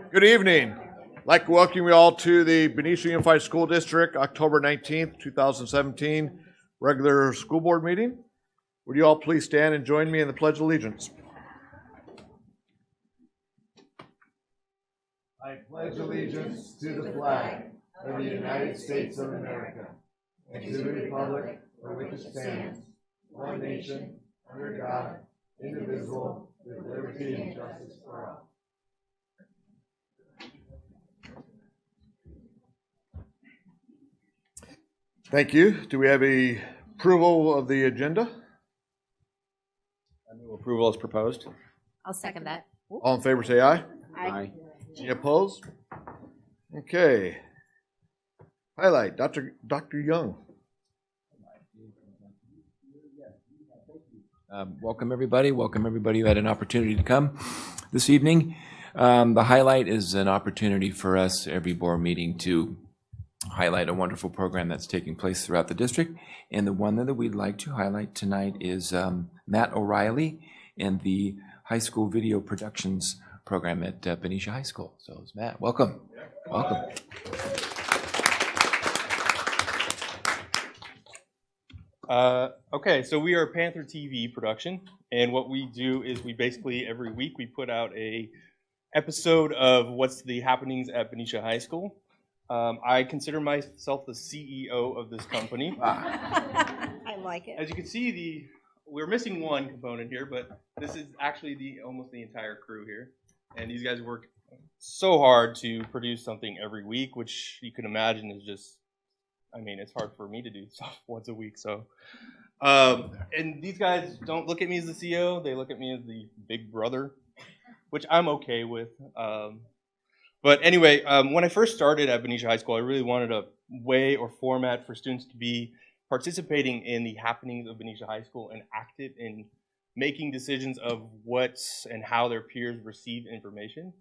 Good evening. I'd like to welcome you all to the Benicia Unified School District, October 19th, 2017, regular school board meeting. Would you all please stand and join me in the Pledge of Allegiance? I pledge allegiance to the flag of the United States of America and to the republic for which it stands, one nation, under God, indivisible, with liberty and justice for all. Thank you. Do we have a approval of the agenda? I move approval as proposed. I'll second that. All in favor say aye. Aye. Any opposed? Okay. Highlight, Dr. Young. Welcome everybody who had an opportunity to come this evening. The highlight is an opportunity for us every board meeting to highlight a wonderful program that's taking place throughout the district. And the one that we'd like to highlight tonight is Matt O'Reilly and the high school video productions program at Benicia High School. So it's Matt, welcome. Welcome. Okay, so we are Panther TV production, and what we do is we basically every week we put out a episode of what's the happenings at Benicia High School. I consider myself the CEO of this company. I like it. As you can see, we're missing one component here, but this is actually almost the entire crew here, and these guys work so hard to produce something every week, which you can imagine is just, I mean, it's hard for me to do stuff once a week. So, and these guys don't look at me as the CEO; they look at me as the big brother, which I'm okay with. But anyway, when I first started at Benicia High School, I really wanted a way or format for students to be participating in the happenings of Benicia High School and active in making decisions of what and how their peers receive information.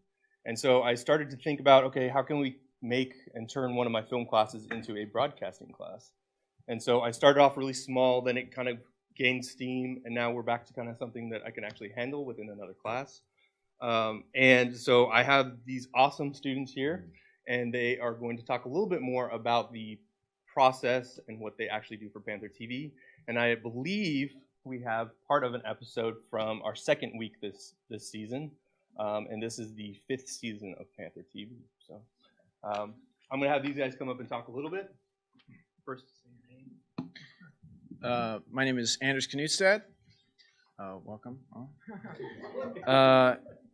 And so I started to think about, okay, how can we make and turn one of my film classes into a broadcasting class? And so I started off really small, then it kind of gained steam, and now we're back to kind of something that I can actually handle within another class. And so I have these awesome students here, and they are going to talk a little bit more about the process and what they actually do for Panther TV. And I believe we have part of an episode from our second week this season, and this is the 5th season of Panther TV. So I'm going to have these guys come up and talk a little bit. First, say your name. My name is Anders Knutstad. Welcome.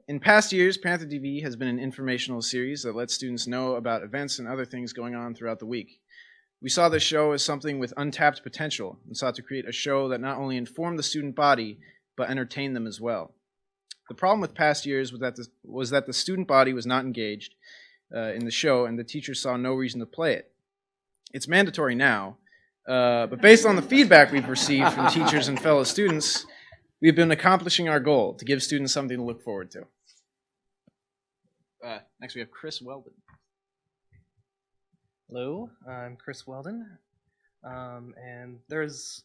In past years, Panther TV has been an informational series that lets students know about events and other things going on throughout the week. We saw this show as something with untapped potential and sought to create a show that not only informed the student body, but entertained them as well. The problem with past years was that the student body was not engaged in the show, and the teachers saw no reason to play it. It's mandatory now, but based on the feedback we've received from teachers and fellow students, we've been accomplishing our goal to give students something to look forward to. Next we have Chris Weldon. Hello, I'm Chris Weldon, and there's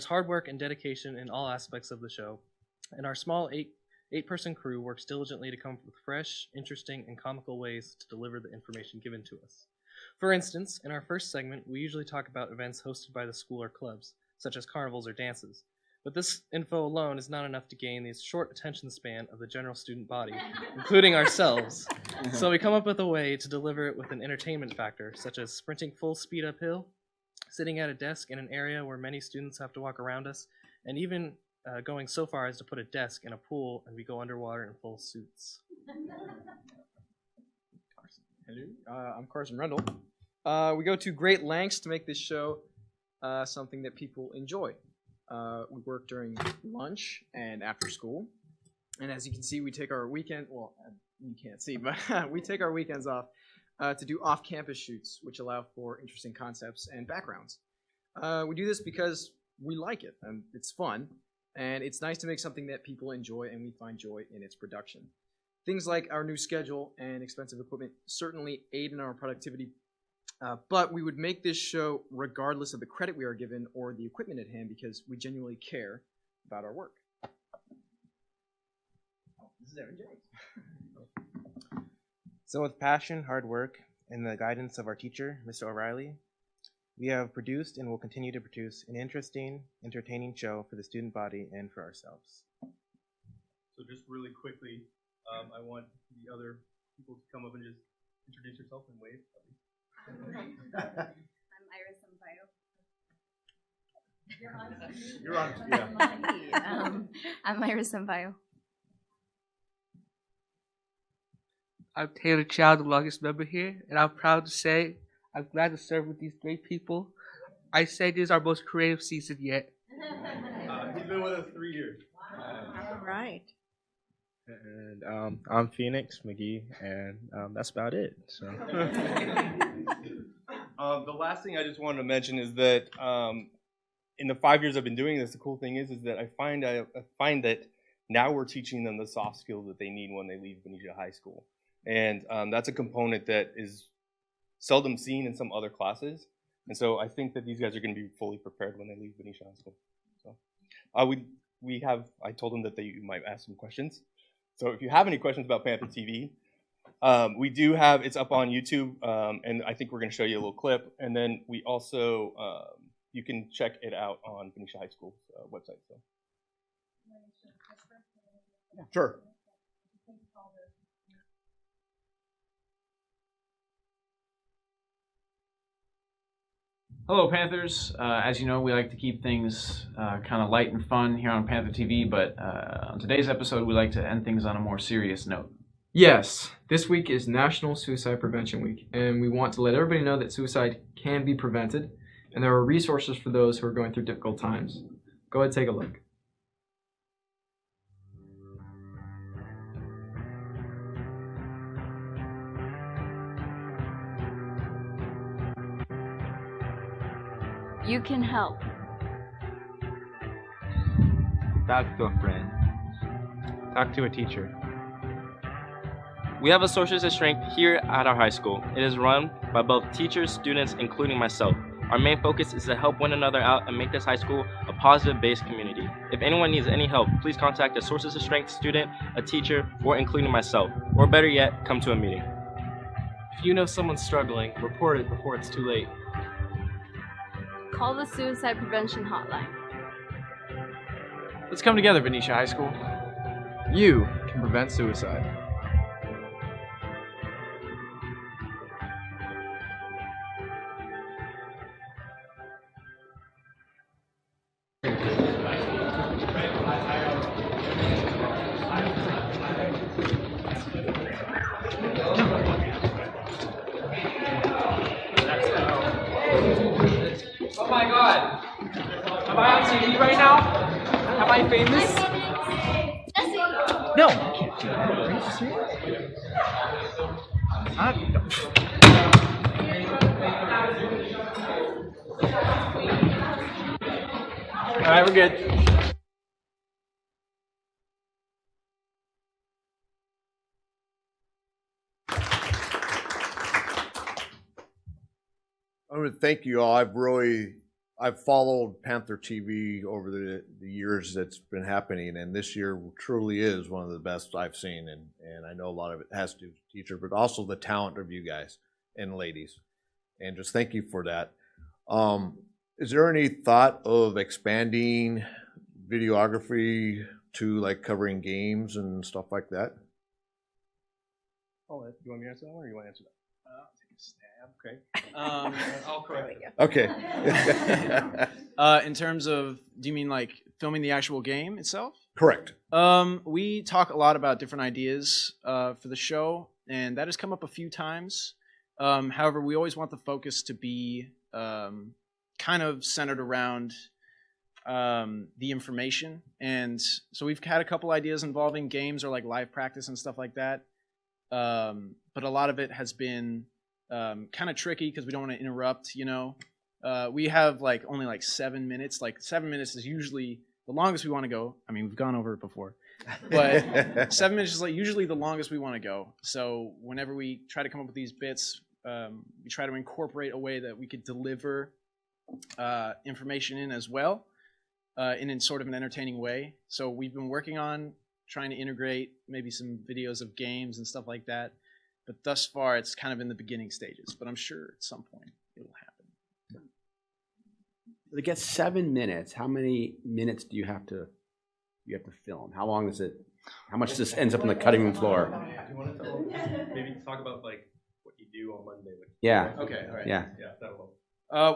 hard work and dedication in all aspects of the show, and our small eight-person crew works diligently to come up with fresh, interesting, and comical ways to deliver the information given to us. For instance, in our first segment, we usually talk about events hosted by the school or clubs, such as carnivals or dances. But this info alone is not enough to gain the short attention span of the general student body, including ourselves. So we come up with a way to deliver it with an entertainment factor, such as sprinting full speed uphill, sitting at a desk in an area where many students have to walk around us, and even going so far as to put a desk in a pool and we go underwater in full suits. Hello, I'm Carson Rendell. We go to great lengths to make this show something that people enjoy. We work during lunch and after school. And as you can see, we take our weekend, well, you can't see, but we take our weekends off to do off-campus shoots, which allow for interesting concepts and backgrounds. We do this because we like it, and it's fun, and it's nice to make something that people enjoy, and we find joy in its production. Things like our new schedule and expensive equipment certainly aid in our productivity, but we would make this show regardless of the credit we are given or the equipment at hand because we genuinely care about our work. This is Aaron James. So with passion, hard work, and the guidance of our teacher, Mr. O'Reilly, we have produced and will continue to produce an interesting, entertaining show for the student body and for ourselves. So just really quickly, I want the other people to come up and just introduce yourself and wave. I'm Iris Sampaio. You're on, yeah. I'm Iris Sampaio. I'm Taylor Child, the longest member here, and I'm proud to say I'm glad to serve with these great people. I say this is our most creative season yet. He's been with us 3 years. All right. And I'm Phoenix McGee, and that's about it. So. The last thing I just wanted to mention is that in the 5 years I've been doing this, the cool thing is that I find that now we're teaching them the soft skills that they need when they leave Benicia High School. And that's a component that is seldom seen in some other classes. And so I think that these guys are going to be fully prepared when they leave Benicia High School. So I told them that you might ask some questions. So if you have any questions about Panther TV, we do have, it's up on YouTube, and I think we're going to show you a little clip. And then we also, you can check it out on Benicia High School's website. So. Sure. Hello, Panthers. As you know, we like to keep things kind of light and fun here on Panther TV, but on today's episode, we like to end things on a more serious note. Yes, this week is National Suicide Prevention Week, and we want to let everybody know that suicide can be prevented, and there are resources for those who are going through difficult times. Go ahead and take a look. You can help. Talk to a friend. Talk to a teacher. We have a Sources of Strength here at our high school. It is run by both teachers, students, including myself. Our main focus is to help one another out and make this high school a positive-based community. If anyone needs any help, please contact a Sources of Strength student, a teacher, or including myself. Or better yet, come to a meeting. If you know someone's struggling, report it before it's too late. Call the Suicide Prevention Hotline. Let's come together, Benicia High School. You can prevent suicide. Oh my god! Am I on TV right now? Am I famous? No, you can't do that. Are you serious? All right, we're good. I want to thank you all. I've followed Panther TV over the years that's been happening, and this year truly is one of the best I've seen, and I know a lot of it has to do with teachers, but also the talent of you guys and ladies, and just thank you for that. Is there any thought of expanding videography to like covering games and stuff like that? Oh, do you want me to answer that one, or you want to answer that? Okay. I'll correct it. Okay. In terms of, do you mean like filming the actual game itself? Correct. We talk a lot about different ideas for the show, and that has come up a few times. However, we always want the focus to be kind of centered around the information. And so we've had a couple ideas involving games or like live practice and stuff like that. But a lot of it has been kind of tricky because we don't want to interrupt, you know. We have like only like 7 minutes. Like 7 minutes is usually the longest we want to go. I mean, we've gone over it before, but 7 minutes is like usually the longest we want to go. So whenever we try to come up with these bits, we try to incorporate a way that we could deliver information in as well, in sort of an entertaining way. So we've been working on trying to integrate maybe some videos of games and stuff like that. But thus far, it's kind of in the beginning stages. But I'm sure at some point it'll happen. To get 7 minutes, how many minutes do you have to film? How long is it? How much this ends up on the cutting room floor? Do you want to tell, maybe talk about like what you do on Monday? Yeah. Okay. All right. Yeah. Yeah, that'll help.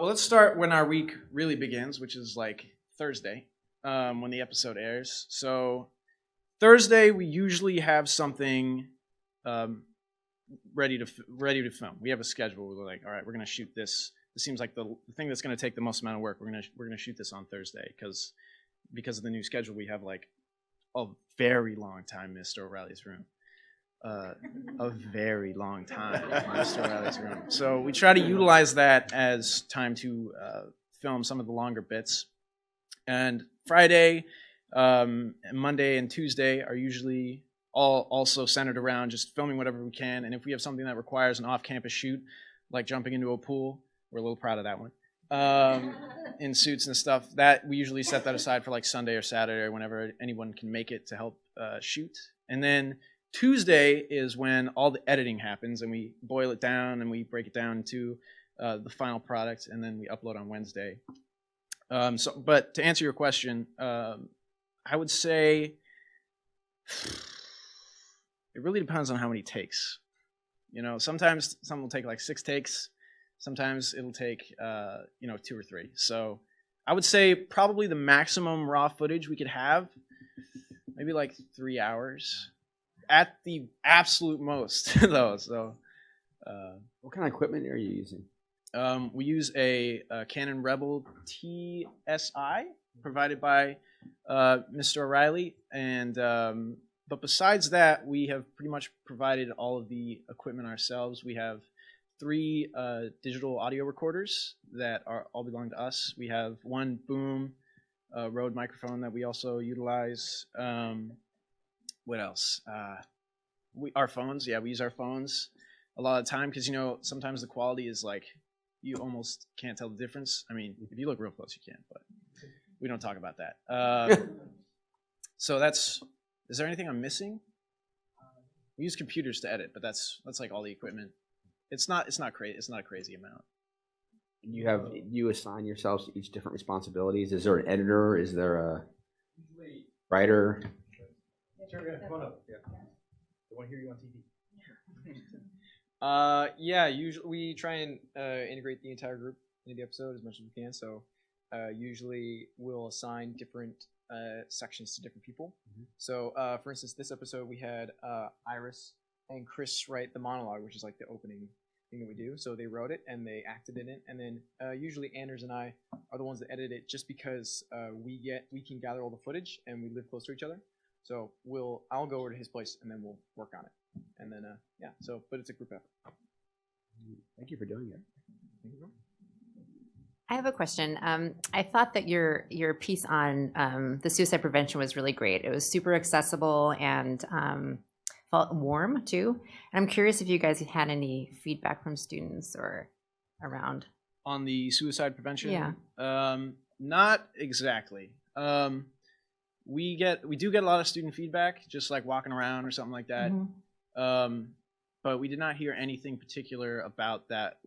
Well, let's start when our week really begins, which is like Thursday, when the episode airs. So Thursday, we usually have something ready to film. We have a schedule. We're like, all right, we're going to shoot this. This seems like the thing that's going to take the most amount of work. We're gonna shoot this on Thursday because of the new schedule. We have like a very long time, Mr. O'Reilly's room. A very long time, Mr. O'Reilly's room. So we try to utilize that as time to film some of the longer bits. And Friday, Monday, and Tuesday are usually all also centered around just filming whatever we can. And if we have something that requires an off-campus shoot, like jumping into a pool, we're a little proud of that one, in suits and stuff, that we usually set that aside for like Sunday or Saturday or whenever anyone can make it to help shoot. And then Tuesday is when all the editing happens and we boil it down and we break it down to the final product, and then we upload on Wednesday. But to answer your question, I would say it really depends on how many takes. You know, sometimes some will take like 6 takes. Sometimes it'll take 2 or 3. So I would say probably the maximum raw footage we could have, maybe like 3 hours at the absolute most, though. So what kind of equipment are you using? We use a Canon Rebel TSI provided by Mr. O'Reilly, and but besides that, we have pretty much provided all of the equipment ourselves. We have 3 digital audio recorders that are all belong to us. We have 1 boom Rode microphone that we also utilize. What else? Our phones. Yeah, we use our phones a lot of the time because, sometimes the quality is like you almost can't tell the difference. I mean, if you look real close, you can, but we don't talk about that. So is there anything I'm missing? We use computers to edit, but that's like all the equipment. It's not crazy. It's not a crazy amount. You assign yourselves to each different responsibilities. Is there an editor? Is there a writer? Sure, come on up. Yeah. I want to hear you on TV. Yeah, usually we try and integrate the entire group into the episode as much as we can. So usually we'll assign different sections to different people. Mm-hmm. So for instance, this episode we had Iris and Chris write the monologue, which is like the opening thing that we do. So they wrote it and they acted in it, and then usually Anders and I are the ones that edit it, just because we can gather all the footage and we live close to each other. So I'll go over to his place and then we'll work on it, and then but it's a group effort. Thank you for doing it. I have a question. I thought that your piece on the suicide prevention was really great. It was super accessible and felt warm too. And I'm curious if you guys had any feedback from students or around on the suicide prevention. Yeah. Not exactly. We do get a lot of student feedback, just like walking around or something like that. Mm-hmm. But we did not hear anything particular about that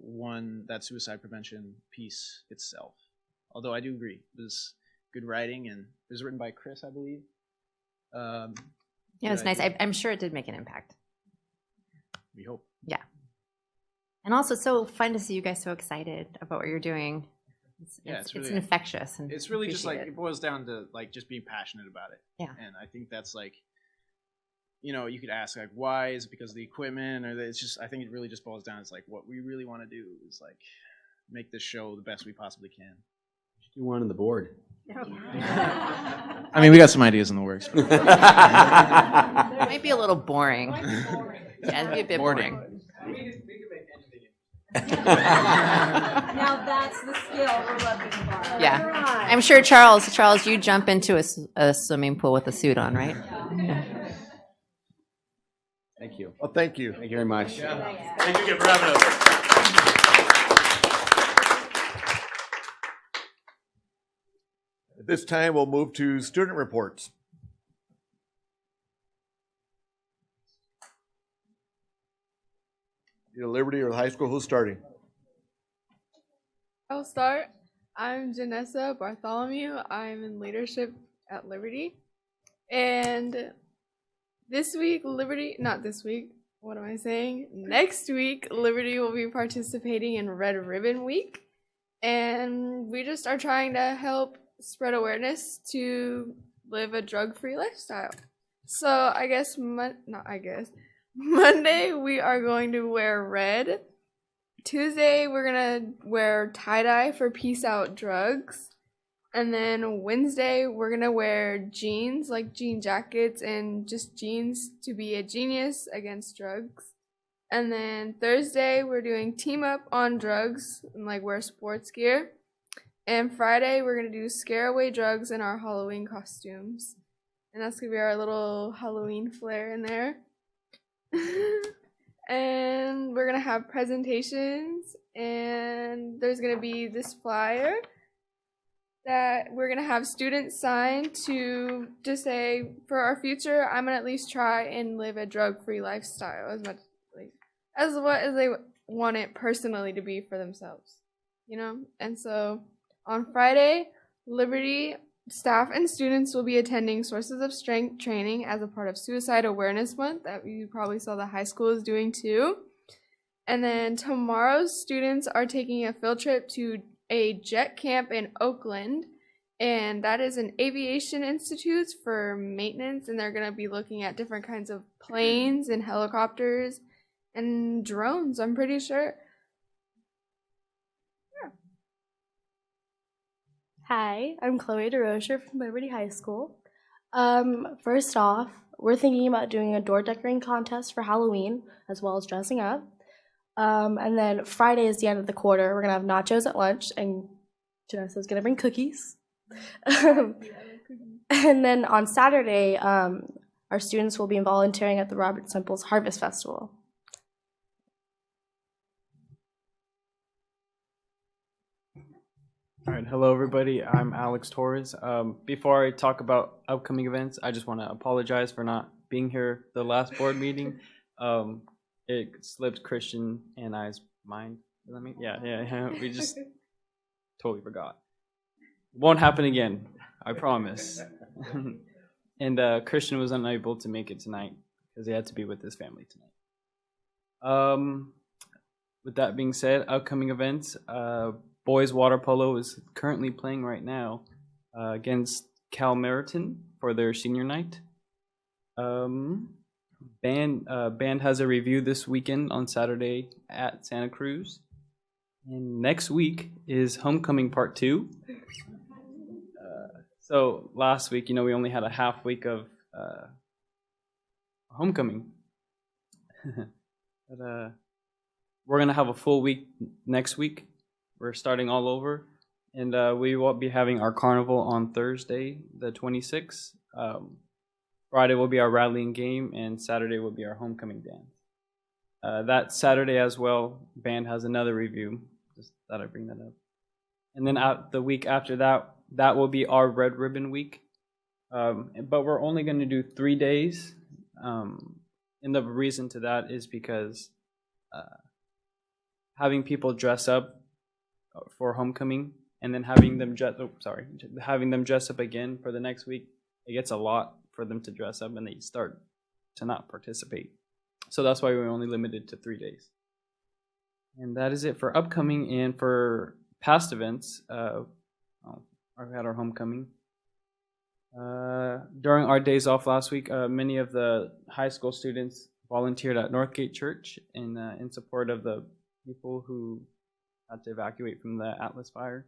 suicide prevention piece itself. Although I do agree, it was good writing, and it was written by Chris, I believe. Yeah, it was nice. I'm sure it did make an impact. We hope. Yeah. And also, it's so fun to see you guys so excited about what you're doing. It's infectious. And it's really just like, it boils down to like just being passionate about it. Yeah. And I think that's like, you could ask like, why? Is it because of the equipment? Or it's just, I think it really just boils down. It's like, what we really want to do is like make this show the best we possibly can. You one on the board. I mean, we got some ideas in the works. It might be a little boring. Yeah, it'd be a bit boring. Now that's the skill we're looking for. Yeah. Right. I'm sure, Charles, you jump into a swimming pool with a suit on, right? Yeah. Thank you. Well, thank you. Thank you very much. Yeah. Thank you for having us. At this time, we'll move to student reports. to Liberty or the high school? Who's starting? I'll start. I'm Janessa Bartholomew. I'm in leadership at Liberty. And this week, not this week, what am I saying? Next week, Liberty will be participating in Red Ribbon Week. And we just are trying to help spread awareness to live a drug-free lifestyle. So Monday we are going to wear red. Tuesday we're gonna wear tie-dye for peace out drugs. And then Wednesday we're gonna wear jeans, like jean jackets and just jeans to be a genius against drugs. And then Thursday we're doing team up on drugs and like wear sports gear. And Friday we're gonna do scare away drugs in our Halloween costumes. And that's gonna be our little Halloween flair in there. And we're gonna have presentations, and there's gonna be this flyer that we're gonna have students sign to just say, for our future, I'm gonna at least try and live a drug-free lifestyle as much as they want it personally to be for themselves, you know. And so on Friday, Liberty staff and students will be attending Sources of Strength training as a part of Suicide Awareness Month that you probably saw the high school is doing too. And then tomorrow's students are taking a field trip to a jet camp in Oakland, and that is an aviation institute for maintenance, and they're going to be looking at different kinds of planes and helicopters and drones, I'm pretty sure. Hi, I'm Chloe DeRocher from Liberty High School. First off, we're thinking about doing a door decorating contest for Halloween, as well as dressing up. And then Friday is the end of the quarter. We're going to have nachos at lunch, and Janessa's going to bring cookies. And then on Saturday, our students will be volunteering at the Robert Semple's Harvest Festival. All right, hello everybody. I'm Alex Torres. Before I talk about upcoming events, I just want to apologize for not being here the last board meeting. It slipped Christian and I's mind. Does that mean? Yeah. We just totally forgot. Won't happen again, I promise. And Christian was unable to make it tonight because he had to be with his family tonight. With that being said, upcoming events. Boys water polo is currently playing right now against Cal Meriton for their senior night. Band has a review this weekend on Saturday at Santa Cruz. And next week is Homecoming Part 2. So last week, we only had a half week of homecoming. But we're going to have a full week next week. We're starting all over, and we will be having our carnival on Thursday, the 26th. Friday will be our rallying game, and Saturday will be our homecoming dance. That Saturday as well, band has another review. Just thought I'd bring that up. And then the week after that, that will be our Red Ribbon Week. But we're only going to do 3 days. And the reason to that is because having people dress up for homecoming and then having them dress up again for the next week, it gets a lot for them to dress up and they start to not participate. So that's why we only limited to 3 days. And that is it for upcoming. And for past events, we had our homecoming. During our days off last week, many of the high school students volunteered at Northgate Church in support of the people who had to evacuate from the Atlas fire.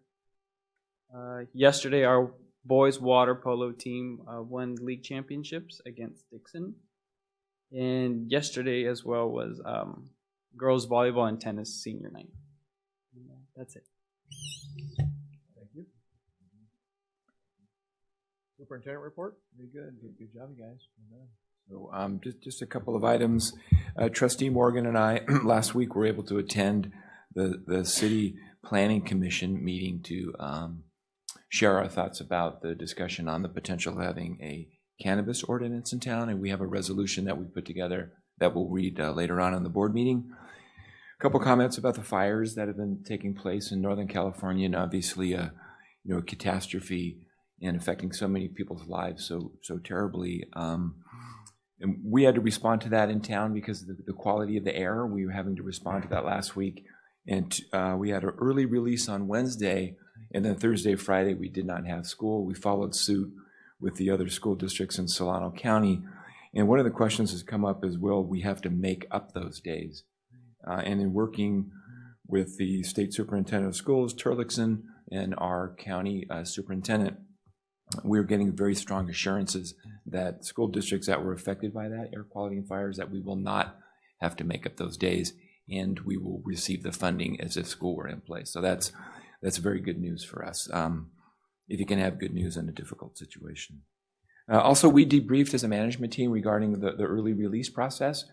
Yesterday, our boys water polo team won league championships against Dixon. And yesterday as well was girls volleyball and tennis senior night. That's it. Thank you. Superintendent report? Very good. Good job, you guys. So just a couple of items. Trustee Morgan and I last week were able to attend the City Planning Commission meeting to share our thoughts about the discussion on the potential of having a cannabis ordinance in town, and we have a resolution that we put together that we'll read later on in the board meeting. couple comments about the fires that have been taking place in Northern California, and obviously a catastrophe and affecting so many people's lives so terribly. And we had to respond to that in town because of the quality of the air. We were having to respond to that last week, and we had an early release on Wednesday, and then Thursday, Friday we did not have school. We followed suit with the other school districts in Solano County, and one of the questions has come up is, will we have to make up those days? And in working with the state superintendent of schools, Turlickson, and our county superintendent, we're getting very strong assurances that school districts that were affected by that air quality and fires, that we will not have to make up those days, and we will receive the funding as if school were in place. So that's very good news for us, if you can have good news in a difficult situation. Also, we debriefed as a management team regarding the early release process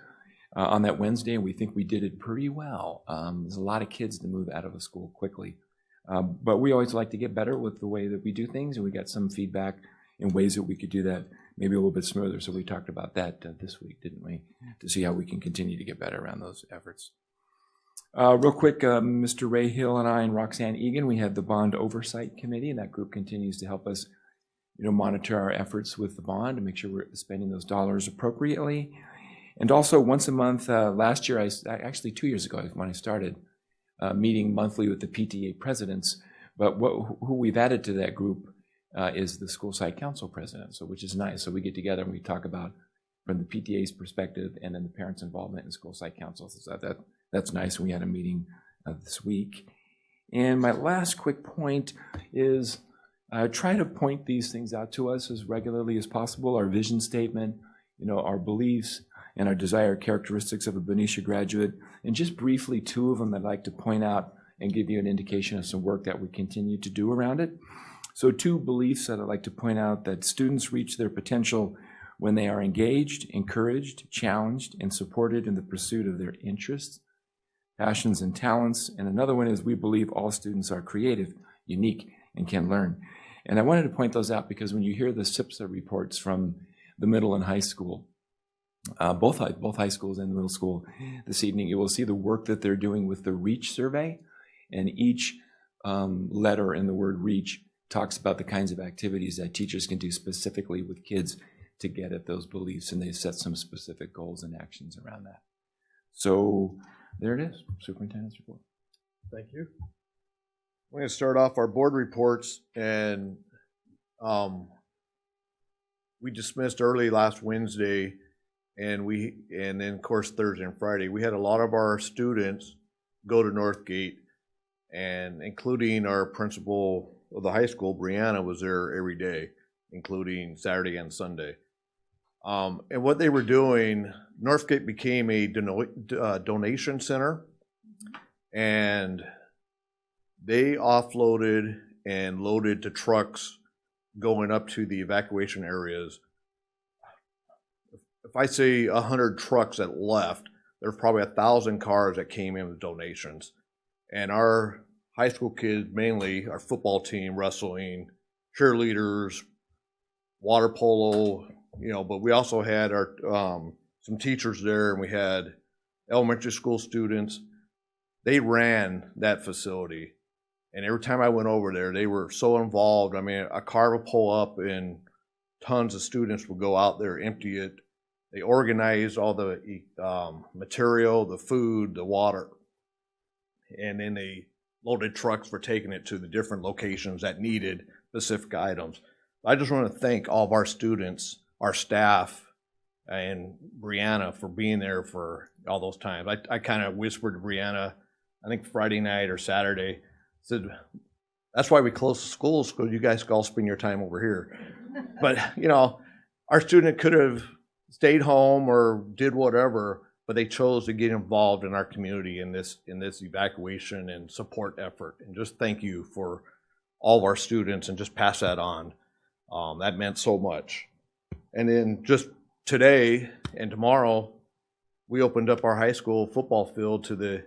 on that Wednesday, and we think we did it pretty well. There's a lot of kids to move out of a school quickly. But we always like to get better with the way that we do things, and we got some feedback in ways that we could do that maybe a little bit smoother. So we talked about that this week, didn't we? To see how we can continue to get better around those efforts. Real quick, Mr. Ray Hill and I and Roxanne Egan, we have the Bond Oversight Committee, and that group continues to help us monitor our efforts with the bond and make sure we're spending those dollars appropriately. And also once a month, last year, actually 2 years ago when I started, meeting monthly with the PTA presidents, but who we've added to that group is the school site council president, so which is nice. So we get together and we talk about from the PTA's perspective and then the parents' involvement in school site council. So that's nice. We had a meeting this week. And my last quick point is try to point these things out to us as regularly as possible. Our vision statement, our beliefs, and our desired characteristics of a Benicia graduate. And just briefly, two of them I'd like to point out and give you an indication of some work that we continue to do around it. So two beliefs that I'd like to point out: that students reach their potential when they are engaged, encouraged, challenged, and supported in the pursuit of their interests, passions, and talents. And another one is, we believe all students are creative, unique, and can learn. And I wanted to point those out because when you hear the SIPSA reports from the middle and high school, both high schools and the middle school this evening, you will see the work that they're doing with the REACH survey, and each letter in the word REACH talks about the kinds of activities that teachers can do specifically with kids to get at those beliefs, and they set some specific goals and actions around that. So there it is, Superintendent's report. Thank you. We're going to start off our board reports, and we dismissed early last Wednesday, and then of course Thursday and Friday. We had a lot of our students go to Northgate, and including our principal of the high school, Brianna, was there every day, including Saturday and Sunday. And what they were doing, Northgate became a donation center, and they offloaded and loaded to trucks going up to the evacuation areas. If I say 100 trucks that left, there's probably 1,000 cars that came in with donations. And our high school kids, mainly our football team, wrestling, cheerleaders, water polo, but we also had our some teachers there, and we had elementary school students. They ran that facility, and every time I went over there, they were so involved. I mean, a car would pull up and tons of students would go out there, empty it. They organized all the material, the food, the water, and then they loaded trucks for taking it to the different locations that needed specific items. I just want to thank all of our students, our staff, and Brianna for being there for all those times. I kind of whispered to Brianna, I think Friday night or Saturday, said, that's why we closed the schools, because you guys could all spend your time over here. But, our student could have stayed home or did whatever, but they chose to get involved in our community in this evacuation and support effort. And just thank you for all of our students, and just pass that on. That meant so much. And then just today and tomorrow, we opened up our high school football field to the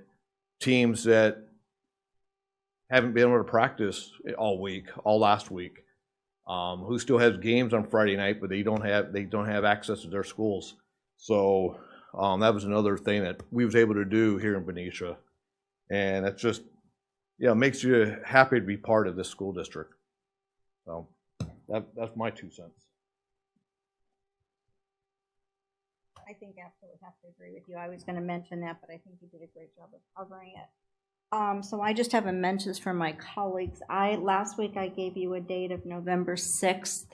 teams that haven't been able to practice all last week, who still has games on Friday night, but they don't have access to their schools. So that was another thing that we was able to do here in Benicia, And it's just, yeah, it makes you happy to be part of this school district. So that's my 2 cents. I think I absolutely have to agree with you. I was going to mention that, but I think you did a great job of covering it. So I just have a mentions from my colleagues. Last week I gave you a date of November 6th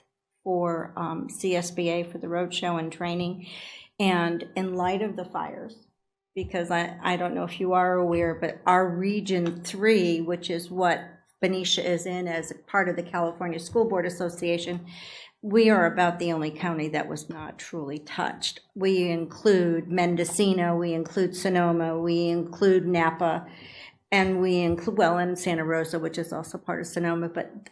for CSBA for the roadshow and training. And in light of the fires, because I don't know if you are aware, but our Region 3, which is what Benicia is in as part of the California School Board Association, we are about the only county that was not truly touched. We include Mendocino, we include Sonoma, we include Napa, and we include, well, and Santa Rosa, which is also part of Sonoma, but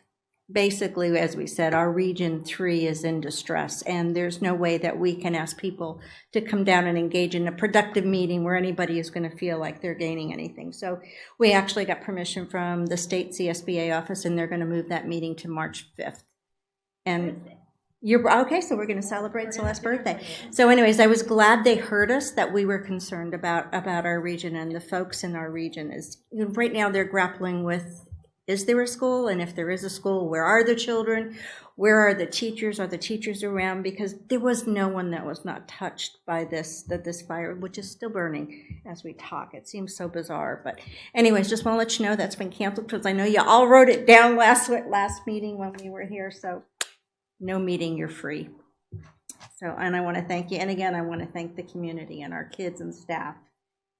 basically, as we said, our Region 3 is in distress, and there's no way that we can ask people to come down and engage in a productive meeting where anybody is going to feel like they're gaining anything. So we actually got permission from the state CSBA office, and they're going to move that meeting to March 5th. And you're okay, so we're going to celebrate Celeste's birthday. So anyways, I was glad they heard us, that we were concerned about our region, and the folks in our region is, right now they're grappling with, is there a school? And if there is a school, where are the children? Where are the teachers? Are the teachers around? Because there was no one that was not touched by this fire, which is still burning as we talk. It seems so bizarre. But anyways, just want to let you know that's been canceled, because I know you all wrote it down last meeting when we were here. So no meeting, you're free. So, and I want to thank you. And again, I want to thank the community and our kids and staff.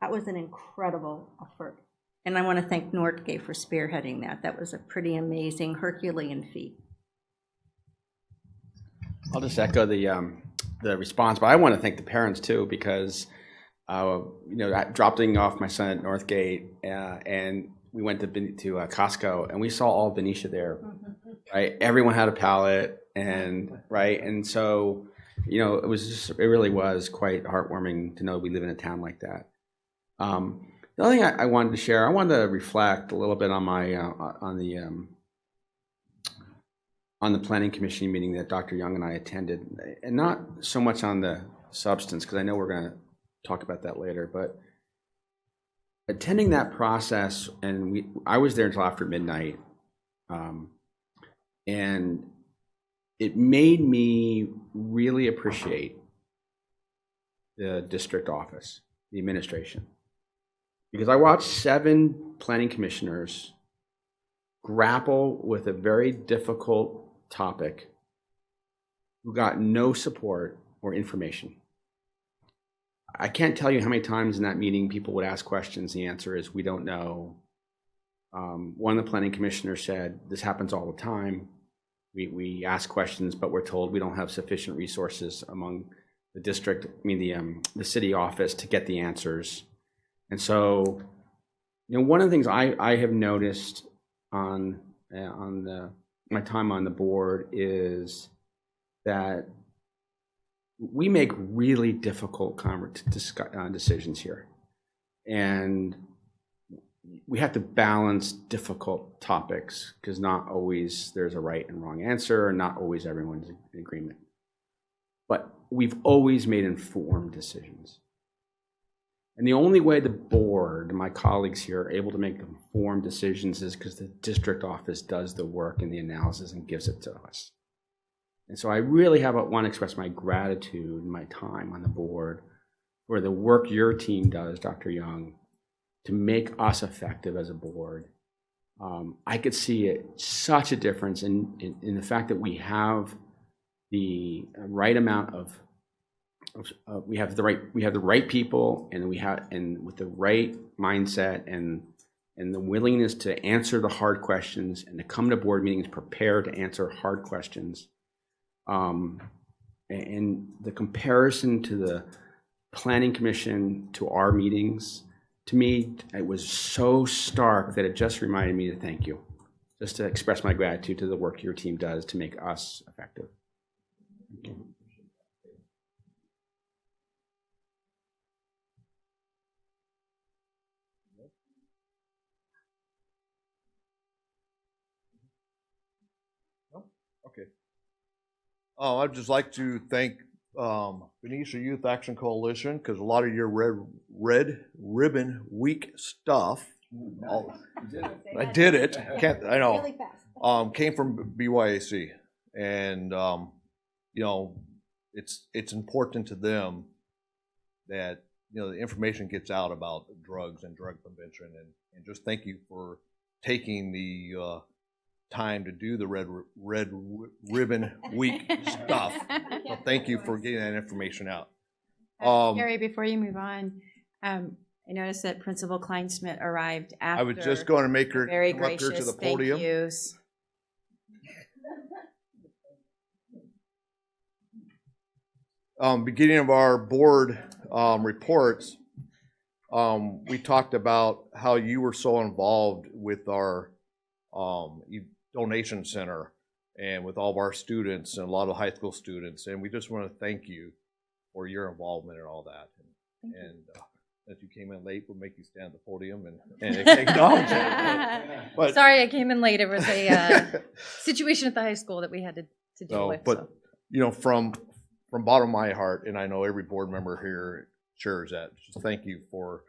That was an incredible effort. And I want to thank Nortgate for spearheading that. That was a pretty amazing Herculean feat. I'll just echo the response, but I want to thank the parents too, because dropping off my son at Northgate, and we went to Costco, and we saw all Benicia there. Right, everyone had a pallet, and so it really was quite heartwarming to know we live in a town like that. The other thing I wanted to share, I wanted to reflect a little bit on my on the planning commission meeting that Dr. Young and I attended, and not so much on the substance, because I know we're going to talk about that later, but attending that process, and I was there until after midnight, and it made me really appreciate the district office, the administration. Because I watched 7 planning commissioners grapple with a very difficult topic who got no support or information. I can't tell you how many times in that meeting people would ask questions. The answer is, we don't know. One of the planning commissioners said, this happens all the time. We ask questions, but we're told we don't have sufficient resources among the district, the city office, to get the answers. And so, one of the things I have noticed on my time on the board is that we make really difficult decisions here, and we have to balance difficult topics, because not always there's a right and wrong answer, and not always everyone's in agreement. But we've always made informed decisions. And the only way the board, my colleagues here, are able to make informed decisions is because the district office does the work and the analysis and gives it to us. And so I really want to express my gratitude and my time on the board for the work your team does, Dr. Young, to make us effective as a board. I could see such a difference in the fact that we have the right amount of we have the right people, and with the right mindset and the willingness to answer the hard questions, and to come to board meetings prepared to answer hard questions. And the comparison to the planning commission to our meetings, to me, it was so stark that it just reminded me to thank you, just to express my gratitude to the work your team does to make us effective. Thank you. Okay. I'd just like to thank Benicia Youth Action Coalition, because a lot of your Red Ribbon Week stuff I did it. I know. Really fast. Came from BYAC, and you know, it's important to them that the information gets out about drugs and drug prevention, and just thank you for taking the time to do the red ribbon week stuff. So thank you for getting that information out. Gary, before you move on, I noticed that Principal Kleinsmith arrived after. I was just going to make her Very come up here gracious. to the podium. Thank yous. Beginning of our board reports, we talked about how you were so involved with our donation center and with all of our students and a lot of high school students, and we just want to thank you for your involvement in all that. And as you came in late, we'll make you stand at the podium and acknowledge it. But, sorry, I came in late. It was a situation at the high school that we had to deal with. But from bottom of my heart, and I know every board member here shares that, just thank you for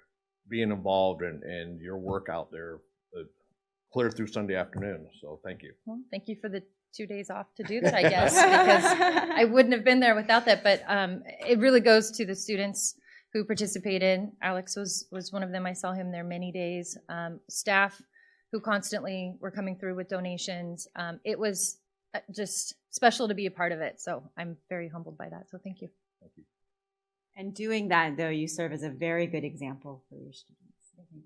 being involved and your work out there clear through Sunday afternoon. So thank you. Well, thank you for the 2 days off to do that, I guess, because I wouldn't have been there without that. But it really goes to the students who participated. Alex was one of them. I saw him there many days. Staff who constantly were coming through with donations. It was just special to be a part of it. So I'm very humbled by that. So thank you. Thank you. And doing that, though, you serve as a very good example for your students. Thank you.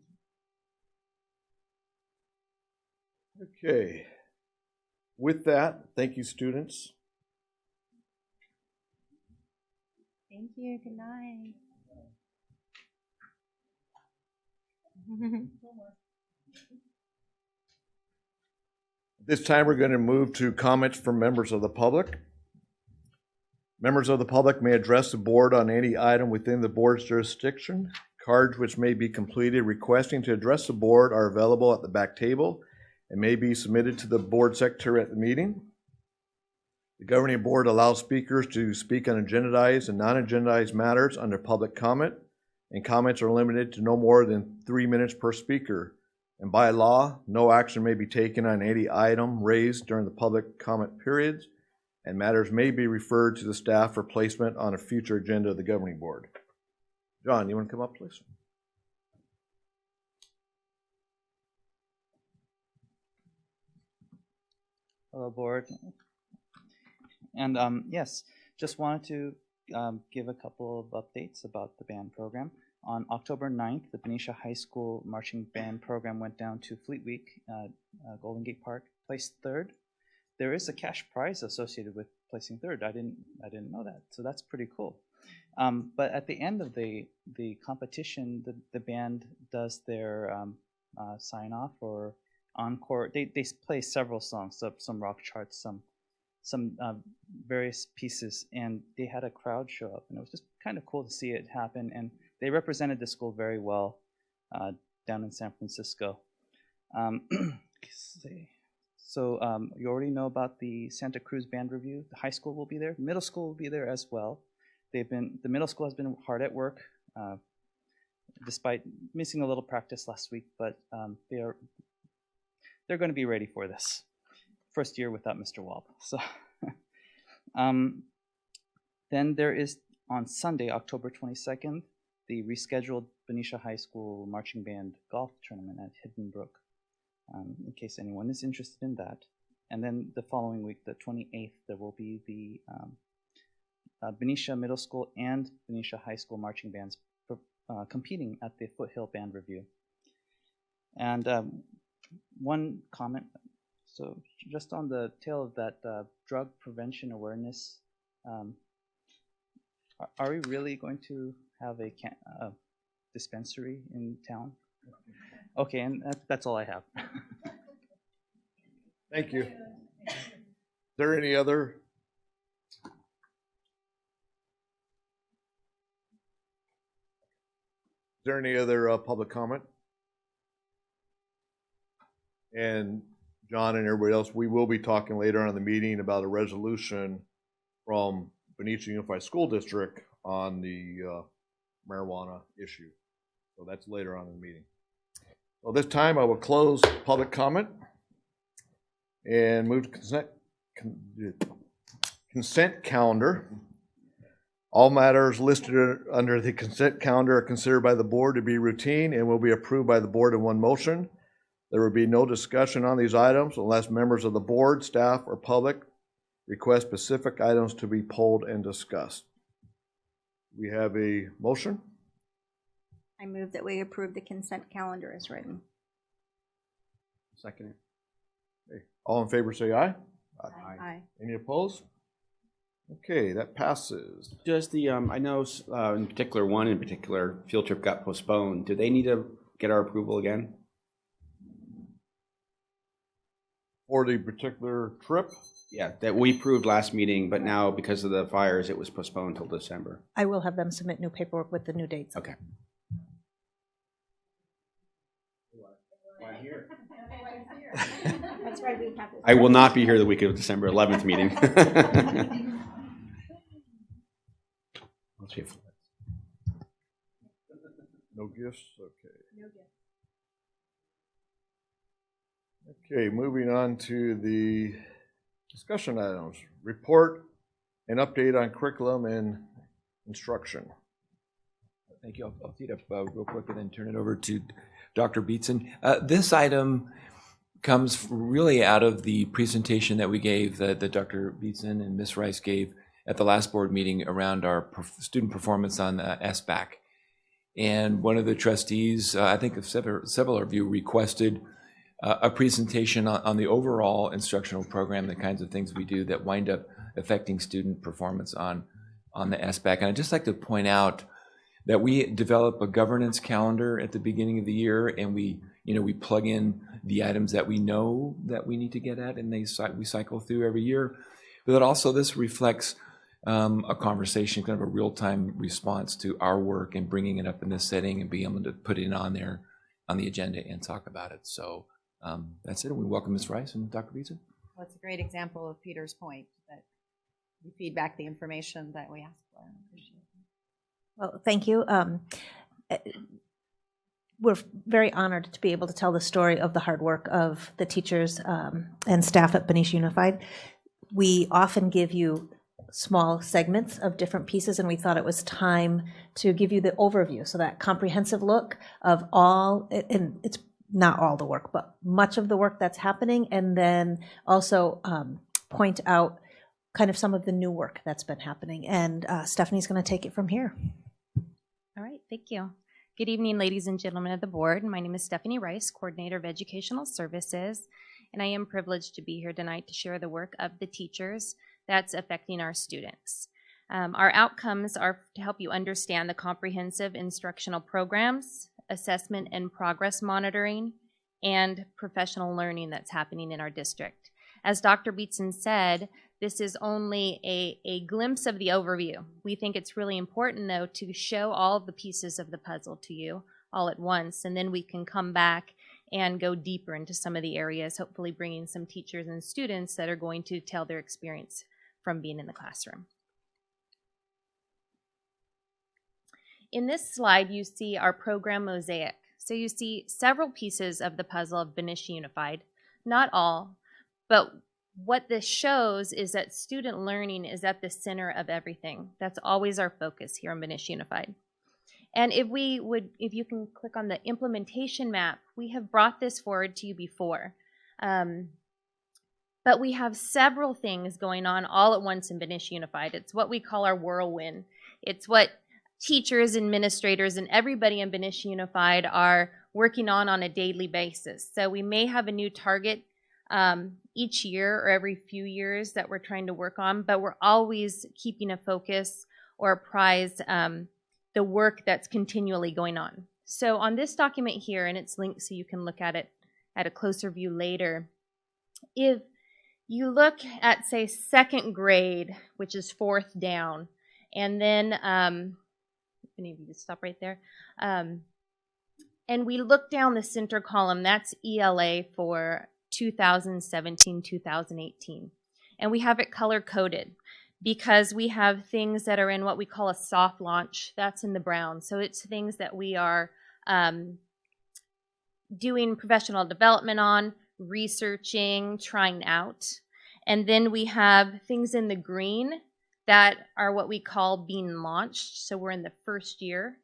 Okay. With that, thank you, students. Thank you. Good night. This time we're going to move to comments from members of the public. Members of the public may address the board on any item within the board's jurisdiction. Cards which may be completed requesting to address the board are available at the back table and may be submitted to the board secretary at the meeting. The governing board allows speakers to speak on agendized and non-agendized matters under public comment, and comments are limited to no more than 3 minutes per speaker. And by law, no action may be taken on any item raised during the public comment periods, and matters may be referred to the staff for placement on a future agenda of the governing board. John, you want to come up, please? Hello, board. And yes, just wanted to give a couple of updates about the band program. On October 9th, the Benicia High School Marching Band program went down to Fleet Week, Golden Gate Park, placed third. There is a cash prize associated with placing third. I didn't know that, so that's pretty cool. But at the end of the competition, the band does their sign off or encore. They play several songs, so some rock charts, some various pieces, and they had a crowd show up, and it was just kind of cool to see it happen. And they represented the school very well down in San Francisco. So you already know about the Santa Cruz Band Review. The high school will be there. Middle school will be there as well. The middle school has been hard at work, despite missing a little practice last week, but they're going to be ready for this. First year without Mr. Walb. So then there is on Sunday, October 22nd, the rescheduled Benicia High School Marching Band Golf Tournament at Hidden Brook, in case anyone is interested in that. And then the following week, the 28th, there will be the Benicia Middle School and Benicia High School marching bands competing at the Foothill Band Review. And one comment, so just on the tail of that drug prevention awareness, are we really going to have a dispensary in town? Okay, and that's all I have. Thank you. Is there any other? Is there any other public comment? And John and everybody else, we will be talking later on in the meeting about a resolution from Benicia Unified School District on the marijuana issue. So that's later on in the meeting. Well, this time I will close public comment and move to consent calendar. All matters listed under the consent calendar are considered by the board to be routine and will be approved by the board in one motion. There will be no discussion on these items unless members of the board, staff, or public request specific items to be polled and discussed. We have a motion. I move that we approve the consent calendar as written. Second. Okay. All in favor say aye. Aye. Any opposed? Okay, that passes. Does the, I know in particular, one in particular, field trip got postponed. Do they need to get our approval again? For the particular trip? Yeah, that we approved last meeting, but now because of the fires, it was postponed until December. I will have them submit new paperwork with the new dates. Okay. That's right, we have this. I will not be here the week of December 11th meeting. No gifts? Okay. No gifts. Okay, moving on to the discussion items. Report and update on curriculum and instruction. Thank you. I'll tee it up real quick and then turn it over to Dr. Beatson. This item comes really out of the presentation that we gave, that Dr. Beatson and Ms. Rice gave at the last board meeting around our student performance on SBAC. And one of the trustees, I think several of you, requested a presentation on the overall instructional program, the kinds of things we do that wind up affecting student performance on the SBAC. And I'd just like to point out that we develop a governance calendar at the beginning of the year, and we plug in the items that we know that we need to get at, and we cycle through every year. But that also this reflects a conversation, kind of a real-time response to our work and bringing it up in this setting and being able to put it on there on the agenda and talk about it. So that's it. And we welcome Ms. Rice and Dr. Beatson. Well, it's a great example of Peter's point that we feed back the information that we ask for. I appreciate it. Well, thank you. We're very honored to be able to tell the story of the hard work of the teachers and staff at Benicia Unified. We often give you small segments of different pieces, and we thought it was time to give you the overview, so that comprehensive look of all, and it's not all the work, but much of the work that's happening, and then also point out kind of some of the new work that's been happening. And Stephanie's going to take it from here. All right, thank you. Good evening, ladies and gentlemen of the board. My name is Stephanie Rice, Coordinator of Educational Services, and I am privileged to be here tonight to share the work of the teachers that's affecting our students. Our outcomes are to help you understand the comprehensive instructional programs, assessment and progress monitoring, and professional learning that's happening in our district. As Dr. Beatson said, this is only a glimpse of the overview. We think it's really important, though, to show all the pieces of the puzzle to you all at once, and then we can come back and go deeper into some of the areas, hopefully bringing some teachers and students that are going to tell their experience from being in the classroom. In this slide, you see our program mosaic. So you see several pieces of the puzzle of Benicia Unified, not all, but what this shows is that student learning is at the center of everything. That's always our focus here on Benicia Unified. And if you can click on the implementation map, we have brought this forward to you before. But we have several things going on all at once in Benicia Unified. It's what we call our whirlwind. It's what teachers, administrators, and everybody in Benicia Unified are working on a daily basis. So we may have a new target each year or every few years that we're trying to work on, but we're always keeping a focus or apprise the work that's continually going on. So on this document here, and it's linked so you can look at it at a closer view later, if you look at, say, second grade, which is fourth down, and then, any of you just stop right there, and we look down the center column, that's ELA for 2017-2018. And we have it color-coded because we have things that are in what we call a soft launch. That's in the brown. So it's things that we are doing professional development on, researching, trying out. And then we have things in the green that are what we call being launched. So we're in the first year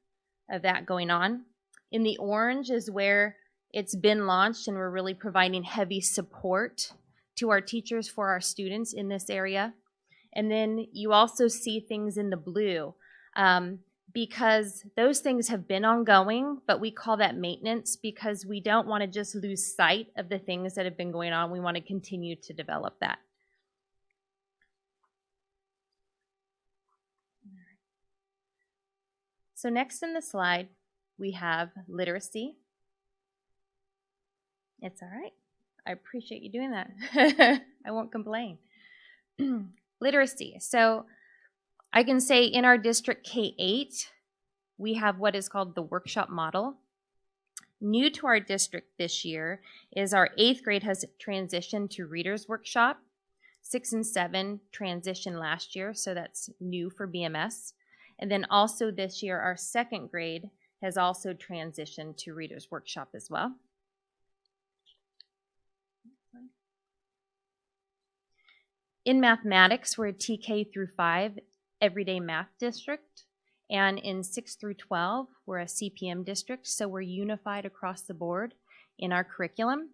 of that going on. In the orange is where it's been launched and we're really providing heavy support to our teachers for our students in this area. And then you also see things in the blue because those things have been ongoing, but we call that maintenance because we don't want to just lose sight of the things that have been going on. We want to continue to develop that. So next in the slide, we have literacy. It's all right. I appreciate you doing that. I won't complain. Literacy. So I can say in our district K-8, we have what is called the workshop model. New to our district this year is our 8th grade has transitioned to Reader's Workshop. 6 and 7 transitioned last year, so that's new for BMS. And then also this year, our 2nd grade has also transitioned to Reader's Workshop as well. In mathematics, we're a TK through 5 everyday math district. And in 6 through 12, we're a CPM district, so we're unified across the board in our curriculum.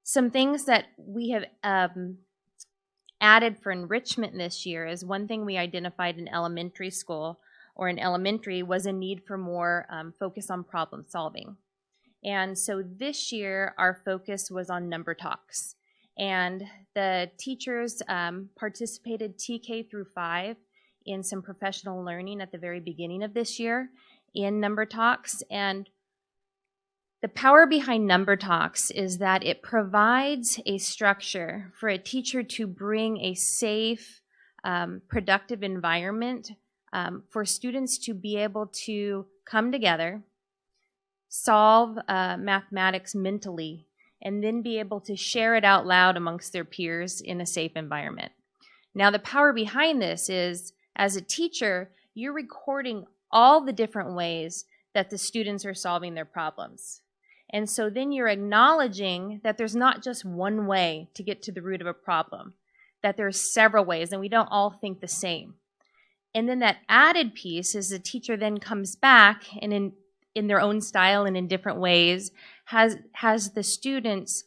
Some things that we have added for enrichment this year is one thing we identified in elementary school or in elementary was a need for more focus on problem solving. And so this year, our focus was on number talks. And the teachers participated TK through 5 in some professional learning at the very beginning of this year in number talks. And the power behind number talks is that it provides a structure for a teacher to bring a safe, productive environment for students to be able to come together, solve mathematics mentally, and then be able to share it out loud amongst their peers in a safe environment. Now, the power behind this is, as a teacher, you're recording all the different ways that the students are solving their problems. And so then you're acknowledging that there's not just one way to get to the root of a problem, that there's several ways, and we don't all think the same. And then that added piece is the teacher then comes back and in their own style and in different ways has the students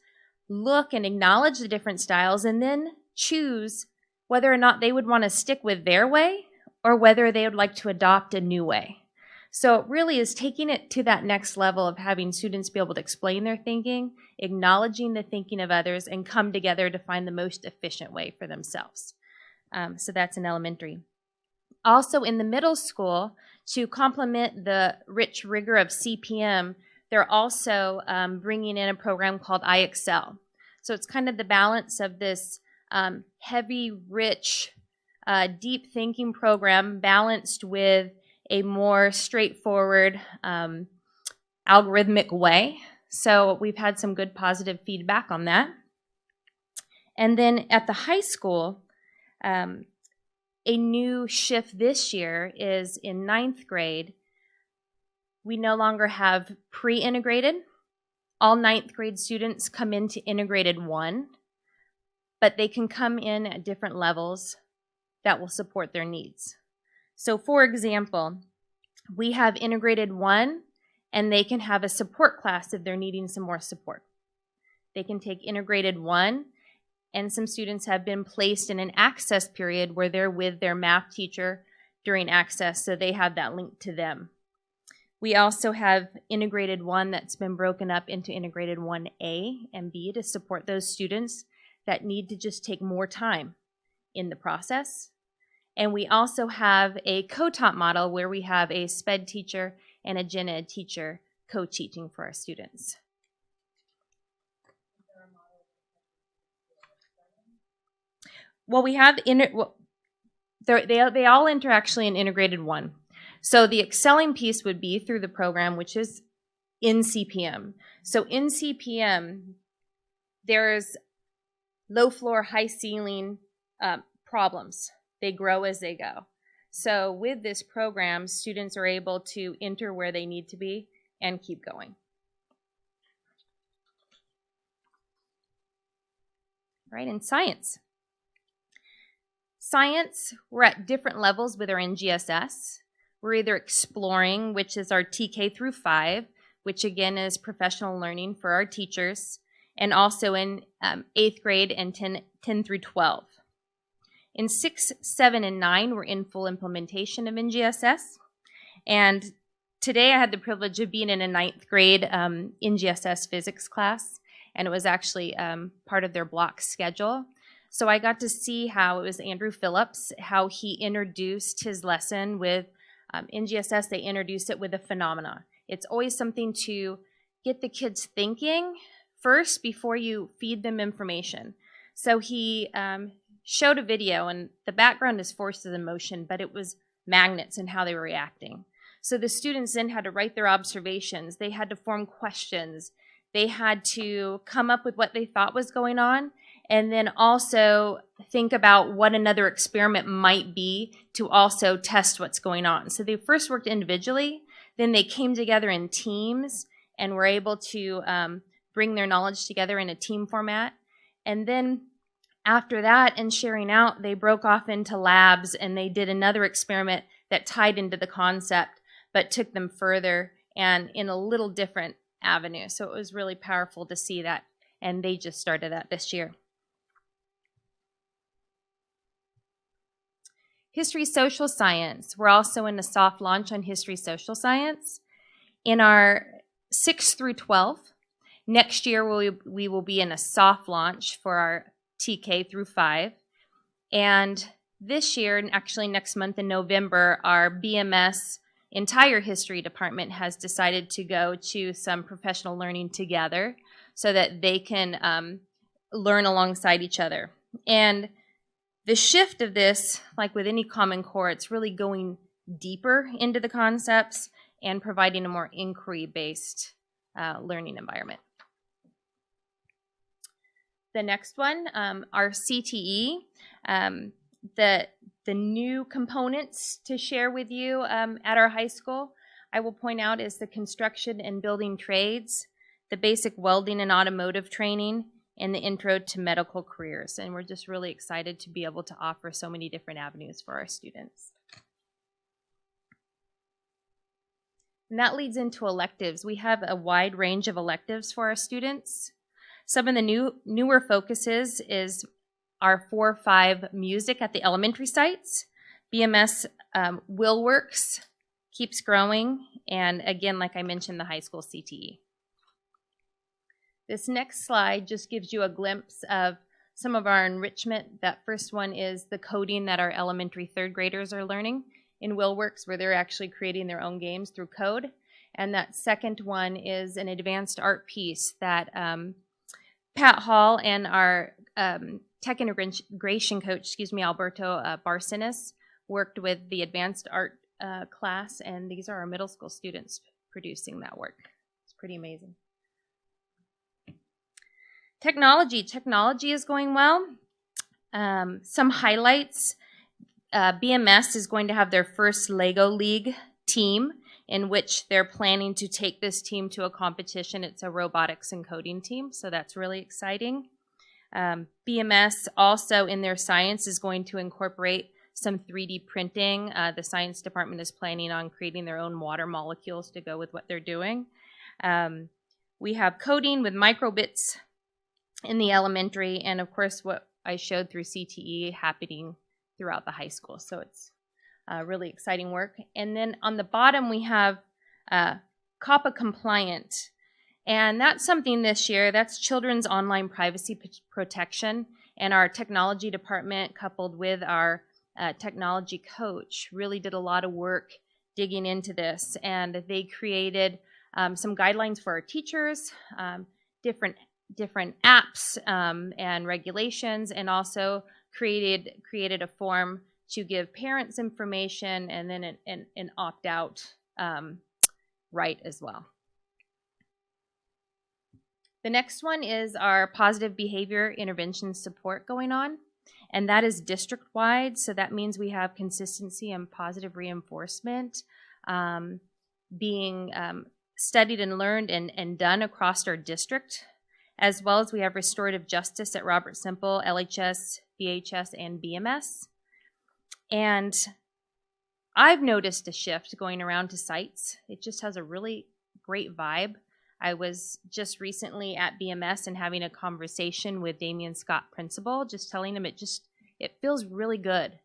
look and acknowledge the different styles and then choose whether or not they would want to stick with their way or whether they would like to adopt a new way. So it really is taking it to that next level of having students be able to explain their thinking, acknowledging the thinking of others, and come together to find the most efficient way for themselves. So that's in elementary. Also in the middle school, to complement the rich rigor of CPM, they're also bringing in a program called iExcel. So it's kind of the balance of this heavy, rich, deep thinking program balanced with a more straightforward algorithmic way. So we've had some good positive feedback on that. And then at the high school, a new shift this year is in 9th grade, we no longer have pre-integrated. All 9th grade students come into integrated 1, but they can come in at different levels that will support their needs. So for example, we have integrated 1 and they can have a support class if they're needing some more support. They can take integrated 1 and some students have been placed in an access period where they're with their math teacher during access, so they have that link to them. We also have integrated 1 that's been broken up into integrated 1A and B to support those students that need to just take more time in the process. And we also have a co-taught model where we have a SPED teacher and a gen ed teacher co-teaching for our students. Well, we have they all enter actually in integrated 1. So the excelling piece would be through the program, which is in CPM. So in CPM, there's low floor, high ceiling problems. They grow as they go. So with this program, students are able to enter where they need to be and keep going. Right, in science. Science, we're at different levels with our NGSS. We're either exploring, which is our TK through 5, which again is professional learning for our teachers, and also in 8th grade and 10 through 12. In 6, 7, and 9, we're in full implementation of NGSS. And today I had the privilege of being in a 9th grade NGSS physics class, and it was actually part of their block schedule. So I got to see how it was Andrew Phillips, how he introduced his lesson with NGSS. They introduced it with a phenomena. It's always something to get the kids thinking first before you feed them information. So he showed a video, and the background is forces in motion, but it was magnets and how they were reacting. So the students then had to write their observations. They had to form questions. They had to come up with what they thought was going on, and then also think about what another experiment might be to also test what's going on. So they first worked individually, then they came together in teams and were able to bring their knowledge together in a team format. And then after that and sharing out, they broke off into labs and they did another experiment that tied into the concept, but took them further and in a little different avenue. So it was really powerful to see that, and they just started that this year. History Social Science. We're also in a soft launch on History Social Science. In our 6 through 12, next year we will be in a soft launch for our TK through 5. And this year, and actually next month in November, our BMS entire history department has decided to go to some professional learning together so that they can learn alongside each other. And the shift of this, like with any Common Core, it's really going deeper into the concepts and providing a more inquiry-based learning environment. The next one, our CTE, the new components to share with you at our high school, I will point out is the construction and building trades, the basic welding and automotive training, and the intro to medical careers. And we're just really excited to be able to offer so many different avenues for our students. And that leads into electives. We have a wide range of electives for our students. Some of the newer focuses is our 4-5 music at the elementary sites. BMS WillWorks keeps growing. And again, like I mentioned, the high school CTE. This next slide just gives you a glimpse of some of our enrichment. That first one is the coding that our elementary 3rd graders are learning in WillWorks, where they're actually creating their own games through code. And that second one is an advanced art piece that Pat Hall and our tech integration coach, Alberto Barcinas, worked with the advanced art class, and these are our middle school students producing that work. It's pretty amazing. Technology is going well. Some highlights. BMS is going to have their first Lego League team in which they're planning to take this team to a competition. It's a robotics and coding team, so that's really exciting. BMS also in their science is going to incorporate some 3D printing. The science department is planning on creating their own water molecules to go with what they're doing. We have coding with microbits in the elementary, and of course what I showed through CTE happening throughout the high school. So it's really exciting work. And then on the bottom we have COPPA compliant. And that's something this year, that's Children's Online Privacy Protection. And our technology department, coupled with our technology coach, really did a lot of work digging into this. And they created some guidelines for our teachers, different apps and regulations, and also created a form to give parents information and then an opt-out right as well. The next one is our positive behavior intervention support going on, and that is district-wide, so that means we have consistency and positive reinforcement being studied and learned and done across our district, as well as we have restorative justice at Robert Simple, LHS, BHS, and BMS. And I've noticed a shift going around to sites. It just has a really great vibe. I was just recently at BMS and having a conversation with Damian Scott, principal, just telling him it feels really good.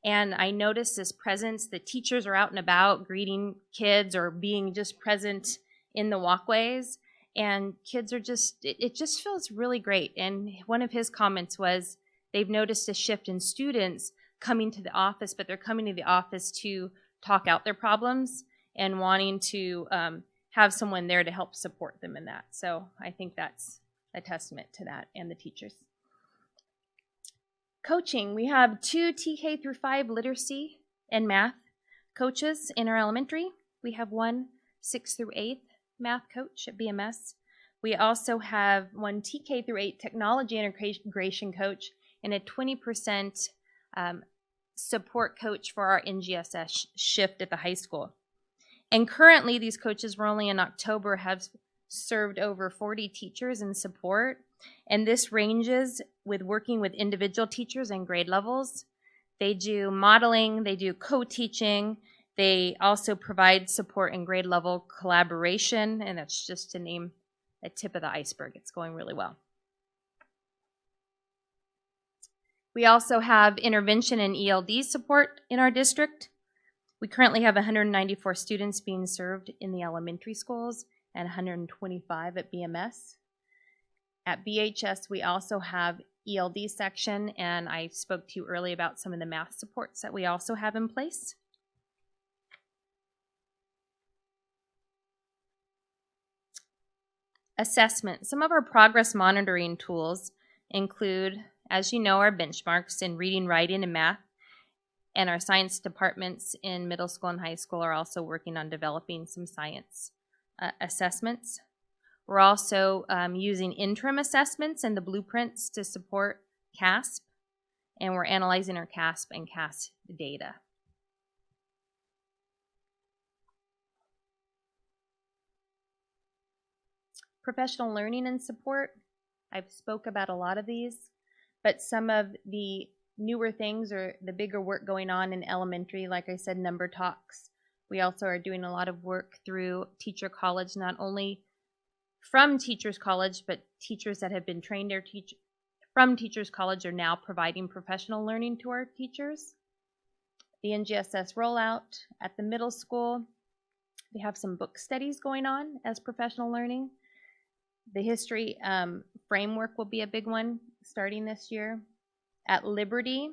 And I noticed this presence. The teachers are out and about greeting kids or being just present in the walkways. And kids are it just feels really great. And one of his comments was they've noticed a shift in students coming to the office, but they're coming to the office to talk out their problems and wanting to have someone there to help support them in that. So I think that's a testament to that and the teachers. Coaching, we have 2 TK through 5 literacy and math coaches in our elementary. We have 1 6th through 8th math coach at BMS. We also have 1 TK through 8 technology integration coach and a 20% support coach for our NGSS shift at the high school. And currently, these coaches were only in October, have served over 40 teachers in support. And this ranges with working with individual teachers and grade levels. They do modeling, they do co-teaching. They also provide support in grade level collaboration. And that's just to name a tip of the iceberg. It's going really well. We also have intervention and ELD support in our district. We currently have 194 students being served in the elementary schools and 125 at BMS. At BHS, we also have ELD section, and I spoke to you earlier about some of the math supports that we also have in place. Assessment. Some of our progress monitoring tools include, as you know, our benchmarks in reading, writing, and math. And our science departments in middle school and high school are also working on developing some science assessments. We're also using interim assessments and the blueprints to support CASP, and we're analyzing our CASP and CAS data. Professional learning and support. I've spoke about a lot of these, but some of the newer things or the bigger work going on in elementary, like I said, number talks. We also are doing a lot of work through Teacher College, not only from Teachers College, but teachers that have been trained there from Teachers College are now providing professional learning to our teachers. The NGSS rollout at the middle school. We have some book studies going on as professional learning. The history framework will be a big one starting this year. At Liberty,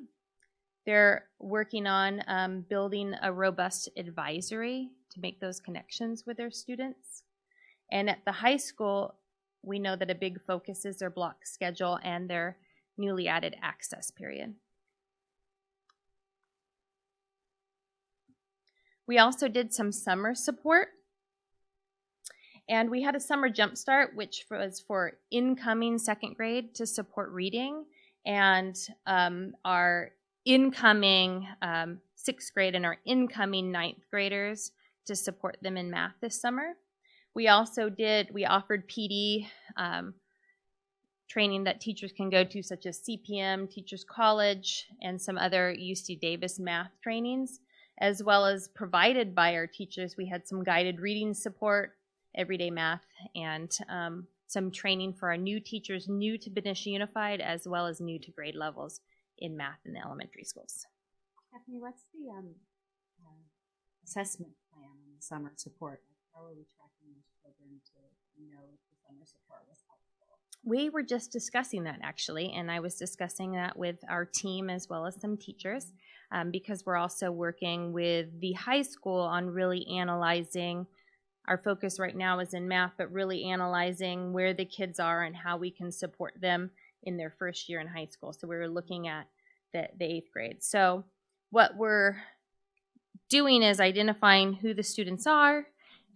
they're working on building a robust advisory to make those connections with their students. And at the high school, we know that a big focus is their block schedule and their newly added access period. We also did some summer support. And we had a summer jumpstart, which was for incoming second grade to support reading, and our incoming 6th grade and our incoming 9th graders to support them in math this summer. We also offered PD training that teachers can go to, such as CPM, Teachers College, and some other UC Davis math trainings, as well as provided by our teachers. We had some guided reading support, everyday math, and some training for our new teachers new to Benicia Unified, as well as new to grade levels in math in the elementary schools. Stephanie, what's the assessment plan on the summer support? How are we tracking those children to know if the summer support was helpful? We were just discussing that, actually, and I was discussing that with our team as well as some teachers, because we're also working with the high school on really analyzing. Our focus right now is in math, but really analyzing where the kids are and how we can support them in their first year in high school. So we were looking at the 8th grade. So what we're doing is identifying who the students are,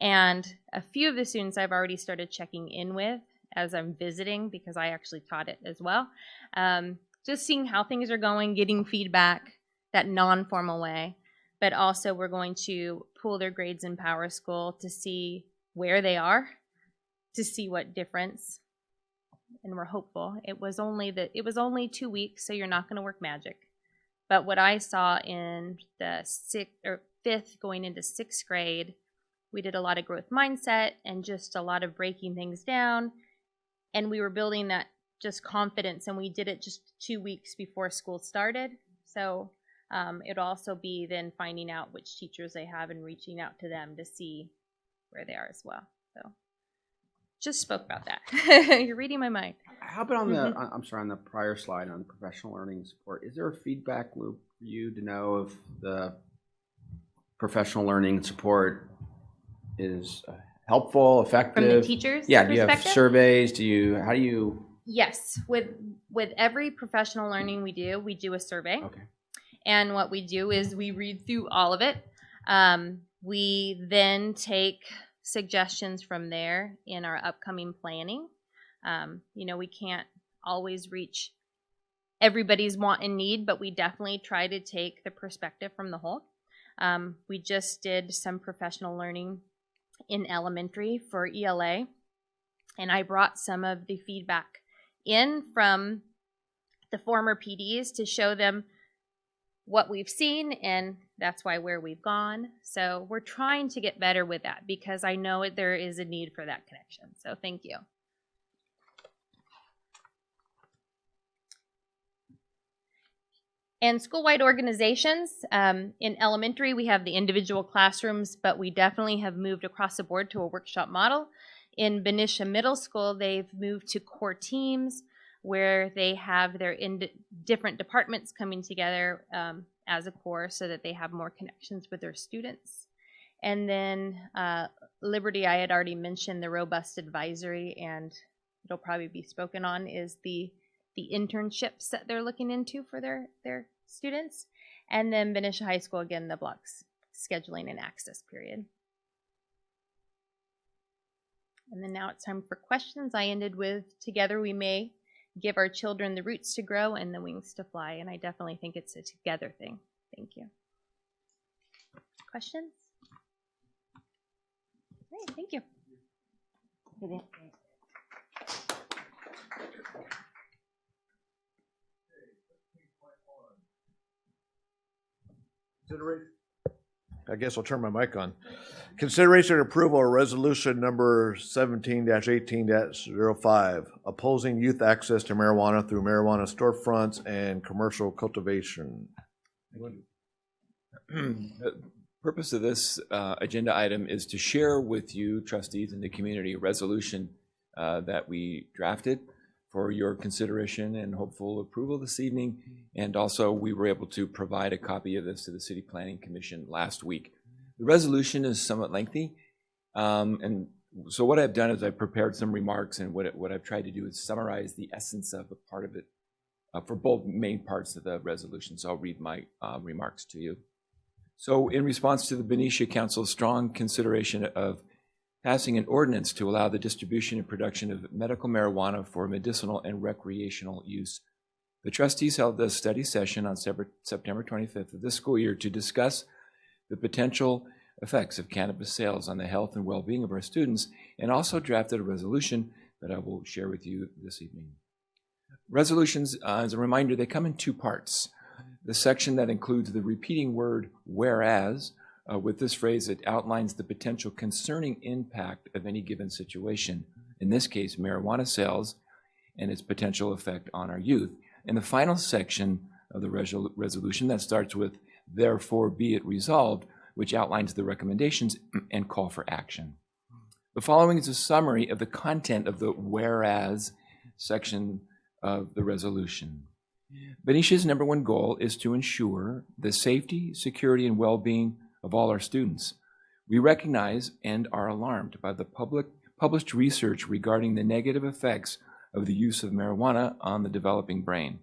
and a few of the students I've already started checking in with as I'm visiting, because I actually taught it as well. Just seeing how things are going, getting feedback, that non-formal way. But also we're going to pull their grades in Power School to see where they are to see what difference. And we're hopeful. It was only 2 weeks, so you're not going to work magic. But what I saw in the fifth going into sixth grade, we did a lot of growth mindset and just a lot of breaking things down. And we were building that just confidence, and we did it just 2 weeks before school started. So it'll also be then finding out which teachers they have and reaching out to them to see where they are as well. So just spoke about that. You're reading my mind. How about on the, I'm sorry, on the prior slide on professional learning support, is there a feedback loop for you to know if the professional learning support is helpful, effective? From the teachers' Yeah, do you have perspective? surveys? How do you? Yes, with every professional learning we do a survey. Okay. And what we do is we read through all of it. We then take suggestions from there in our upcoming planning. We can't always reach everybody's want and need, but we definitely try to take the perspective from the whole. We just did some professional learning in elementary for ELA, and I brought some of the feedback in from the former PDs to show them what we've seen, and that's where we've gone. So we're trying to get better with that because I know there is a need for that connection. So thank you. And school-wide organizations, in elementary, we have the individual classrooms, but we definitely have moved across the board to a workshop model. In Benicia Middle School, they've moved to core teams where they have their different departments coming together as a core so that they have more connections with their students. And then Liberty, I had already mentioned the robust advisory, and it'll probably be spoken on, is the internships that they're looking into for their students. And then Benicia High School, again, the blocks scheduling and access period. And then now it's time for questions. I ended with, together we may give our children the roots to grow and the wings to fly. And I definitely think it's a together thing. Thank you. Questions? Great, thank you. I guess I'll turn my mic on. Consideration and approval of resolution number 17-18-05, opposing youth access to marijuana through marijuana storefronts and commercial cultivation. The purpose of this agenda item is to share with you, trustees, and the community a resolution that we drafted for your consideration and hopeful approval this evening. And also, we were able to provide a copy of this to the City Planning Commission last week. The resolution is somewhat lengthy. And so what I've done is I've prepared some remarks, and what I've tried to do is summarize the essence of a part of it for both main parts of the resolution. So I'll read my remarks to you. So in response to the Benicia Council's strong consideration of passing an ordinance to allow the distribution and production of medical marijuana for medicinal and recreational use, the trustees held a study session on September 25th of this school year to discuss the potential effects of cannabis sales on the health and well-being of our students, and also drafted a resolution that I will share with you this evening. Resolutions, as a reminder, they come in two parts. The section that includes the repeating word whereas, with this phrase, it outlines the potential concerning impact of any given situation, in this case, marijuana sales, and its potential effect on our youth. And the final section of the resolution that starts with, therefore be it resolved, which outlines the recommendations and call for action. The following is a summary of the content of the whereas section of the resolution. Benicia's number one goal is to ensure the safety, security, and well-being of all our students. We recognize and are alarmed by the published research regarding the negative effects of the use of marijuana on the developing brain.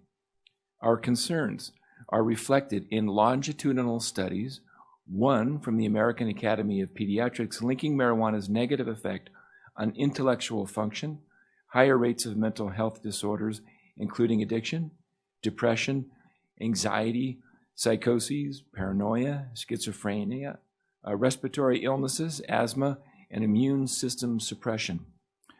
Our concerns are reflected in longitudinal studies, one from the American Academy of Pediatrics linking marijuana's negative effect on intellectual function, higher rates of mental health disorders, including addiction, depression, anxiety, psychoses, paranoia, schizophrenia, respiratory illnesses, asthma, and immune system suppression.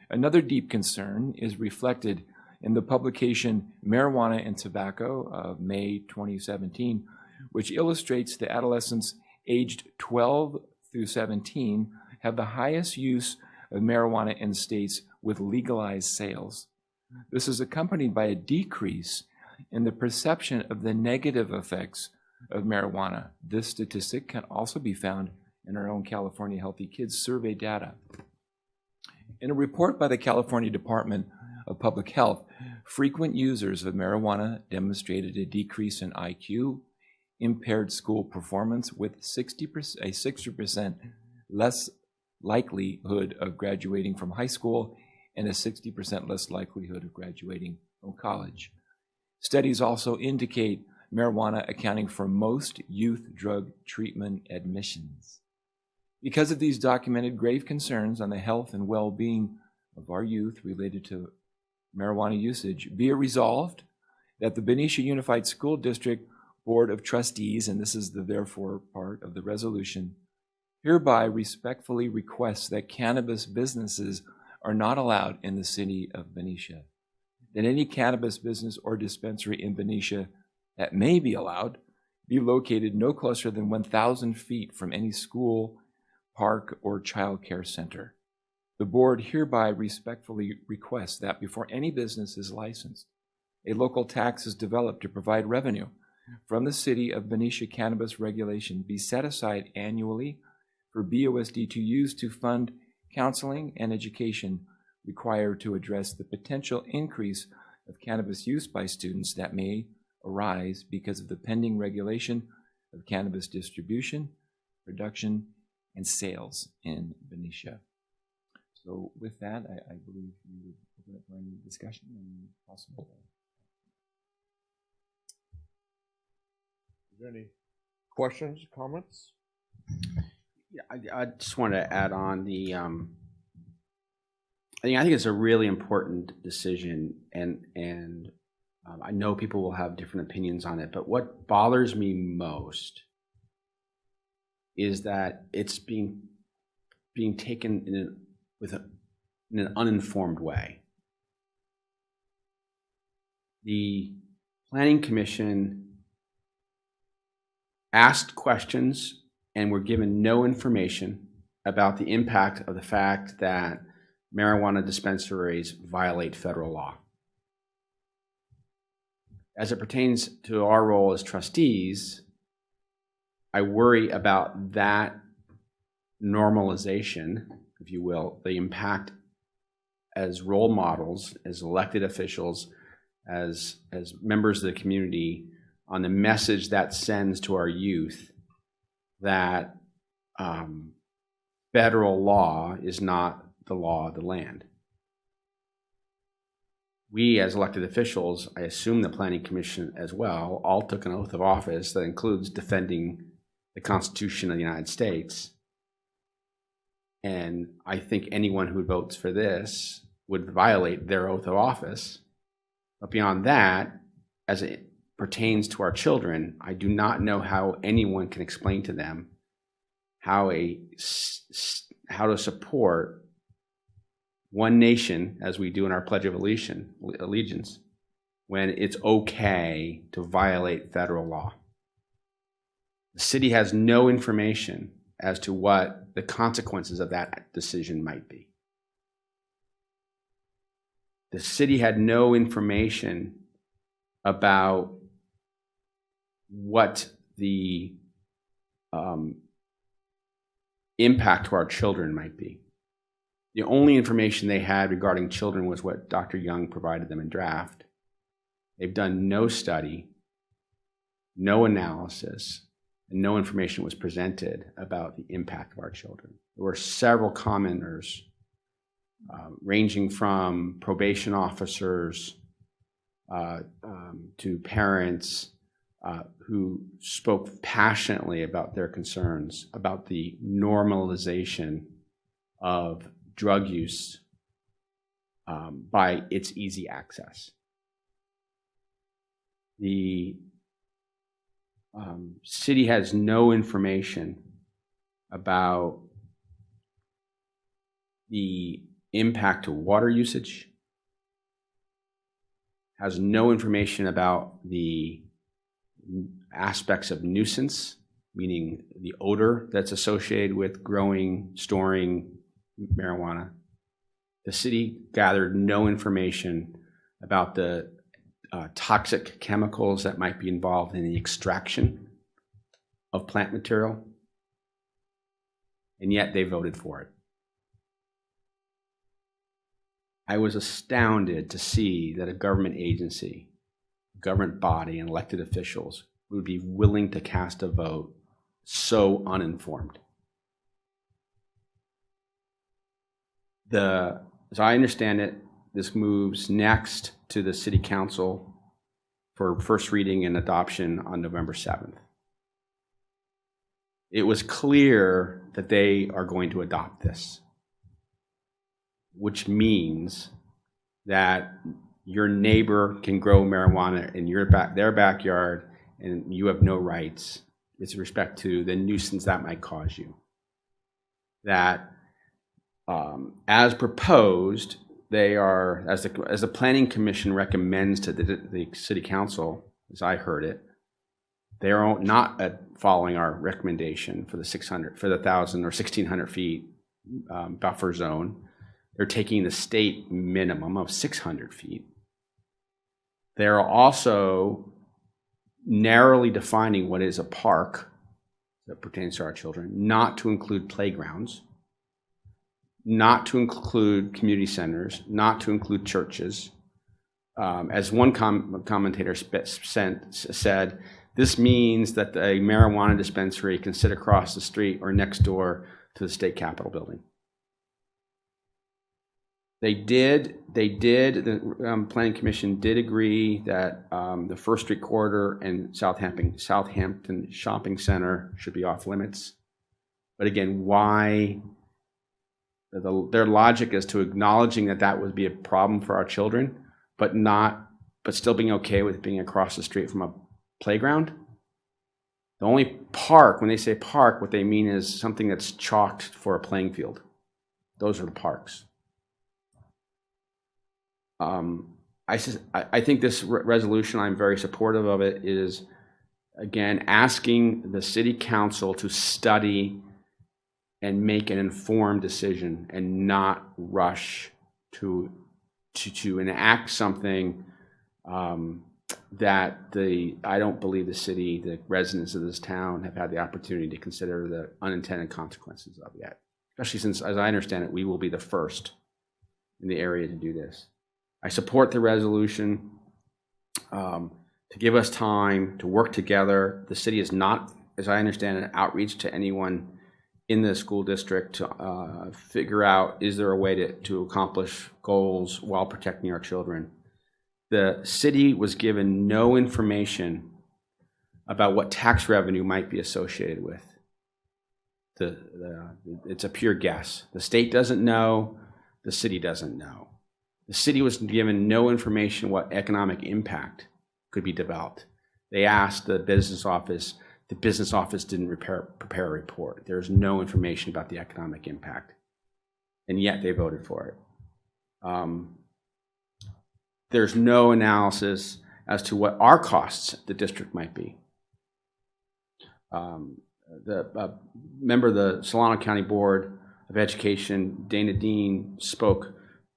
Another deep concern is reflected in the publication Marijuana and Tobacco of May 2017, which illustrates that adolescents aged 12 through 17 have the highest use of marijuana in states with legalized sales. This is accompanied by a decrease in the perception of the negative effects of marijuana. This statistic can also be found in our own California Healthy Kids survey data. In a report by the California Department of Public Health, frequent users of marijuana demonstrated a decrease in IQ, impaired school performance with a 60% less likelihood of graduating from high school and a 60% less likelihood of graduating from college. Studies also indicate marijuana accounting for most youth drug treatment admissions. Because of these documented grave concerns on the health and well-being of our youth related to marijuana usage, be it resolved that the Benicia Unified School District Board of Trustees, and this is the therefore part of the resolution, hereby respectfully requests that cannabis businesses are not allowed in the city of Benicia. That any cannabis business or dispensary in Benicia that may be allowed be located no closer than 1,000 feet from any school, park, or child care center. The board hereby respectfully requests that before any business is licensed, a local tax is developed to provide revenue from the city of Benicia cannabis regulation be set aside annually for BUSD to use to fund counseling and education required to address the potential increase of cannabis use by students that may arise because of the pending regulation of cannabis distribution, production, and sales in Benicia. So with that, I believe we would open up for any discussion and possible. Is there any questions, comments? Yeah, I just want to add on the. I think it's a really important decision, and I know people will have different opinions on it. But what bothers me most is that it's being taken in an uninformed way. The Planning Commission asked questions and were given no information about the impact of the fact that marijuana dispensaries violate federal law. As it pertains to our role as trustees, I worry about that normalization, if you will, the impact as role models, as elected officials, as members of the community, on the message that sends to our youth that federal law is not the law of the land. We, as elected officials, I assume the Planning Commission as well, all took an oath of office that includes defending the Constitution of the United States. And I think anyone who votes for this would violate their oath of office. But beyond that, as it pertains to our children, I do not know how anyone can explain to them how to support one nation, as we do in our Pledge of Allegiance, when it's okay to violate federal law. The city has no information as to what the consequences of that decision might be. The city had no information about what the impact to our children might be. The only information they had regarding children was what Dr. Young provided them in draft. They've done no study, no analysis, and no information was presented about the impact of our children. There were several commenters, ranging from probation officers to parents who spoke passionately about their concerns about the normalization of drug use by its easy access. The city has no information about the impact to water usage, has no information about the aspects of nuisance, meaning the odor that's associated with growing, storing marijuana. The city gathered no information about the toxic chemicals that might be involved in the extraction of plant material, and yet they voted for it. I was astounded to see that a government agency, government body, and elected officials would be willing to cast a vote so uninformed. As I understand it, this moves next to the City Council for first reading and adoption on November 7th. It was clear that they are going to adopt this, which means that your neighbor can grow marijuana in their backyard and you have no rights with respect to the nuisance that might cause you. That as proposed, they are, as the Planning Commission recommends to the City Council, as I heard it, they are not following our recommendation for the 1,000 or 1,600 feet buffer zone. They're taking the state minimum of 600 feet. They're also narrowly defining what is a park that pertains to our children, not to include playgrounds, not to include community centers, not to include churches. As one commentator said, this means that a marijuana dispensary can sit across the street or next door to the state capitol building. The Planning Commission did agree that the First Street corridor and Southampton Shopping Center should be off limits. But again, why? Their logic is to acknowledging that would be a problem for our children, but still being okay with being across the street from a playground. The only park, when they say park, what they mean is something that's chalked for a playing field. Those are the parks. I think this resolution, I'm very supportive of it, is again asking the City Council to study and make an informed decision and not rush to enact something that I don't believe the residents of this town have had the opportunity to consider the unintended consequences of yet. Especially since, as I understand it, we will be the first in the area to do this. I support the resolution to give us time to work together. The city is not, as I understand it, outreach to anyone in the school district to figure out, is there a way to accomplish goals while protecting our children? The city was given no information about what tax revenue might be associated with. It's a pure guess. The state doesn't know, the city doesn't know. The city was given no information what economic impact could be developed. They asked the business office. The business office didn't prepare a report. There's no information about the economic impact, and yet they voted for it. There's no analysis as to what our costs at the district might be. The member of the Solano County Board of Education, Dana Dean, spoke,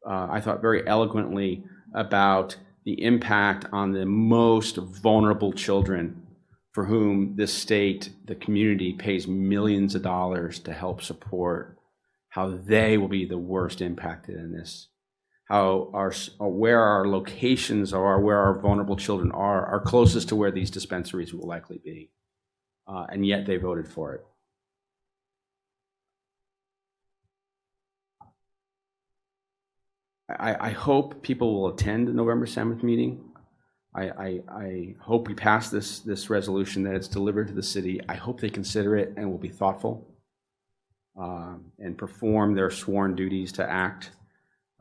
I thought, very eloquently about the impact on the most vulnerable children for whom this state, the community, pays millions of dollars to help support, how they will be the worst impacted in this, where our locations are, where our vulnerable children are closest to where these dispensaries will likely be. And yet they voted for it. I hope people will attend the November 7th meeting. I hope we pass this resolution, that it's delivered to the city. I hope they consider it and will be thoughtful and perform their sworn duties to act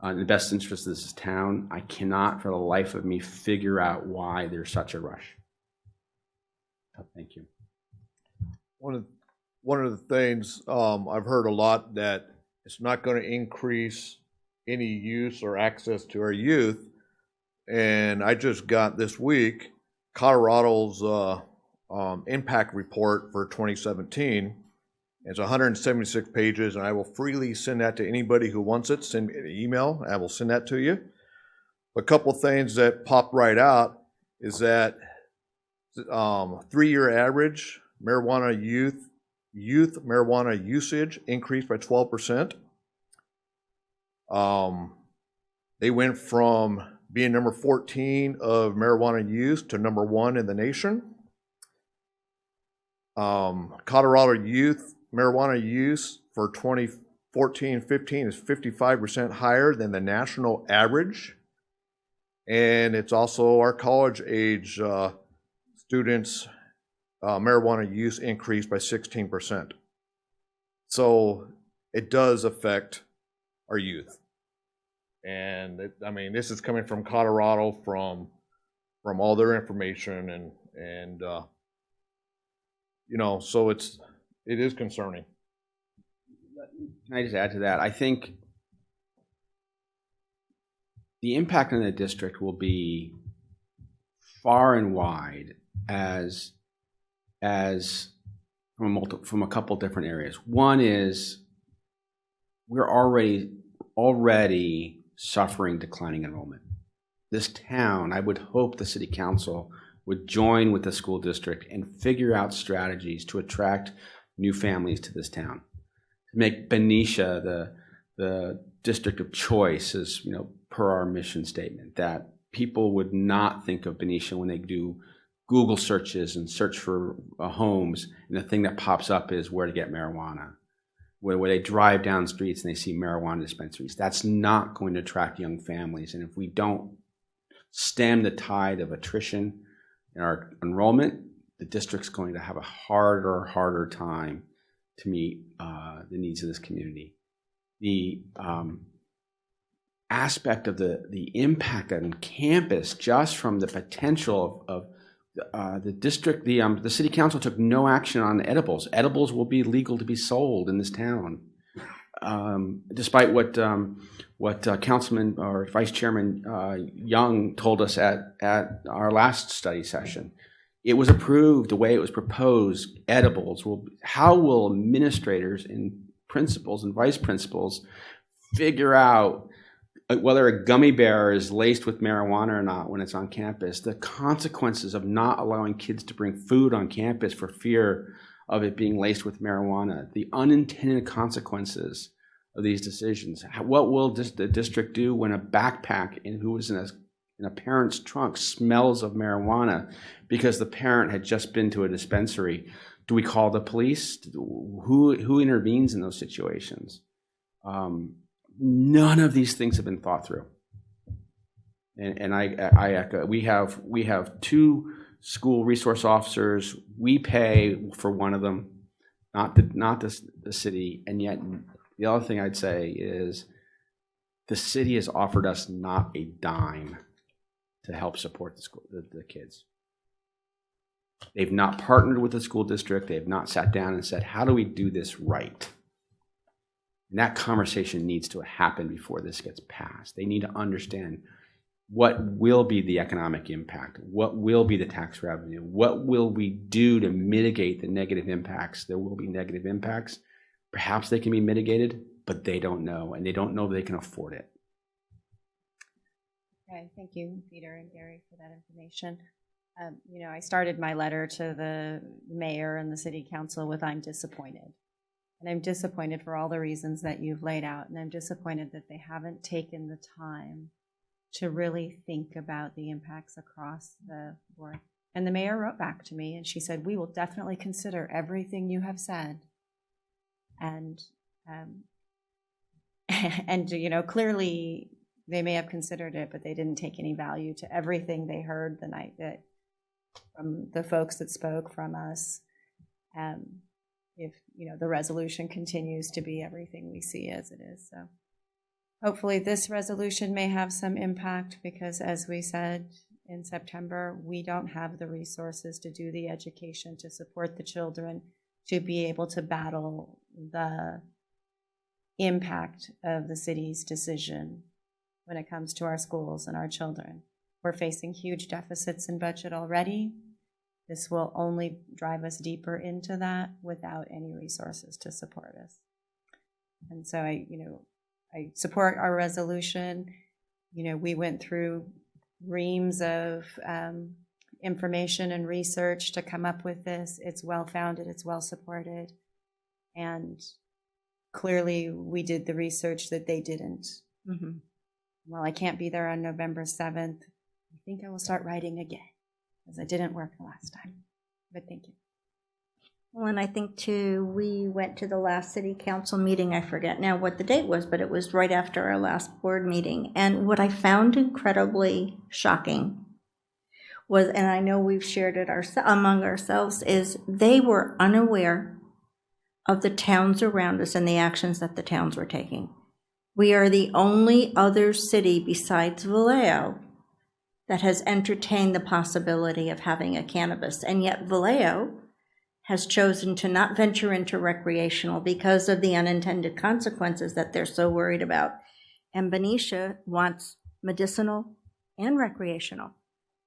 in the best interest of this town. I cannot for the life of me figure out why there's such a rush. Thank you. One of the things I've heard a lot that It's not going to increase any use or access to our youth. And I just got this week Colorado's impact report for 2017. It's 176 pages, and I will freely send that to anybody who wants it. Send me an email. I will send that to you. A couple things that pop right out is that 3-year average marijuana youth marijuana usage increased by 12%. They went from being number 14 of marijuana use to number 1 in the nation. Colorado youth marijuana use for 2014-15 is 55% higher than the national average. And it's also our college age students' marijuana use increased by 16%. So it does affect our youth. And this is coming from Colorado from all their information and so it is concerning. Can I just add to that? I think the impact on the district will be far and wide as from a couple different areas. One is we're already suffering declining enrollment. This town, I would hope the city council would join with the school district and figure out strategies to attract new families to this town, to make Benicia the district of choice, as per our mission statement, that people would not think of Benicia when they do Google searches and search for homes, and the thing that pops up is where to get marijuana. Where they drive down streets and they see marijuana dispensaries. That's not going to attract young families. And if we don't stem the tide of attrition in our enrollment, the district's going to have a harder time to meet the needs of this community. The aspect of the impact on campus, just from the potential of the district, the city council took no action on edibles. Edibles will be legal to be sold in this town, despite what Councilman or Vice Chairman Young told us at our last study session. It was approved the way it was proposed. Edibles will. How will administrators and principals and vice principals figure out whether a gummy bear is laced with marijuana or not when it's on campus? The consequences of not allowing kids to bring food on campus for fear of it being laced with marijuana, the unintended consequences of these decisions. What will the district do when a backpack who is in a parent's trunk smells of marijuana because the parent had just been to a dispensary? Do we call the police? Who intervenes in those situations? None of these things have been thought through, and I echo. We have 2 school resource officers. We pay for one of them, not the city. And yet, the other thing I'd say is the city has offered us not a dime to help support the kids. They've not partnered with the school district. They've not sat down and said, "How do we do this right?" And that conversation needs to happen before this gets passed. They need to understand what will be the economic impact, what will be the tax revenue, what will we do to mitigate the negative impacts. There will be negative impacts. Perhaps they can be mitigated, but they don't know, and they don't know they can afford it. Okay, thank you, Peter and Gary, for that information. I started my letter to the mayor and the city council with "I'm disappointed." And I'm disappointed for all the reasons that you've laid out. And I'm disappointed that they haven't taken the time to really think about the impacts across the board. And the mayor wrote back to me and she said, "We will definitely consider everything you have said." And, clearly they may have considered it, but they didn't take any value to everything they heard the night that from the folks that spoke from us. If the resolution continues to be everything we see as it is. So hopefully this resolution may have some impact, because as we said in September, we don't have the resources to do the education to support the children to be able to battle the impact of the city's decision when it comes to our schools and our children. We're facing huge deficits in budget already. This will only drive us deeper into that without any resources to support us. And so I support our resolution. We went through reams of information and research to come up with this. It's well-founded, it's well-supported, and clearly we did the research that they didn't. Mm-hmm. Well, I can't be there on November 7th. I think I will start writing again, because it didn't work the last time. But thank you. Well, and I think too, we went to the last city council meeting. I forget now what the date was, but it was right after our last board meeting. And what I found incredibly shocking was, and I know we've shared it among ourselves, is they were unaware of the towns around us and the actions that the towns were taking. We are the only other city besides Vallejo that has entertained the possibility of having a cannabis, and yet Vallejo has chosen to not venture into recreational because of the unintended consequences that they're so worried about. And Benicia wants medicinal and recreational.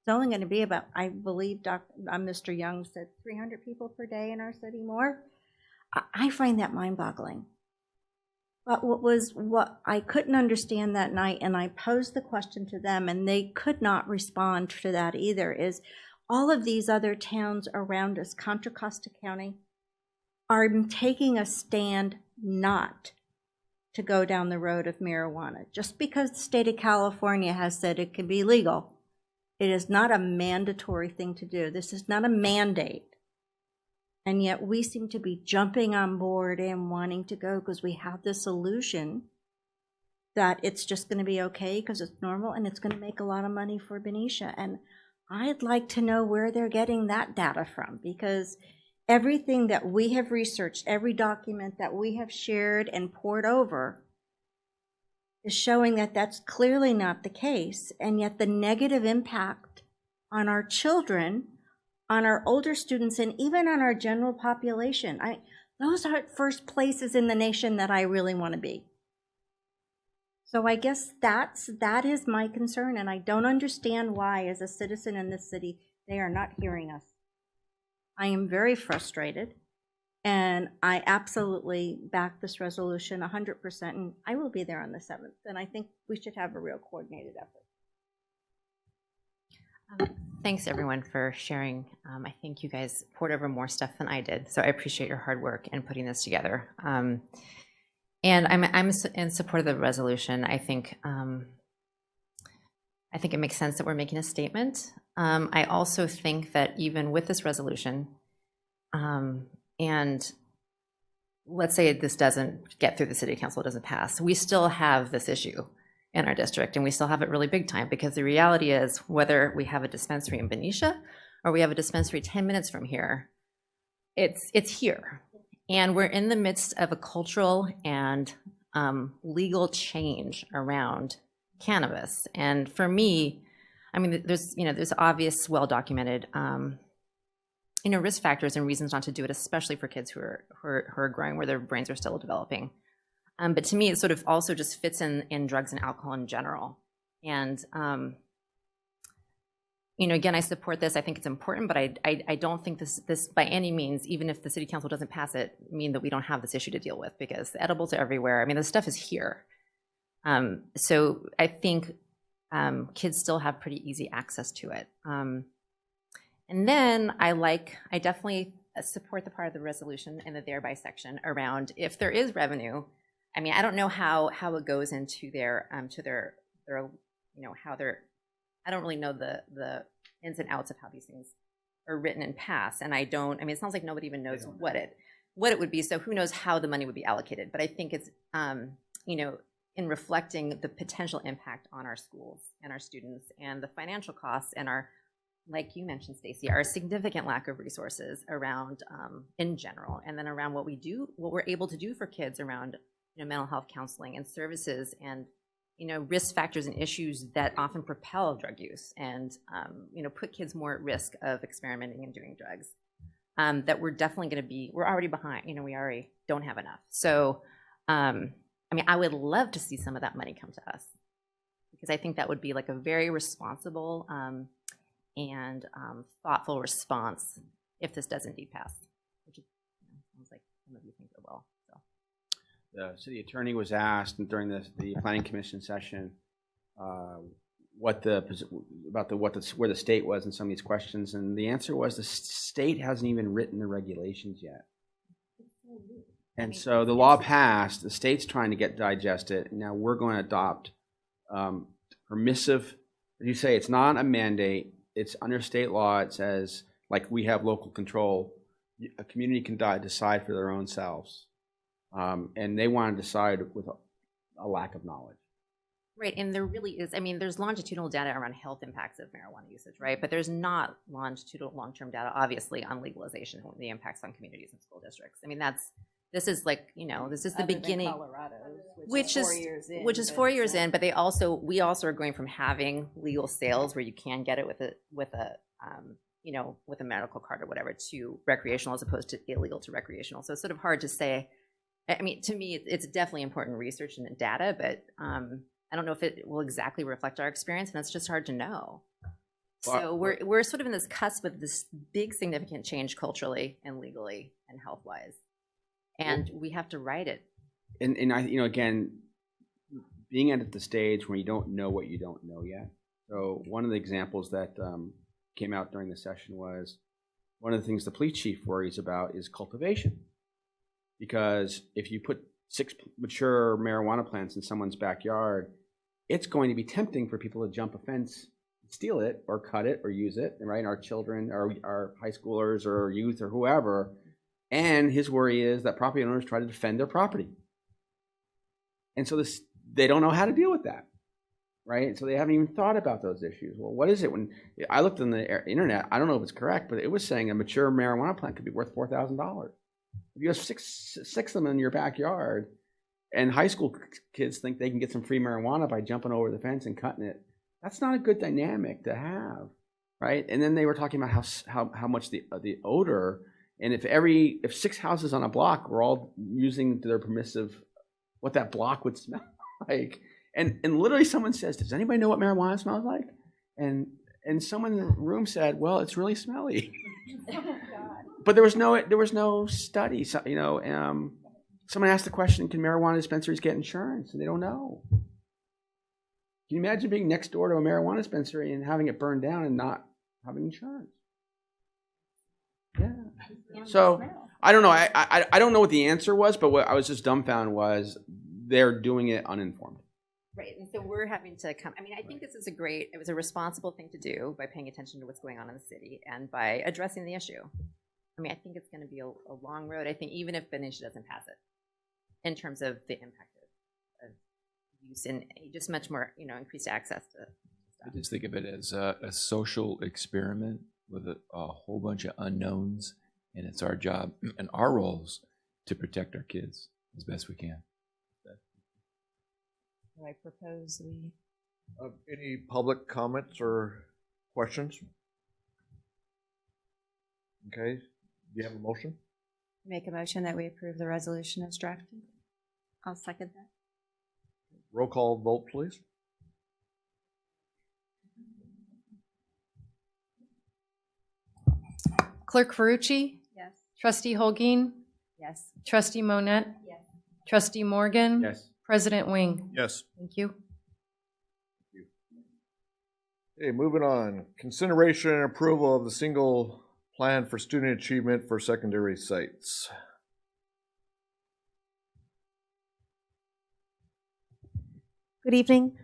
It's only going to be about, I believe Mr. Young said 300 people per day in our city more. I find that mind-boggling. But what I couldn't understand that night, and I posed the question to them, and they could not respond to that either, is all of these other towns around us, Contra Costa County, are taking a stand not to go down the road of marijuana. Just because the state of California has said it can be legal, it is not a mandatory thing to do. This is not a mandate. And yet we seem to be jumping on board and wanting to go because we have this illusion that it's just going to be okay because it's normal and it's going to make a lot of money for Benicia. And I'd like to know where they're getting that data from, because everything that we have researched, every document that we have shared and poured over is showing that that's clearly not the case. And yet the negative impact on our children, on our older students, and even on our general population. Those aren't first places in the nation that I really want to be. So I guess that is my concern, and I don't understand why, as a citizen in this city, they are not hearing us. I am very frustrated, and I absolutely back this resolution 100%, and I will be there on the 7th, and I think we should have a real coordinated effort. Thanks everyone for sharing. I think you guys poured over more stuff than I did, so I appreciate your hard work in putting this together. And I'm in support of the resolution. I think it makes sense that we're making a statement. I also think that even with this resolution, and let's say this doesn't get through the city council, it doesn't pass, we still have this issue in our district, and we still have it really big time, because the reality is, whether we have a dispensary in Benicia or we have a dispensary 10 minutes from here, it's here. And we're in the midst of a cultural and legal change around cannabis. And for me, I mean, there's obvious, well-documented risk factors and reasons not to do it, especially for kids who are growing, where their brains are still developing. But to me, it sort of also just fits in drugs and alcohol in general. And, again, I support this. I think it's important, but I don't think this by any means, even if the city council doesn't pass it, mean that we don't have this issue to deal with, because the edibles are everywhere. I mean, this stuff is here. So I think kids still have pretty easy access to it. And then I definitely support the part of the resolution in the thereby section around, if there is revenue, I mean, I don't know how it goes into their how they're, I don't really know the ins and outs of how these things are written and passed. And it sounds like nobody even knows what it would be. So who knows how the money would be allocated. But I think it's, in reflecting the potential impact on our schools and our students and the financial costs and our, like you mentioned, Stacy, our significant lack of resources around in general, and then around what we're able to do for kids around mental health counseling and services, and risk factors and issues that often propel drug use and put kids more at risk of experimenting and doing drugs. That we're definitely going to be, we're already behind. We already don't have enough. So I mean, I would love to see some of that money come to us, because I think that would be like a very responsible and thoughtful response if this does indeed pass, which sounds like some of you think it will. So. The city attorney was asked during the planning commission session where the state was in some of these questions, and the answer was the state hasn't even written the regulations yet. And so the law passed, the state's trying to digest it, and now we're going to adopt permissive, as you say, it's not a mandate, it's under state law. It says, like we have local control, a community can decide for their own selves. And they want to decide with a lack of knowledge. Right, and there really is, I mean, there's longitudinal data around health impacts of marijuana usage, right? But there's not longitudinal long-term data, obviously, on legalization and the impacts on communities and school districts. I mean, this is like, this is the Other than beginning. Colorado's, Which is 4 years in. Which is 4 years in, but we also are going from having legal sales where you can get it with a medical card or whatever to recreational as opposed to illegal to recreational. So it's sort of hard to say. I mean, to me, it's definitely important research and data, but I don't know if it will exactly reflect our experience, and it's just hard to know. So we're sort of in this cusp of this big significant change culturally and legally and health-wise, and we have to write it. And I, again, being at the stage where you don't know what you don't know yet. So one of the examples that came out during the session was one of the things the police chief worries about is cultivation. Because if you put 6 mature marijuana plants in someone's backyard, it's going to be tempting for people to jump a fence, steal it, or cut it, or use it, right? Our children, our high schoolers, or youth, or whoever. And his worry is that property owners try to defend their property. And so they don't know how to deal with that, right? So they haven't even thought about those issues. Well, what is it? When I looked on the internet, I don't know if it's correct, but it was saying a mature marijuana plant could be worth $4,000. If you have six of them in your backyard, and high school kids think they can get some free marijuana by jumping over the fence and cutting it, that's not a good dynamic to have, right? And then they were talking about how much the odor, and if 6 houses on a block were all using their permissive, what that block would smell like, and literally someone says, "Does anybody know what marijuana smells like?" And someone in the room said, "Well, it's really smelly." But there was no study. So, someone asked the question, "Can marijuana dispensaries get insurance?" And they don't know. Can you imagine being next door to a marijuana dispensary and having it burned down and not having insurance? Yeah. So I don't know. I don't know what the answer was, but what I was just dumbfounded was they're doing it uninformed. Right, and so we're having to come. I mean, I think this is it was a responsible thing to do by paying attention to what's going on in the city and by addressing the issue. I mean, I think it's going to be a long road. I think even if Benicia doesn't pass it, in terms of the impact of use and just much more, increased access to stuff. I just think of it as a social experiment with a whole bunch of unknowns, and it's our job and our roles to protect our kids as best we can. So I propose we. Any public comments or questions? Okay. Do you have a motion? Make a motion that we approve the resolution as drafted. I'll second that. Roll call vote, please. Clerk Ferrucci? Yes. Trustee Holguin? Yes. Trustee Monette? Yes. Trustee Morgan? Yes. President Wing? Yes. Thank you. Okay, moving on. Consideration and approval of the single plan for student achievement for secondary sites. Good evening.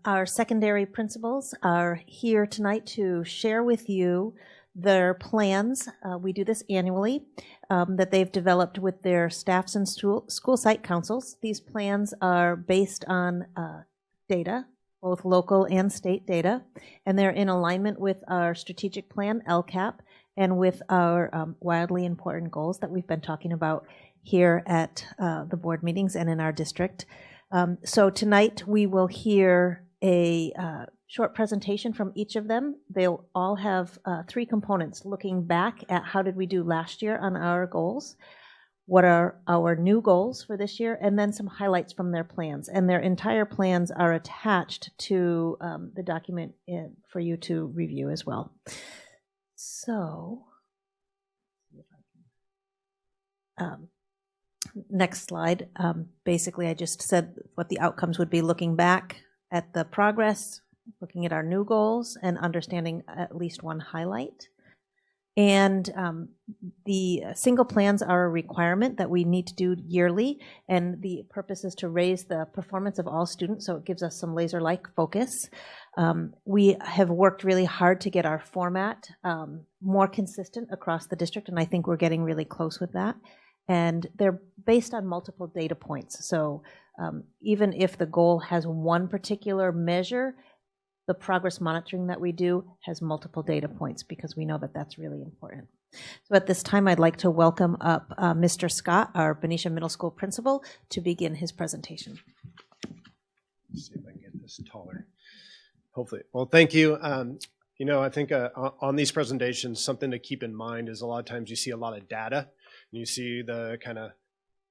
Our secondary principals are here tonight to share with you their plans. We do this annually, that they've developed with their staffs and school site councils. These plans are based on data, both local and state data, and they're in alignment with our strategic plan, LCAP, and with our wildly important goals that we've been talking about here at the board meetings and in our district. So tonight we will hear a short presentation from each of them. They'll all have 3 components, looking back at how did we do last year on our goals, what are our new goals for this year, and then some highlights from their plans. And their entire plans are attached to the document for you to review as well. So, next slide. Basically, I just said what the outcomes would be, looking back at the progress, looking at our new goals, and understanding at least one highlight. And the single plans are a requirement that we need to do yearly, and the purpose is to raise the performance of all students, so it gives us some laser-like focus. We have worked really hard to get our format more consistent across the district, and I think we're getting really close with that. And they're based on multiple data points, so even if the goal has one particular measure, the progress monitoring that we do has multiple data points because we know that that's really important. So at this time, I'd like to welcome up Mr. Scott, our Benicia Middle School principal, to begin his presentation. Let's see if I can get this taller. Hopefully. Well, thank you. You know, I think on these presentations, something to keep in mind is a lot of times you see a lot of data, and you see the kind of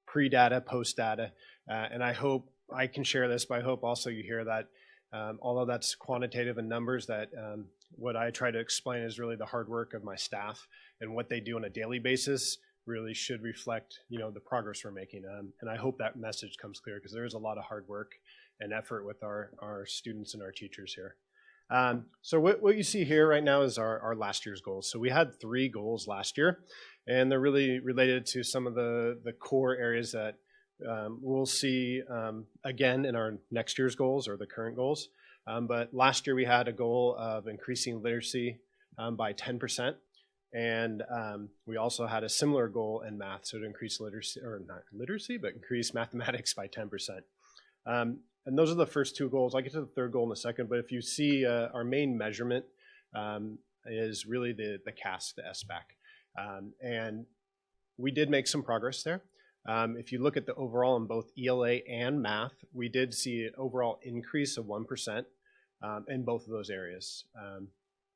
pre-data, post-data, and I hope I can share this, but I hope also you hear that although that's quantitative in numbers, that what I try to explain is really the hard work of my staff, and what they do on a daily basis really should reflect, you know, the progress we're making. And I hope that message comes clear, because there is a lot of hard work and effort with our students and our teachers here. So what you see here right now is our last year's goals. So we had 3 goals last year, and they're really related to some of the core areas that we'll see again in our next year's goals or the current goals. But last year we had a goal of increasing literacy by 10%. And we also had a similar goal in math, so to increase literacy, or not literacy, but increase mathematics by 10%. And those are the first 2 goals. I'll get to the third goal in a second, but if you see our main measurement is really the CAS, the SBAC. And we did make some progress there. If you look at the overall in both ELA and math, we did see an overall increase of 1% in both of those areas.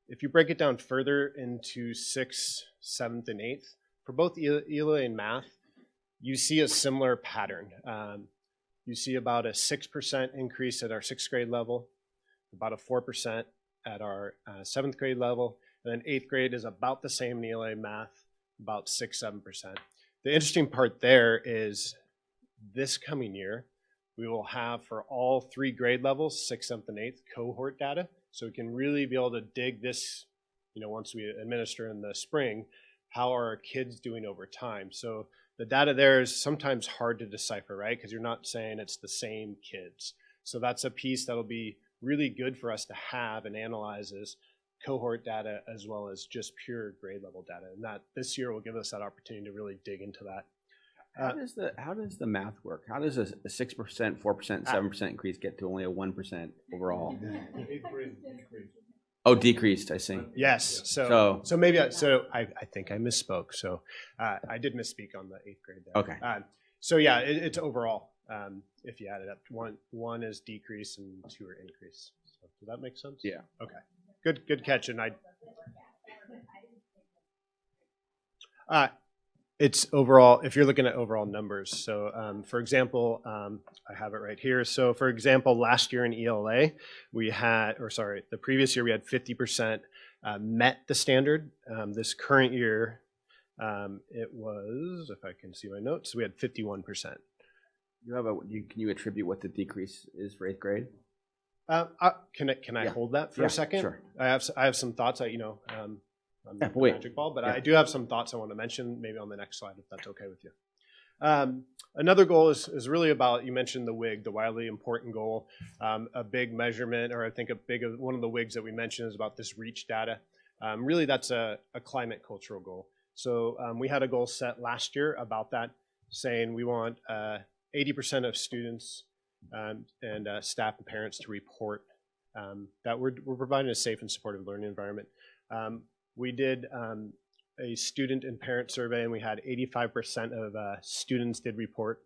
If you break it down further into 6th, 7th, and 8th, for both ELA and math, you see a similar pattern. You see about a 6% increase at our 6th grade level, about a 4% at our 7th grade level, and then 8th grade is about the same in ELA and math, about 6-7%. The interesting part there is this coming year, we will have for all 3 grade levels, 6th, 7th, and 8th, cohort data. So we can really be able to dig this, you know, once we administer in the spring, how are our kids doing over time? So the data there is sometimes hard to decipher, right? Because you're not saying it's the same kids. So that's a piece that'll be really good for us to have and analyze is cohort data as well as just pure grade level data. And that this year will give us that opportunity to really dig into that. How does the math work? How does a 6%, 4%, 7% increase get to only a 1% overall? Oh, decreased, I see. Yes. So maybe I think I misspoke. So I did misspeak on the 8th grade there. Okay. So yeah, it's overall. If you add it up, one is decrease and 2 are increase. So does that make sense? Yeah. Okay. Good catch. And it's overall, if you're looking at overall numbers. So for example, I have it right here. So for example, last year in ELA, the previous year we had 50% met the standard. This current year, it was, if I can see my notes, we had 51%. Can you attribute what the decrease is for 8th grade? Can I hold that for a second? Sure. I have some thoughts. I'm not the magic ball, but I do have some thoughts I want to mention maybe on the next slide if that's okay with you. Another goal is really about, you mentioned the WIG, the wildly important goal. A big measurement, or I think one of the WIGs that we mentioned is about this reach data. Really that's a climate cultural goal. So we had a goal set last year about that, saying we want 80% of students and staff and parents to report that we're providing a safe and supportive learning environment. We did a student and parent survey, and we had 85% of students did report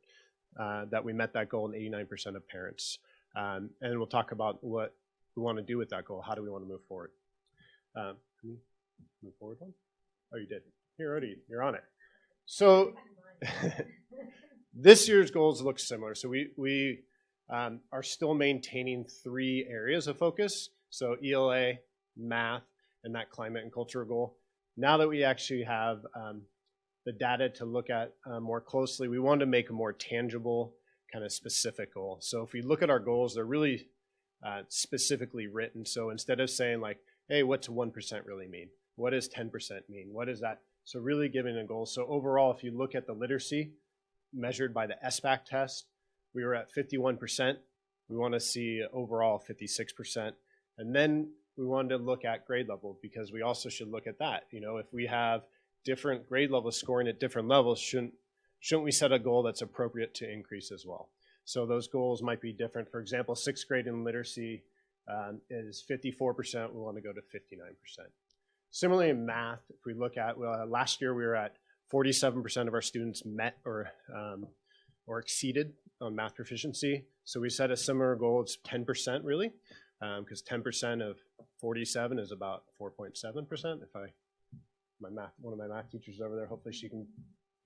that we met that goal, and 89% of parents. And we'll talk about what we want to do with that goal. How do we want to move forward? Can we move forward one? Oh, you did. You're on it. So This year's goals look similar. So we are still maintaining 3 areas of focus. So ELA, math, and that climate and culture goal. Now that we actually have the data to look at more closely, we wanted to make a more tangible, kind of specific goal. So if we look at our goals, they're really specifically written. So instead of saying like, hey, what's 1% really mean? What does 10% mean? What is that? So really giving a goal. So overall, if you look at the literacy measured by the SBAC test, we were at 51%. We want to see overall 56%. And then we wanted to look at grade level because we also should look at that. You know, if we have different grade levels scoring at different levels, shouldn't we set a goal that's appropriate to increase as well? So those goals might be different. For example, 6th grade in literacy is 54%. We want to go to 59%. Similarly in math, if we look at, last year we were at 47% of our students met or exceeded on math proficiency. So we set a similar goal. It's 10% really, because 10% of 47 is about 4.7%. If one of my math teachers over there, hopefully she can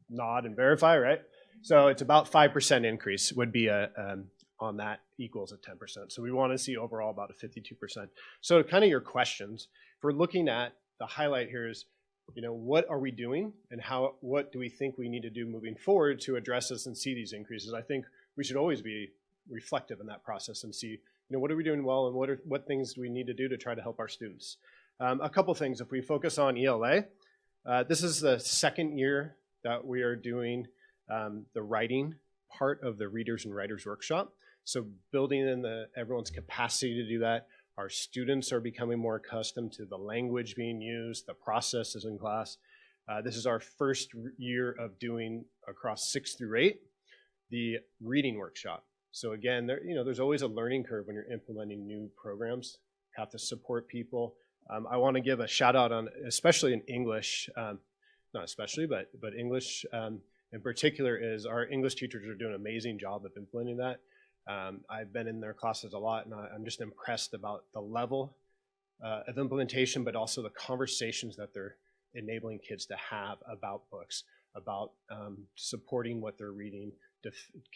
nod and verify, right? So it's about 5% increase would be on that equals a 10%. So we want to see overall about a 52%. So kind of your questions, if we're looking at the highlight here is, you know, what are we doing and what do we think we need to do moving forward to address this and see these increases? I think we should always be reflective in that process and see, you know, what are we doing well and what things do we need to do to try to help our students? A couple things, if we focus on ELA, this is the 2nd year that we are doing the writing part of the Readers and Writers Workshop. So building in everyone's capacity to do that. Our students are becoming more accustomed to the language being used, the processes in class. This is our first year of doing across 6th through 8th, the reading workshop. So again, there's always a learning curve when you're implementing new programs. You have to support people. I want to give a shout out on, especially in English, not especially, but English in particular is our English teachers are doing an amazing job of implementing that. I've been in their classes a lot, and I'm just impressed about the level of implementation, but also the conversations that they're enabling kids to have about books, about supporting what they're reading,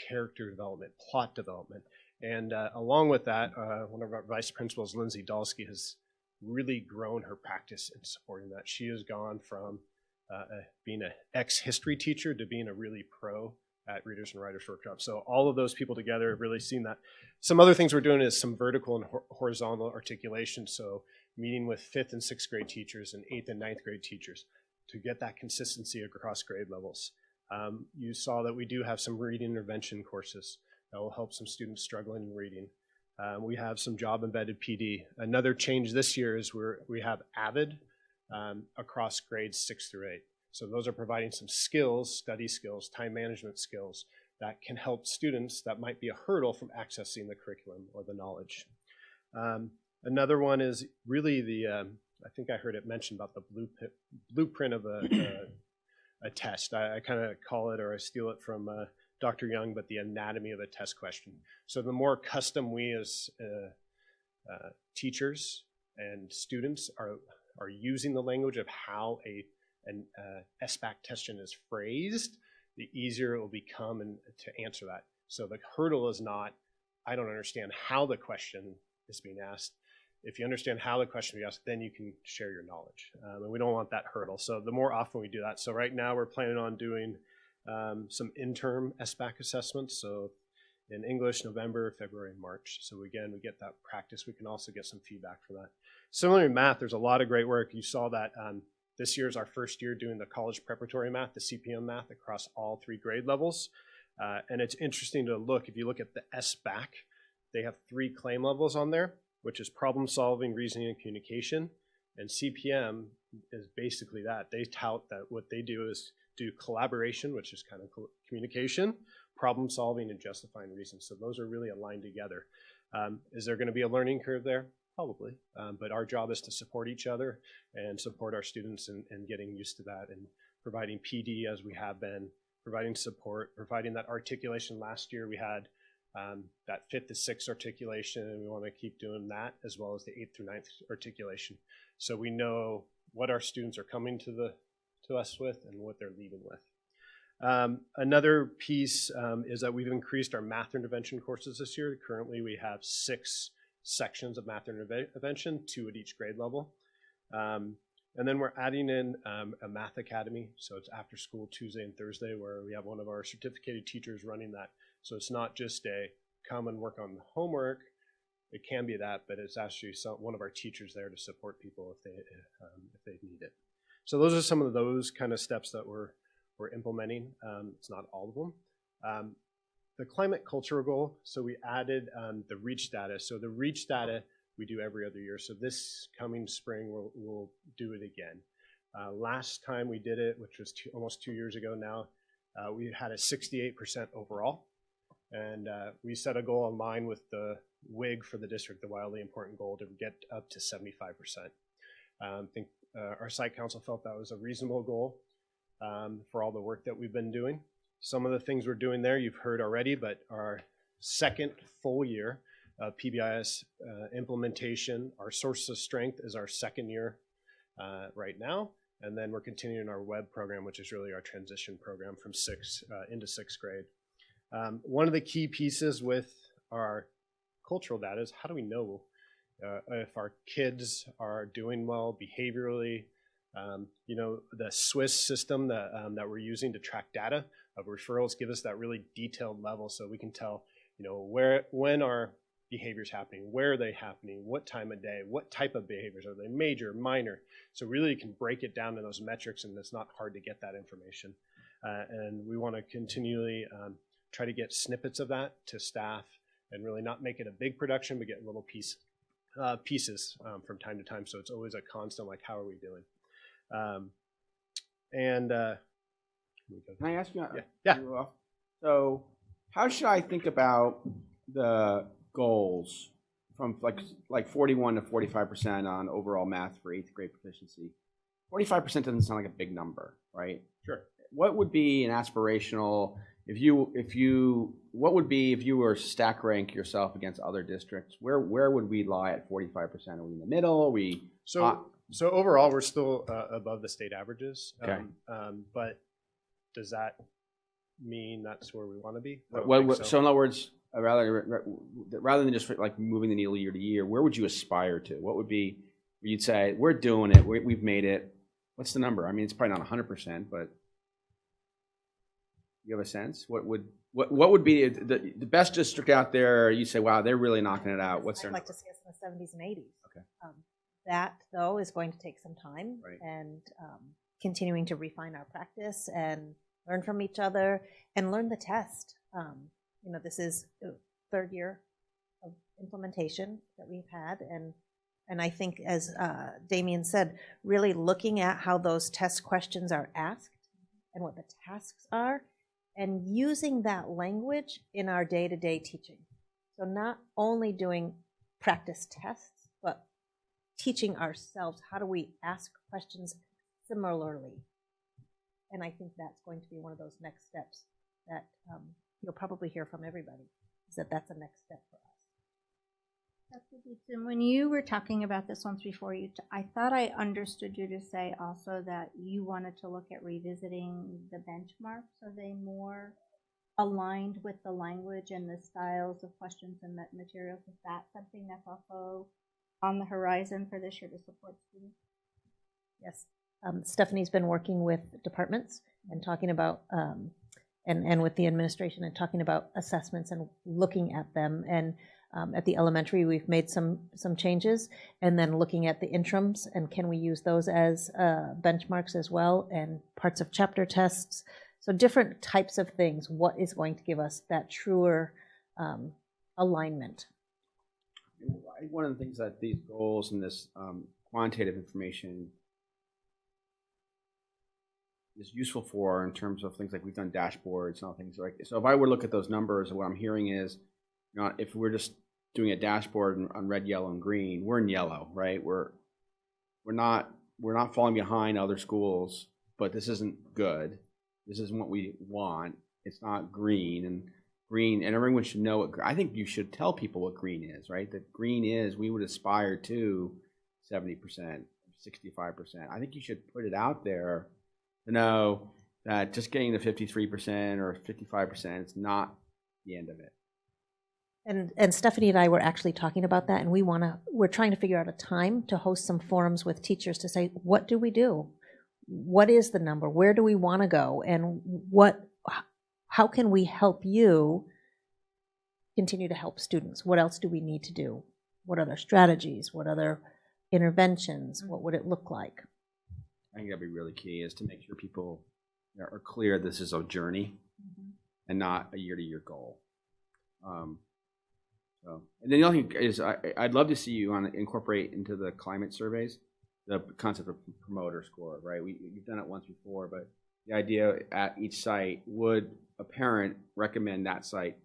character development, plot development. And along with that, one of our vice principals, Lindsay Dalsky, has really grown her practice in supporting that. She has gone from being an ex-history teacher to being a really pro at Readers and Writers Workshop. So all of those people together have really seen that. Some other things we're doing is some vertical and horizontal articulation. So meeting with 5th and 6th grade teachers and 8th and 9th grade teachers to get that consistency across grade levels. You saw that we do have some reading intervention courses that will help some students struggling in reading. We have some job embedded PD. Another change this year is we have AVID across grades 6 through 8. So those are providing some skills, study skills, time management skills that can help students that might be a hurdle from accessing the curriculum or the knowledge. Another one is really I think I heard it mentioned about the blueprint of a test. I kind of call it, or I steal it from Dr. Young, but the anatomy of a test question. So the more custom we as teachers and students are using the language of how an SBAC question is phrased, the easier it will become to answer that. So the hurdle is not, I don't understand how the question is being asked. If you understand how the question is being asked, then you can share your knowledge. And we don't want that hurdle. So the more often we do that. So right now we're planning on doing some interim SBAC assessments. So in English, November, February, and March. So again, we get that practice. We can also get some feedback from that. Similarly in math, there's a lot of great work. You saw that this year is our first year doing the college preparatory math, the CPM math across all 3 grade levels. And it's interesting to look, if you look at the SBAC, they have 3 claim levels on there, which is problem solving, reasoning, and communication. And CPM is basically that. They tout that what they do is do collaboration, which is kind of communication, problem solving, and justifying reasons. So those are really aligned together. Is there going to be a learning curve there? Probably, but our job is to support each other and support our students in getting used to that and providing PD as we have been, providing support, providing that articulation. Last year we had that 5th to 6th articulation, and we want to keep doing that as well as the 8th through 9th articulation. So we know what our students are coming to us with and what they're leaving with. Another piece is that we've increased our math intervention courses this year. Currently, we have 6 sections of math intervention, 2 at each grade level. And then we're adding in a math academy. So it's after school Tuesday and Thursday where we have one of our certificated teachers running that. So it's not just a come and work on the homework. It can be that, but it's actually one of our teachers there to support people if they need it. So those are some of those kind of steps that we're implementing. It's not all of them. The climate culture goal, so we added the REACH data. So the REACH data we do every other year. So this coming spring, we'll do it again. Last time we did it, which was almost 2 years ago now, we had a 68% overall. And we set a goal in line with the WIG for the district, the wildly important goal, to get up to 75%. I think our site council felt that was a reasonable goal for all the work that we've been doing. Some of the things we're doing there you've heard already, but our second full year of PBIS implementation, our source of strength is our second year right now. And then we're continuing our web program, which is really our transition program from into sixth grade. One of the key pieces with our cultural data is how do we know if our kids are doing well behaviorally. The Swiss system that we're using to track data of referrals give us that really detailed level so we can tell, when our behaviors happening, where are they happening, what time of day, what type of behaviors, are they major, minor? So really you can break it down to those metrics and it's not hard to get that information. And we want to continually try to get snippets of that to staff and really not make it a big production, but get little pieces from time to time. So it's always a constant, like, how are we doing? Can I ask you? Yeah. So how should I think about the goals from like 41 to 45% on overall math for 8th grade proficiency? 45% doesn't sound like a big number, right? Sure. What would be an aspirational, what would be if you were stack rank yourself against other districts? Where would we lie at 45%? Are we in the middle? Are we So overall, we're still above the state averages. Okay. But does that mean that's where we want to be? So in other words, rather than just like moving the needle year to year, where would you aspire to? What would be, you'd say, we're doing it, we've made it. What's the number? I mean, it's probably not 100%, but you have a sense? What would be the best district out there? You say, wow, they're really knocking it out. What's their I'd like number? to see us in the 70s and 80s. Okay. That, though, is going to take some time, Right. and continuing to refine our practice and learn from each other and learn the test. This is the 3rd year of implementation that we've had, and I think, as Damien said, really looking at how those test questions are asked and what the tasks are, and using that language in our day-to-day teaching. So not only doing practice tests, but teaching ourselves how do we ask questions similarly. And I think that's going to be one of those next steps that you'll probably hear from everybody, is that that's a next step for us. Dr. Beatson, when you were talking about this once before, I thought I understood you to say also that you wanted to look at revisiting the benchmarks. Are they more aligned with the language and the styles of questions and materials? Is that something that's also on the horizon for this year to support students? Yes. Stephanie's been working with departments and talking about, and with the administration and talking about assessments and looking at them. And at the elementary, we've made some changes, and then looking at the interims and can we use those as benchmarks as well, and parts of chapter tests. So different types of things. What is going to give us that truer alignment? One of the things that these goals and this quantitative information is useful for, in terms of things like we've done dashboards and all things like this. So if I were to look at those numbers, what I'm hearing is, if we're just doing a dashboard on red, yellow, and green, we're in yellow, right? We're not falling behind other schools, but this isn't good. This isn't what we want. It's not green, and everyone should know what. I think you should tell people what green is, right? That green is, we would aspire to 70%, 65%. I think you should put it out there to know that just getting to 53% or 55% is not the end of it. And Stephanie and I were actually talking about that, and we're trying to figure out a time to host some forums with teachers to say, what do we do? What is the number? Where do we want to go? And how can we help you continue to help students? What else do we need to do? What other strategies? What other interventions? What would it look like? I think that'd be really key, is to make sure people are clear this is a journey and not a year-to-year goal. And then the other thing is I'd love to see you incorporate into the climate surveys the concept of promoter score, right? You've done it once before, but the idea at each site, would a parent recommend that site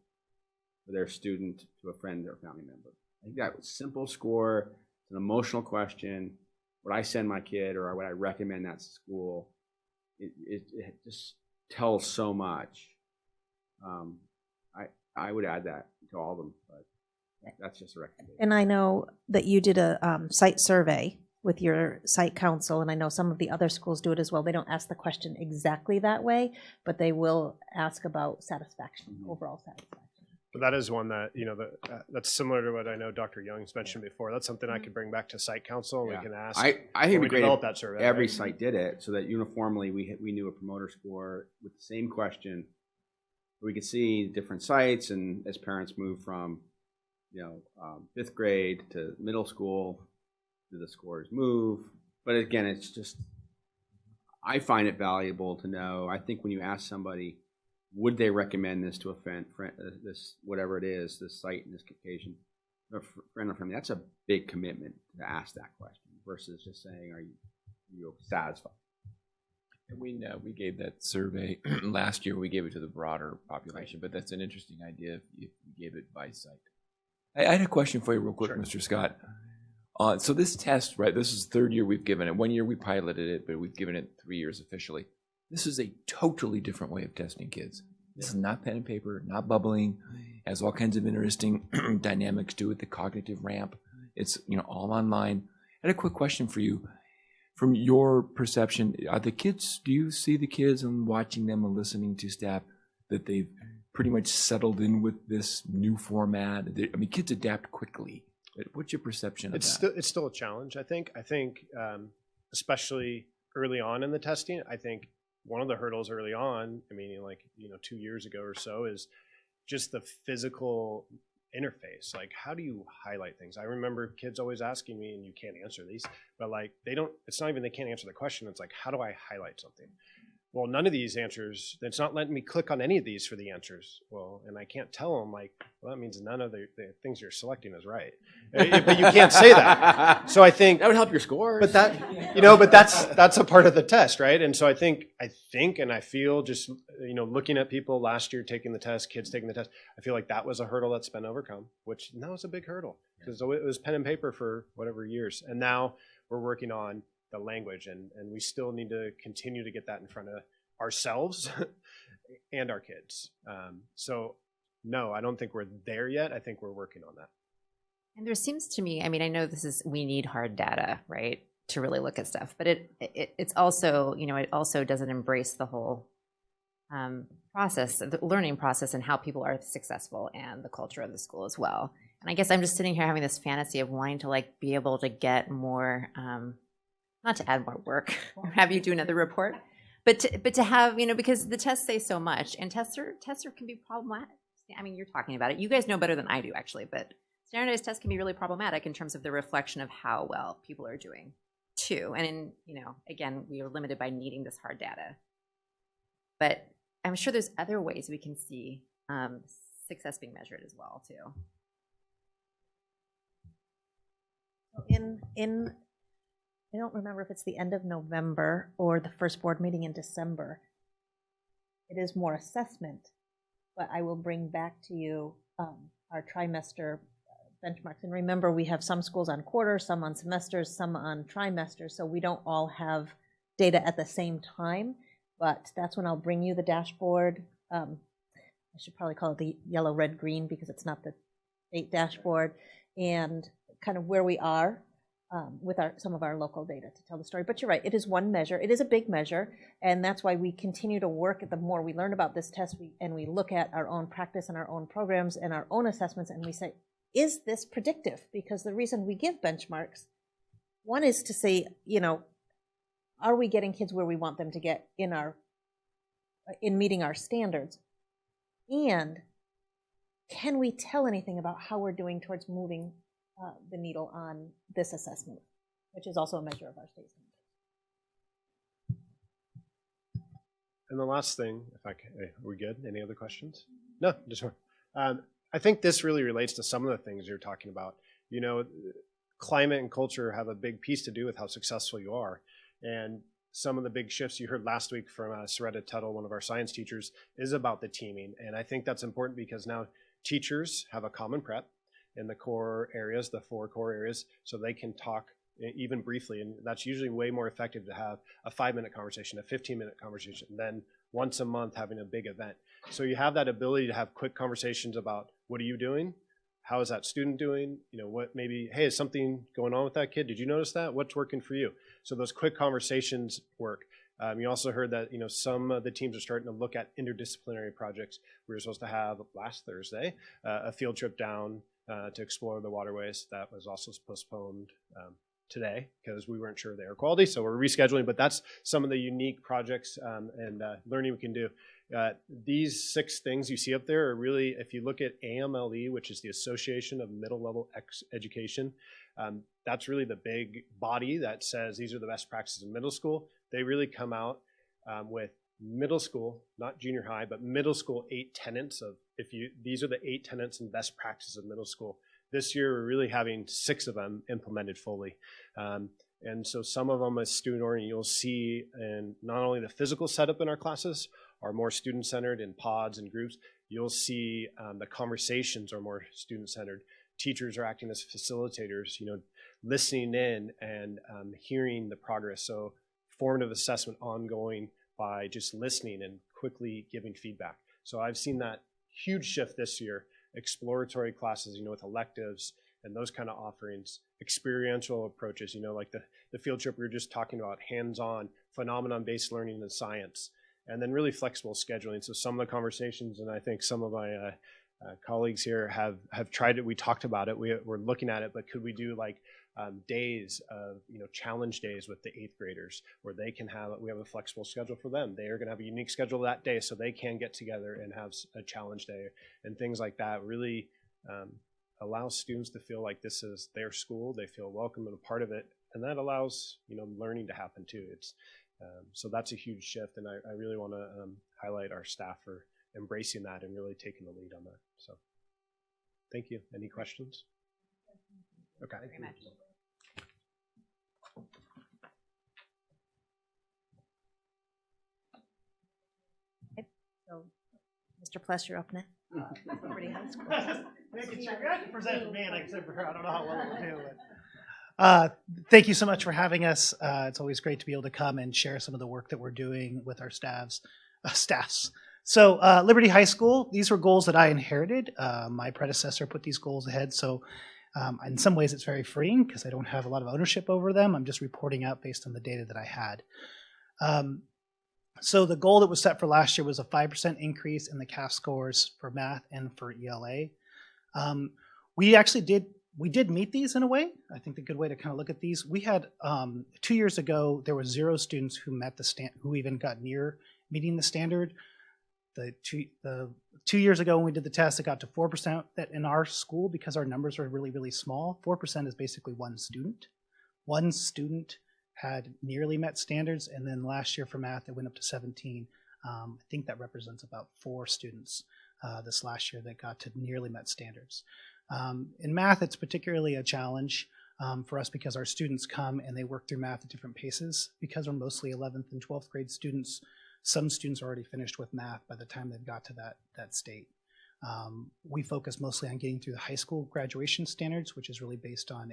for their student to a friend or family member? I think that simple score, it's an emotional question. Would I send my kid, or would I recommend that school? It just tells so much. I would add that to all of them, but that's just a recommendation. And I know that you did a site survey with your site council, and I know some of the other schools do it as well. They don't ask the question exactly that way, but they will ask about satisfaction, overall satisfaction. But that is one that, that's similar to what I know Dr. Young's mentioned before. That's something I could bring back to site council, and we can ask. I think it'd be great if that survey, every site did it, so that uniformly we knew a promoter score with the same question. We could see different sites, and as parents move from, 5th grade to middle school, do the scores move? But again, it's just, I find it valuable to know. I think when you ask somebody, would they recommend this to a friend, this whatever it is, this site in this occasion, a friend or family, that's a big commitment to ask that question versus just saying, are you satisfied? And we gave that survey last year. We gave it to the broader population, but that's an interesting idea if you gave it by site. I had a question for you real quick, sure. Mr. Scott. So this test, right, this is the third year we've given it. 1 year we piloted it, but we've given it 3 years officially. This is a totally different way of testing kids. This is not pen and paper, not bubbling. Has all kinds of interesting dynamics to it, the cognitive ramp. It's all online. I had a quick question for you. From your perception, do you see the kids and watching them and listening to staff that they've pretty much settled in with this new format? Kids adapt quickly. What's your perception of that? It's still a challenge, I think. Especially early on in the testing, I think one of the hurdles early on, 2 years ago or so, is just the physical interface. Like, how do you highlight things? I remember kids always asking me, and you can't answer these, but it's not even they can't answer the question. It's like, how do I highlight something? Well, none of these answers, it's not letting me click on any of these for the answers. Well, and I can't tell them, that means none of the things you're selecting is right. But you can't say that. So I think that would help your scores. But that's a part of the test, right? And so I think and I feel just, looking at people last year taking the test, kids taking the test, I feel like that was a hurdle that's been overcome, which now is a big hurdle because it was pen and paper for whatever years. And now we're working on the language, and we still need to continue to get that in front of ourselves and our kids. So no, I don't think we're there yet. I think we're working on that. And there seems to me, I know we need hard data, right, to really look at stuff, but it's also, it also doesn't embrace the whole process, the learning process, and how people are successful and the culture of the school as well. And I guess I'm just sitting here having this fantasy of wanting to be able to get more, not to add more work or have you do another report, but to have, because the tests say so much, and tests can be problematic. You're talking about it. You guys know better than I do, actually, but standardized tests can be really problematic in terms of the reflection of how well people are doing, too. And again, we are limited by needing this hard data. But I'm sure there's other ways we can see success being measured as well, too. I don't remember if it's the end of November or the first board meeting in December. It is more assessment, but I will bring back to you our trimester benchmarks. And remember, we have some schools on quarters, some on semesters, some on trimesters, so we don't all have data at the same time, but that's when I'll bring you the dashboard. I should probably call it the yellow, red, green, because it's not the 8 dashboard, and kind of where we are. with some of our local data to tell the story. But you're right, it is one measure. It is a big measure, and that's why we continue to work. The more we learn about this test, we look at our own practice and our own programs and our own assessments, and we say, is this predictive? Because the reason we give benchmarks, one is to say, are we getting kids where we want them to get in meeting our standards? And can we tell anything about how we're doing towards moving the needle on this assessment, which is also a measure of our state standards. And the last thing, are we good? Any other questions? No, just one. I think this really relates to some of the things you're talking about. Climate and culture have a big piece to do with how successful you are. And some of the big shifts you heard last week from Soretta Tuttle, one of our science teachers, is about the teaming. And I think that's important because now teachers have a common prep in the core areas, the 4 core areas, so they can talk even briefly. And that's usually way more effective to have a 5-minute conversation, a 15-minute conversation, than once a month having a big event. So you have that ability to have quick conversations about, what are you doing? How is that student doing? What maybe, hey, is something going on with that kid? Did you notice that? What's working for you? So those quick conversations work. You also heard that some of the teams are starting to look at interdisciplinary projects. We were supposed to have last Thursday a field trip down to explore the waterways. That was also postponed today because we weren't sure of the air quality, so we're rescheduling. But that's some of the unique projects and learning we can do. These 6 things you see up there are really, if you look at AMLE, which is the Association of Middle Level Education, that's really the big body that says these are the best practices in middle school. They really come out with middle school, not junior high, but middle school 8 tenets of, these are the 8 tenets and best practices of middle school. This year, we're really having 6 of them implemented fully. And so some of them as student-oriented, you'll see, and not only the physical setup in our classes are more student-centered in pods and groups, you'll see the conversations are more student-centered. Teachers are acting as facilitators, listening in and hearing the progress. So formative assessment ongoing by just listening and quickly giving feedback. So I've seen that huge shift this year. Exploratory classes, with electives and those kind of offerings, experiential approaches, like the field trip we were just talking about, hands-on, phenomenon-based learning and science, and then really flexible scheduling. So some of the conversations, and I think some of my colleagues here have tried it. We talked about it. We're looking at it, but could we do days of challenge days with the 8th graders where we have a flexible schedule for them. They are going to have a unique schedule that day so they can get together and have a challenge day and things like that. Really allows students to feel like this is their school. They feel welcome and a part of it, and that allows learning to happen too. So that's a huge shift, and I really want to highlight our staff for embracing that and really taking the lead on that. So thank you. Any questions? Okay. Very much. Okay. So, Mr. Pless, you're up next. Pretty high school. Making sure I can present for me and I can say for her. I don't know how well we'll do it. Thank you so much for having us. It's always great to be able to come and share some of the work that we're doing with our staffs. So Liberty High School, these were goals that I inherited. My predecessor put these goals ahead. So in some ways it's very freeing because I don't have a lot of ownership over them. I'm just reporting out based on the data that I had. So the goal that was set for last year was a 5% increase in the CAF scores for math and for ELA. We did meet these in a way. I think the good way to kind of look at these, we had 2 years ago, there were 0 students who met who even got near meeting the standard. The 2 years ago when we did the test, it got to 4% that in our school, because our numbers are really, really small, 4% is basically 1 student. 1 student had nearly met standards, and then last year for math, it went up to 17. I think that represents about 4 students this last year that got to nearly met standards. In math, it's particularly a challenge for us because our students come and they work through math at different paces. Because we're mostly 11th and 12th grade students, some students are already finished with math by the time they've got to that state. We focus mostly on getting through the high school graduation standards, which is really based on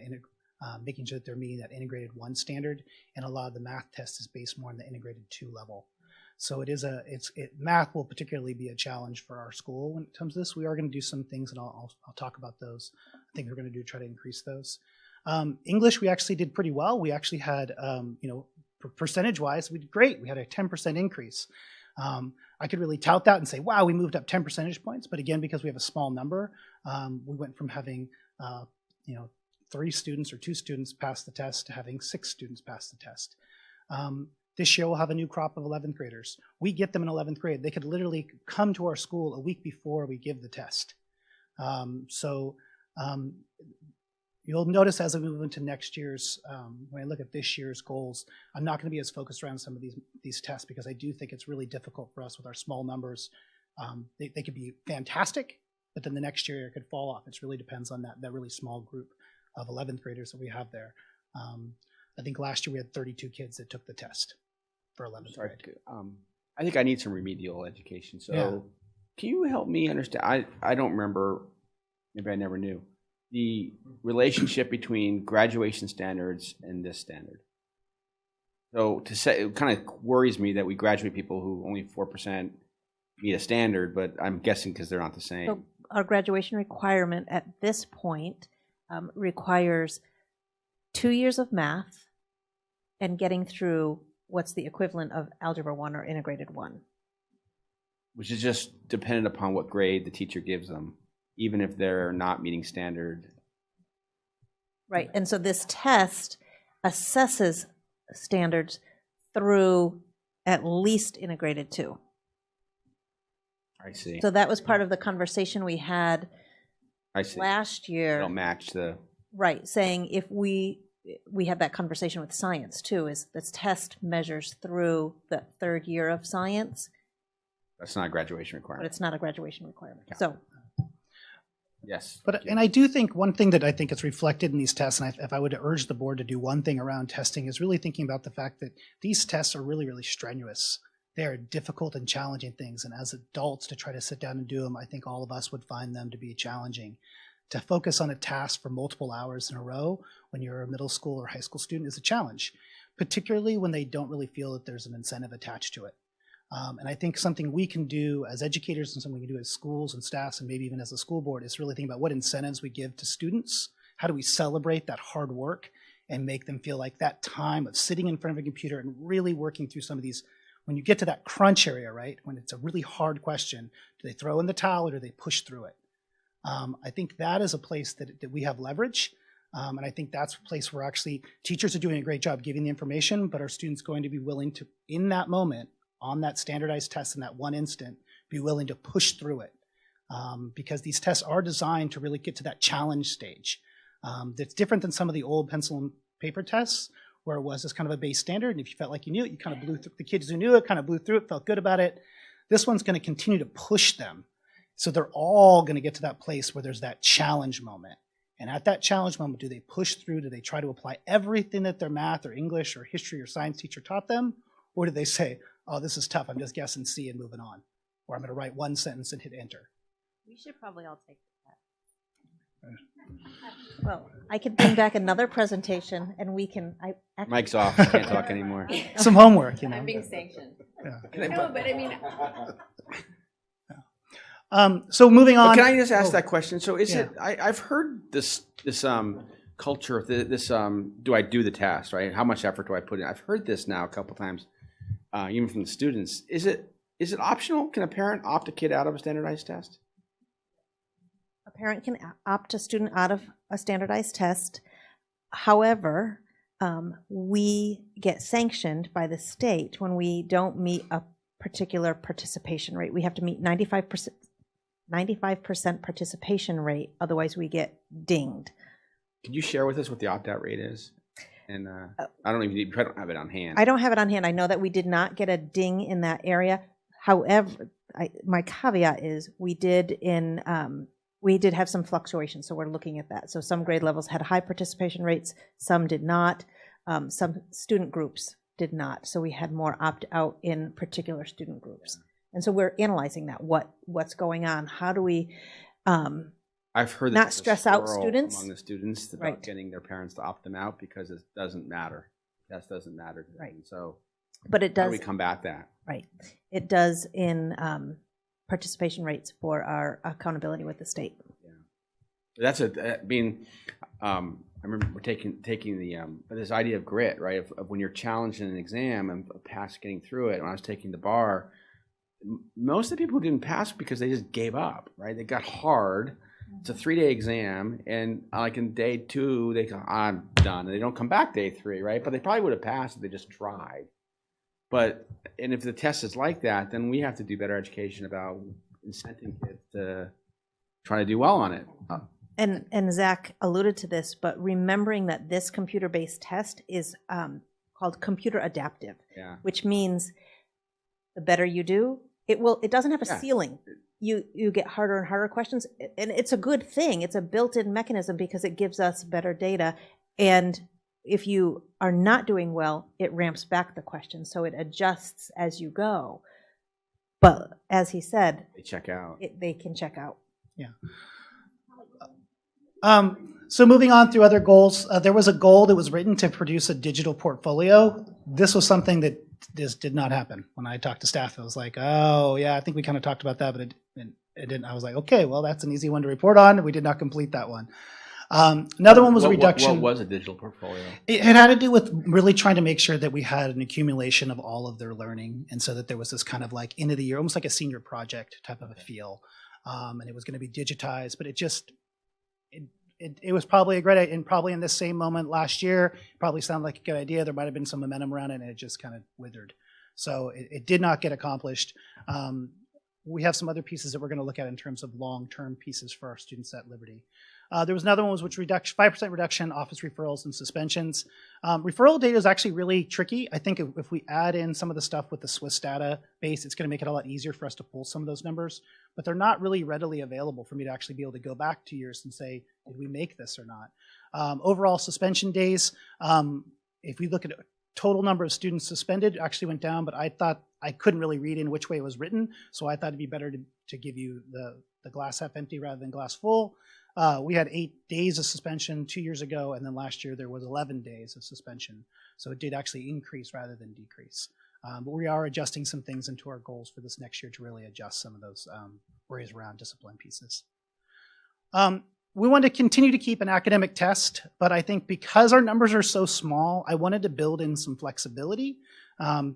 making sure that they're meeting that integrated 1 standard, and a lot of the math test is based more on the integrated 2 level. So math will particularly be a challenge for our school when it comes to this. We are going to do some things, and I'll talk about those. I think we're going to try to increase those. English, we actually did pretty well. We actually had, percentage-wise, we did great. We had a 10% increase. I could really tout that and say, wow, we moved up 10 percentage points. But again, because we have a small number, we went from having, 3 students or 2 students pass the test to having 6 students pass the test. This year, we'll have a new crop of 11th graders. We get them in 11th grade. They could literally come to our school a week before we give the test. You'll notice as we move into next year's, when I look at this year's goals, I'm not going to be as focused around some of these tests because I do think it's really difficult for us with our small numbers. They could be fantastic, but then the next year it could fall off. It really depends on that really small group of 11th graders that we have there. I think last year we had 32 kids that took the test for 11th grade. I think I need some remedial education. So Yeah. can you help me understand? I don't remember, maybe I never knew, the relationship between graduation standards and this standard. So to say, it kind of worries me that we graduate people who only 4% meet a standard, but I'm guessing because they're not the same. So our graduation requirement at this point requires 2 years of math and getting through what's the equivalent of Algebra 1 or Integrated 1. Which is just dependent upon what grade the teacher gives them, even if they're not meeting standard. Right, and so this test assesses standards through at least Integrated 2. I see. So that was part of the conversation we had I see. last year. They'll match the... Right, saying if we had that conversation with science too, is this test measures through the 3rd year of science, That's not a graduation but requirement. it's not a graduation requirement. Yeah. So, Yes. And I do think one thing that I think is reflected in these tests, and if I would urge the board to do one thing around testing, is really thinking about the fact that these tests are really, really strenuous. They are difficult and challenging things, and as adults to try to sit down and do them, I think all of us would find them to be challenging. To focus on a task for multiple hours in a row when you're a middle school or high school student is a challenge, particularly when they don't really feel that there's an incentive attached to it. And I think something we can do as educators and something we can do as schools and staffs and maybe even as a school board is really think about what incentives we give to students. How do we celebrate that hard work and make them feel like that time of sitting in front of a computer and really working through some of these, when you get to that crunch area, right, when it's a really hard question, do they throw in the towel or do they push through it? I think that is a place that we have leverage. And I think that's a place where actually teachers are doing a great job giving the information, but are students going to be willing to, in that moment, on that standardized test in that one instant, be willing to push through it? Because these tests are designed to really get to that challenge stage. That's different than some of the old pencil and paper tests, where it was this kind of a base standard, and if you felt like you knew it, you kind of blew through. The kids who knew it kind of blew through it, felt good about it. This one's going to continue to push them. So they're all going to get to that place where there's that challenge moment. And at that challenge moment, do they push through? Do they try to apply everything that their math or English or history or science teacher taught them? Or do they say, oh, this is tough, I'm just guessing C and moving on? Or I'm going to write one sentence and hit enter. we should probably all take the test. Well, I can bring back another presentation and we can. Mic's off. I can't talk anymore. Some homework, you know. I'm being sanctioned. Yeah. No, but I mean. So moving on. But can I just ask that question? So is it? I've heard this culture of this. Do I do the test? Right? How much effort do I put in? I've heard this now a couple times, even from the students. Is it optional? Can a parent opt a kid out of a standardized test? A parent can opt a student out of a standardized test. However, we get sanctioned by the state when we don't meet a particular participation rate. We have to meet 95% participation rate, otherwise we get dinged. Could you share with us what the opt-out rate is? And I don't have it on hand. I don't have it on hand. I know that we did not get a ding in that area. However, my caveat is we did have some fluctuations, so we're looking at that. So some grade levels had high participation rates, some did not. Some student groups did not. So we had more opt-out in particular student groups. And so we're analyzing that. What's going on? How do we I've heard not stress out students among the students about getting their parents to opt them out because it doesn't matter. That doesn't matter to them. Right. So, but it does. How do we combat that? Right. It does in participation rates for our accountability with the state. Yeah. That's I remember we're taking the this idea of grit, right? Of when you're challenged in an exam and past getting through it. When I was taking the bar, most of the people who didn't pass because they just gave up, right? They got hard. It's a 3-day exam, and like in day 2, they go, I'm done. And they don't come back day 3, right? But they probably would have passed if they just tried. And if the test is like that, then we have to do better education about incenting kids to try to do well on it. And Zach alluded to this, but remembering that this computer-based test is called computer adaptive, which means the better you do, it doesn't have a ceiling. You get harder and harder questions, and it's a good thing. It's a built-in mechanism because it gives us better data. And if you are not doing well, it ramps back the question, so it adjusts as you go. But as he said, they check out. They can check out. Yeah. So moving on through other goals, there was a goal that was written to produce a digital portfolio. This was something that just did not happen. When I talked to staff, it was like, oh yeah, I think we kind of talked about that, but it didn't. I was like, okay, well, that's an easy one to report on. We did not complete that one. Another one was a reduction. What was a digital portfolio? It had to do with really trying to make sure that we had an accumulation of all of their learning, and so that there was this kind of like end of the year, almost like a senior project type of a feel. And it was going to be digitized, but it was probably a great idea, and probably in this same moment last year, probably sounded like a good idea. There might have been some momentum around it, and it just kind of withered. So it did not get accomplished. We have some other pieces that we're going to look at in terms of long-term pieces for our students at Liberty. There was another one which 5% reduction, office referrals and suspensions. Referral data is actually really tricky. I think if we add in some of the stuff with the Swiss database, it's going to make it a lot easier for us to pull some of those numbers, but they're not really readily available for me to actually be able to go back 2 years and say, did we make this or not? Overall suspension days, if we look at total number of students suspended, actually went down, but I thought I couldn't really read in which way it was written, so I thought it'd be better to give you the glass half empty rather than glass full. We had 8 days of suspension 2 years ago, and then last year there was 11 days of suspension. So it did actually increase rather than decrease. But we are adjusting some things into our goals for this next year to really adjust some of those worries around discipline pieces. We want to continue to keep an academic test, but I think because our numbers are so small, I wanted to build in some flexibility.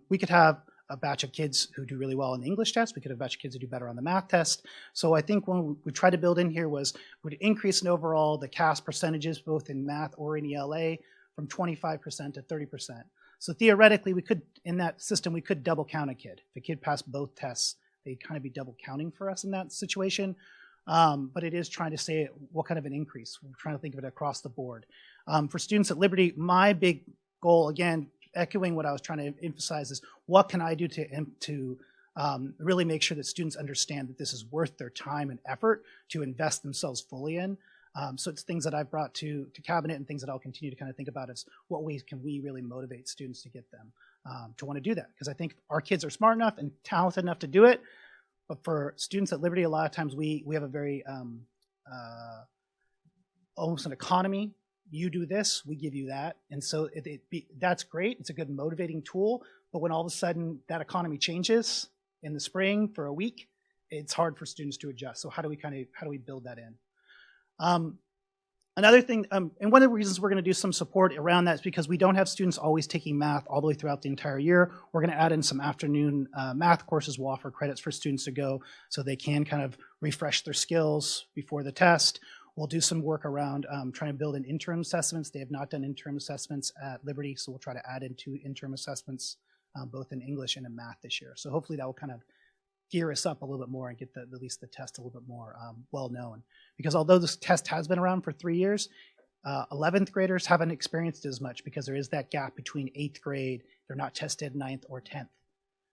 We could have a batch of kids who do really well on the English test. We could have a batch of kids who do better on the math test. So I think what we tried to build in here was would increase in overall the CAS percentages, both in math or in ELA, from 25% to 30%. So theoretically, we could, in that system, we could double count a kid. If a kid passed both tests, they'd kind of be double counting for us in that situation. But it is trying to say what kind of an increase. We're trying to think of it across the board. For students at Liberty, my big goal, again, echoing what I was trying to emphasize, is what can I do to really make sure that students understand that this is worth their time and effort to invest themselves fully in. So it's things that I've brought to cabinet and things that I'll continue to kind of think about is what ways can we really motivate students to get them to want to do that. Because I think our kids are smart enough and talented enough to do it. But for students at Liberty, a lot of times we have a very almost an economy. You do this, we give you that. And so that's great. It's a good motivating tool. But when all of a sudden that economy changes in the spring for a week, it's hard for students to adjust. So how do we build that in? Another thing, and one of the reasons we're going to do some support around that is because we don't have students always taking math all the way throughout the entire year. We're going to add in some afternoon math courses. We'll offer credits for students to go so they can kind of refresh their skills before the test. We'll do some work around trying to build in interim assessments. They have not done interim assessments at Liberty, so we'll try to add in 2 interim assessments, both in English and in math this year. So hopefully that will kind of gear us up a little bit more and get at least the test a little bit more well known. Because although this test has been around for 3 years, 11th graders haven't experienced it as much because there is that gap between 8th grade, they're not tested 9th or 10th.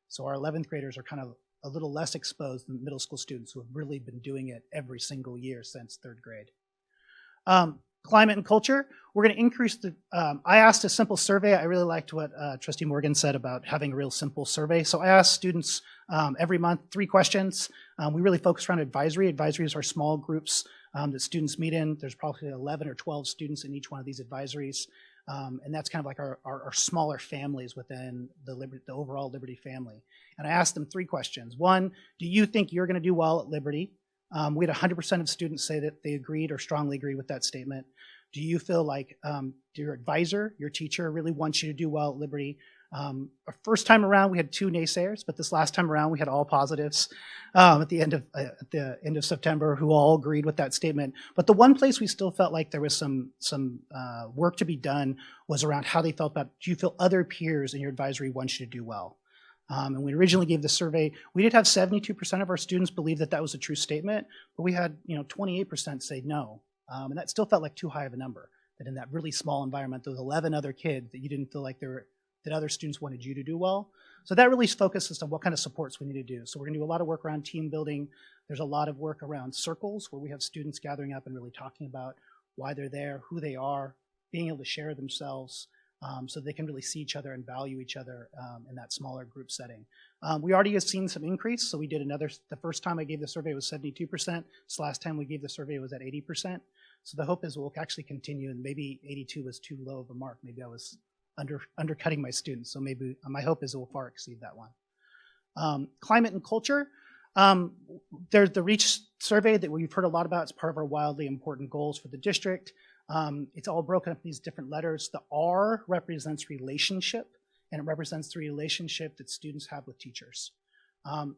So our 11th graders are kind of a little less exposed than middle school students who have really been doing it every single year since 3rd grade. Climate and culture, we're going to increase the, I asked a simple survey. I really liked what Trustee Morgan said about having a real simple survey. So I asked students every month 3 questions. We really focus around advisory. Advisories are small groups that students meet in. There's probably 11 or 12 students in each one of these advisories. And that's kind of like our smaller families within the overall Liberty family. And I asked them 3 questions. 1, do you think you're going to do well at Liberty? We had 100% of students say that they agreed or strongly agreed with that statement. Do you feel like your advisor, your teacher really wants you to do well at Liberty? Our first time around, we had 2 naysayers, but this last time around, we had all positives at the end of September who all agreed with that statement. But the one place we still felt like there was some work to be done was around how they felt about, do you feel other peers in your advisory want you to do well? And we originally gave the survey, we did have 72% of our students believe that that was a true statement, but we had 28% say no. And that still felt like too high of a number, that in that really small environment, those 11 other kids, that you didn't feel like that other students wanted you to do well. So that really focuses on what kind of supports we need to do. So we're gonna do a lot of work around team building. There's a lot of work around circles where we have students gathering up and really talking about why they're there, who they are, being able to share themselves so they can really see each other and value each other in that smaller group setting. We already have seen some increase. So we did the first time I gave the survey was 72%. This last time we gave the survey was at 80%. So the hope is we'll actually continue, and maybe 82 was too low of a mark. Maybe I was undercutting my students. So maybe my hope is it will far exceed that one. Climate and culture. There's the REACH survey that we've heard a lot about. It's part of our wildly important goals for the district. It's all broken up in these different letters. The R represents relationship, and it represents the relationship that students have with teachers.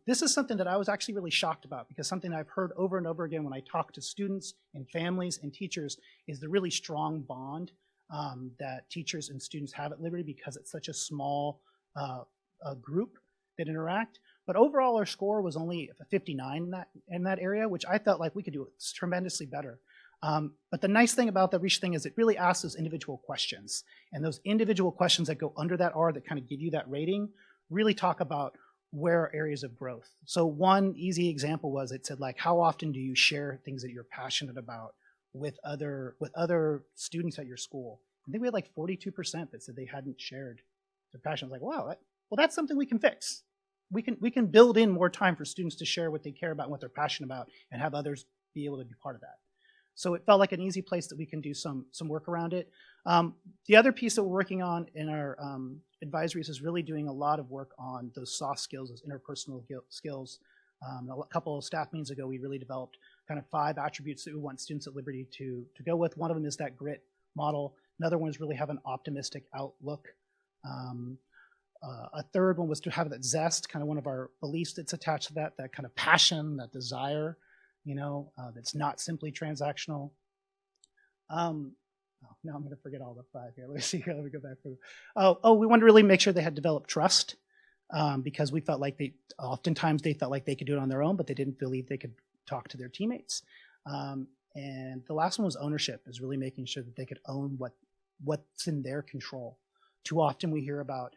This is something that I was actually really shocked about, because something I've heard over and over again when I talk to students and families and teachers is the really strong bond that teachers and students have at Liberty, because it's such a small group that interact. But overall, our score was only a 59 in that area, which I felt like we could do tremendously better. But the nice thing about the REACH thing is it really asks those individual questions. And those individual questions that go under that R that kind of give you that rating really talk about where are areas of growth. So one easy example was it said, like, how often do you share things that you're passionate about with other students at your school? I think we had like 42% that said they hadn't shared their passion. I was like, wow, well, that's something we can fix. We can build in more time for students to share what they care about and what they're passionate about, and have others be able to be part of that. So it felt like an easy place that we can do some work around it. The other piece that we're working on in our advisories is really doing a lot of work on those soft skills, those interpersonal skills. A couple of staff meetings ago, we really developed kind of 5 attributes that we want students at Liberty to go with. One of them is that grit model. Another one is really have an optimistic outlook. A third one was to have that zest, kind of one of our beliefs that's attached to that kind of passion, that desire, that's not simply transactional. Now I'm going to forget all the 5 here. Let me see here. Let me go back through. We wanted to really make sure they had developed trust, because we felt like oftentimes they felt like they could do it on their own, but they didn't believe they could talk to their teammates. And the last one was ownership, is really making sure that they could own what's in their control. Too often we hear about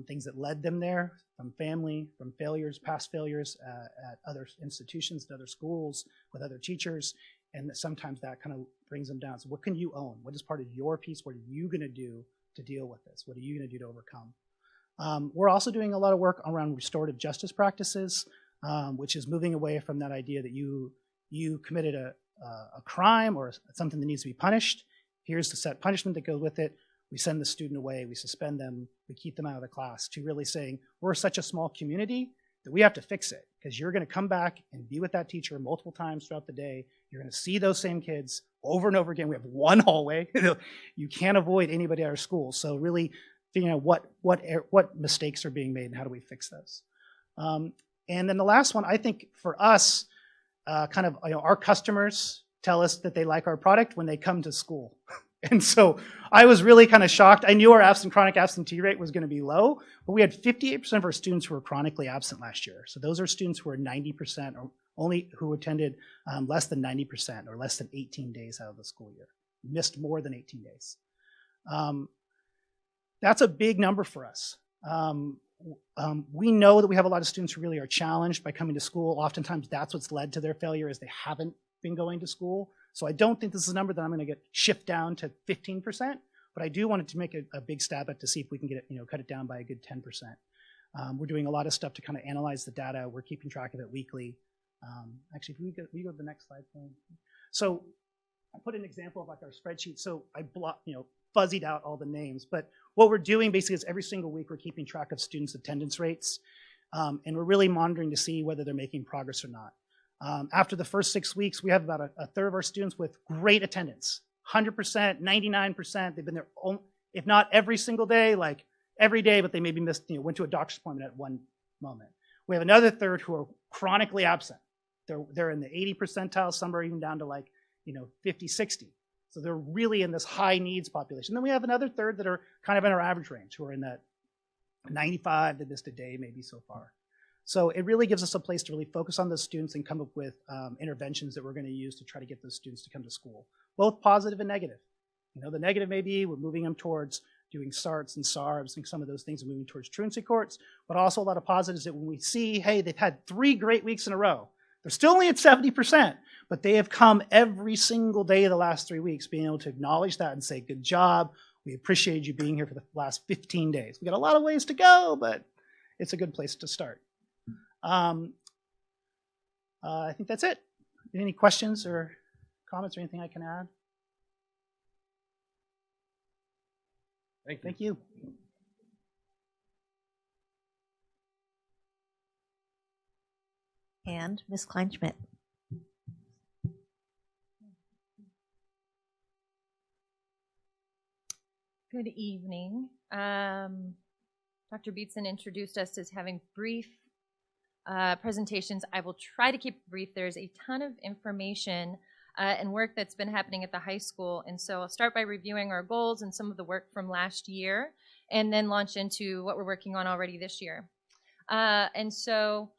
things that led them there, from family, from failures, past failures at other institutions, at other schools, with other teachers, and sometimes that kind of brings them down. So what can you own? What is part of your piece? What are you going to do to deal with this? What are you going to do to overcome? We're also doing a lot of work around restorative justice practices, which is moving away from that idea that you committed a crime or something that needs to be punished. Here's the set punishment that goes with it. We send the student away, we suspend them, we keep them out of the class, to really saying, we're such a small community that we have to fix it, because you're going to come back and be with that teacher multiple times throughout the day. You're going to see those same kids over and over again. We have one hallway. You can't avoid anybody at our school. So really figuring out what mistakes are being made and how do we fix those. And then the last one, I think for us, our customers tell us that they like our product when they come to school. And so I was really kind of shocked. I knew our chronic absentee rate was going to be low, but we had 58% of our students who were chronically absent last year. So those are students who are 90% or only who attended less than 90% or less than 18 days out of the school year, missed more than 18 days. That's a big number for us. We know that we have a lot of students who really are challenged by coming to school. Oftentimes that's what's led to their failure, is they haven't been going to school. So I don't think this is a number that I'm going to shift down to 15%, but I do want it to make a big stab at to see if we can get it, cut it down by a good 10%. We're doing a lot of stuff to kind of analyze the data. We're keeping track of it weekly. Actually, if we go to the next slide, please. So I put an example of like our spreadsheet. So I fuzzied out all the names, but what we're doing basically is every single week we're keeping track of students' attendance rates, and we're really monitoring to see whether they're making progress or not. After the first 6 weeks, we have about a third of our students with great attendance, 100%, 99%. They've been there, if not every single day, like every day, but they maybe missed, went to a doctor's appointment at one moment. We have another third who are chronically absent. They're in the 80 percentile, some are even down to like, 50, 60. So they're really in this high needs population. Then we have another third that are kind of in our average range, who are in that 95, they missed a day maybe so far. So it really gives us a place to really focus on those students and come up with interventions that we're going to use to try to get those students to come to school, both positive and negative. The negative may be we're moving them towards doing SARTs and SARBs and some of those things, and moving towards truancy courts, but also a lot of positives that when we see, hey, they've had 3 great weeks in a row. They're still only at 70%, but they have come every single day of the last 3 weeks, being able to acknowledge that and say, good job. We appreciate you being here for the last 15 days. We got a lot of ways to go, but it's a good place to start. I think that's it. Any questions or comments or anything I can add? Thank you. And Ms. Kleinschmidt. Good evening. Dr. Beatson introduced us as having brief presentations. I will try to keep it brief. There's a ton of information and work that's been happening at the high school. And so I'll start by reviewing our goals and some of the work from last year, and then launch into what we're working on already this year. And so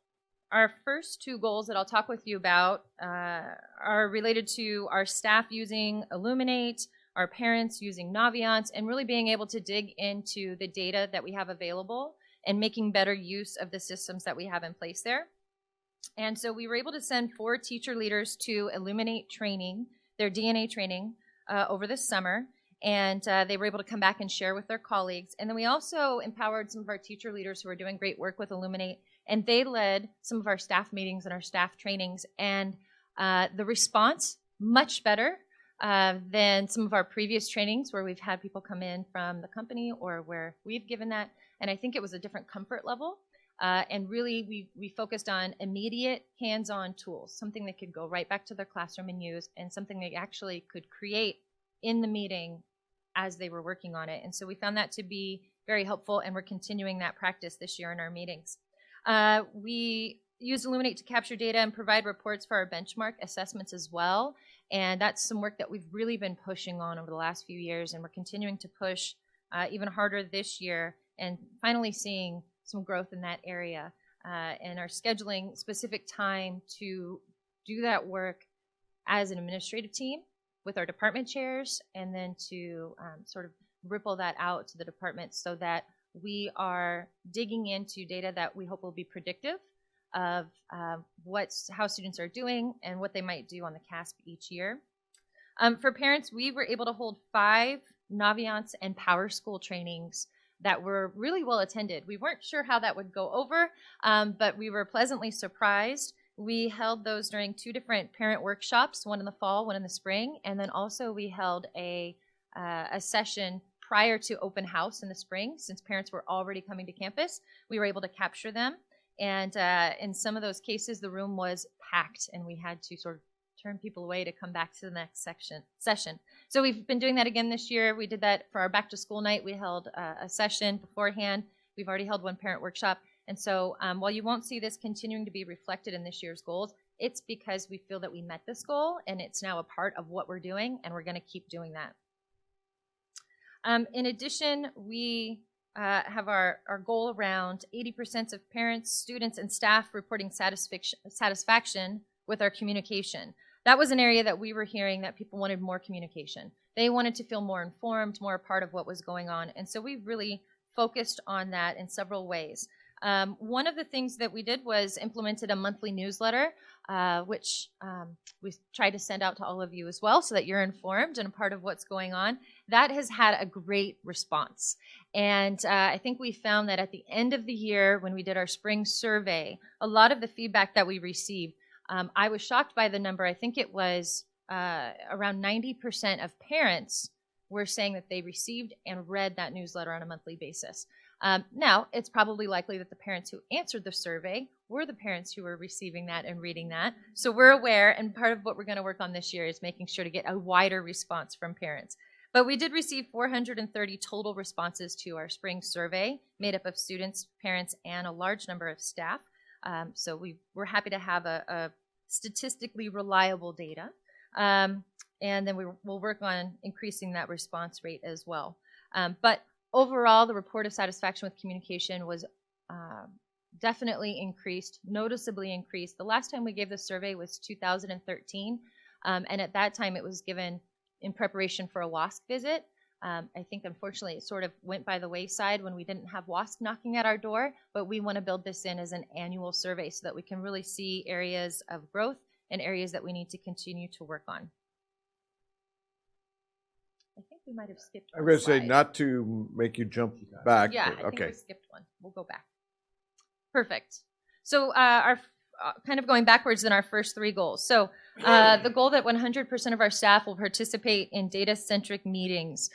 our first 2 goals that I'll talk with you about are related to our staff using Illuminate, our parents using Naviance, and really being able to dig into the data that we have available and making better use of the systems that we have in place there. And so we were able to send 4 teacher leaders to Illuminate training, their DNA training, over the summer. And they were able to come back and share with their colleagues. And then we also empowered some of our teacher leaders who are doing great work with Illuminate. And they led some of our staff meetings and our staff trainings. And the response, much better than some of our previous trainings where we've had people come in from the company or where we've given that. And I think it was a different comfort level. And really, we focused on immediate hands-on tools, something they could go right back to their classroom and use, and something they actually could create in the meeting as they were working on it. And so we found that to be very helpful, and we're continuing that practice this year in our meetings. We used Illuminate to capture data and provide reports for our benchmark assessments as well. And that's some work that we've really been pushing on over the last few years, and we're continuing to push even harder this year, and finally seeing some growth in that area, and are scheduling specific time to do that work as an administrative team with our department chairs, and then to sort of ripple that out to the departments so that we are digging into data that we hope will be predictive of how students are doing and what they might do on the CASP each year. For parents, we were able to hold 5 Naviance and Power School trainings that were really well attended. We weren't sure how that would go over, but we were pleasantly surprised. We held those during 2 different parent workshops, one in the fall, one in the spring, and then also we held a session prior to open house in the spring. Since parents were already coming to campus, we were able to capture them, and in some of those cases, the room was packed, and we had to sort of turn people away to come back to the next session. So we've been doing that again this year. We did that for our back to school night. We held a session beforehand. We've already held 1 parent workshop. And so while you won't see this continuing to be reflected in this year's goals, it's because we feel that we met this goal, and it's now a part of what we're doing, and we're going to keep doing that. In addition, we have our goal around 80% of parents, students, and staff reporting satisfaction with our communication. That was an area that we were hearing that people wanted more communication. They wanted to feel more informed, more a part of what was going on. And so we really focused on that in several ways. One of the things that we did was implemented a monthly newsletter, which we tried to send out to all of you as well so that you're informed and a part of what's going on. That has had a great response. And I think we found that at the end of the year when we did our spring survey, a lot of the feedback that we received, I was shocked by the number. I think it was around 90% of parents were saying that they received and read that newsletter on a monthly basis. Now, it's probably likely that the parents who answered the survey were the parents who were receiving that and reading that. So we're aware, and part of what we're going to work on this year is making sure to get a wider response from parents. But we did receive 430 total responses to our spring survey, made up of students, parents, and a large number of staff. So we're happy to have a statistically reliable data. And then we'll work on increasing that response rate as well. But overall, the report of satisfaction with communication was definitely increased, noticeably increased. The last time we gave this survey was 2013, and at that time it was given in preparation for a WASC visit. I think unfortunately it sort of went by the wayside when we didn't have WASC knocking at our door, but we want to build this in as an annual survey so that we can really see areas of growth and areas that we need to continue to work on. I think we might have skipped one I'm going to say slide. not to make you jump back. Yeah, but, I think okay. we skipped one. We'll go back. Perfect. So our kind of going backwards in our first three goals. So the goal that 100% of our staff will participate in data-centric meetings.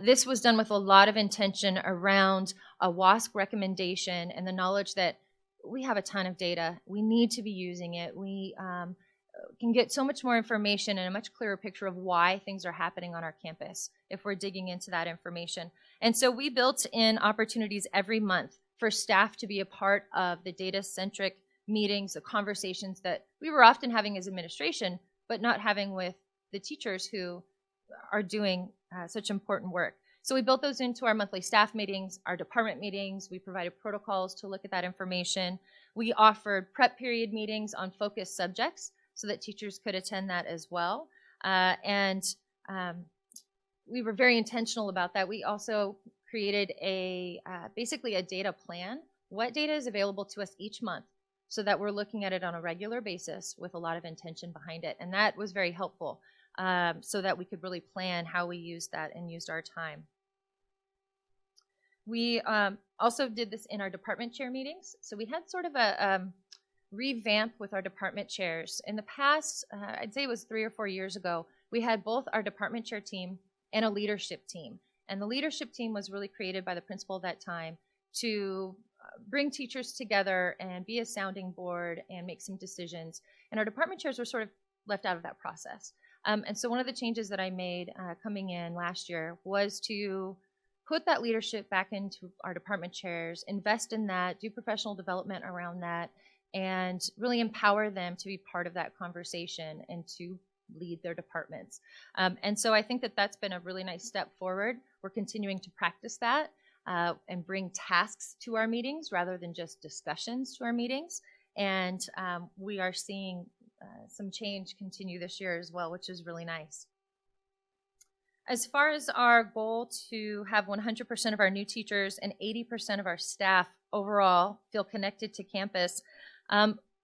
This was done with a lot of intention around a WASC recommendation and the knowledge that we have a ton of data. We need to be using it. We can get so much more information and a much clearer picture of why things are happening on our campus if we're digging into that information. And so we built in opportunities every month for staff to be a part of the data-centric meetings, the conversations that we were often having as administration, but not having with the teachers who are doing such important work. So we built those into our monthly staff meetings, our department meetings. We provided protocols to look at that information. We offered prep period meetings on focused subjects so that teachers could attend that as well. We were very intentional about that. We also created basically a data plan. What data is available to us each month so that we're looking at it on a regular basis with a lot of intention behind it. And that was very helpful so that we could really plan how we used that and used our time. We also did this in our department chair meetings. So we had sort of a revamp with our department chairs. In the past, I'd say it was 3 or 4 years ago, we had both our department chair team and a leadership team. And the leadership team was really created by the principal at that time to bring teachers together and be a sounding board and make some decisions. And our department chairs were sort of left out of that process. And so one of the changes that I made coming in last year was to put that leadership back into our department chairs, invest in that, do professional development around that, and really empower them to be part of that conversation and to lead their departments. And so I think that that's been a really nice step forward. We're continuing to practice that and bring tasks to our meetings rather than just discussions to our meetings. And we are seeing some change continue this year as well, which is really nice. As far as our goal to have 100% of our new teachers and 80% of our staff overall feel connected to campus,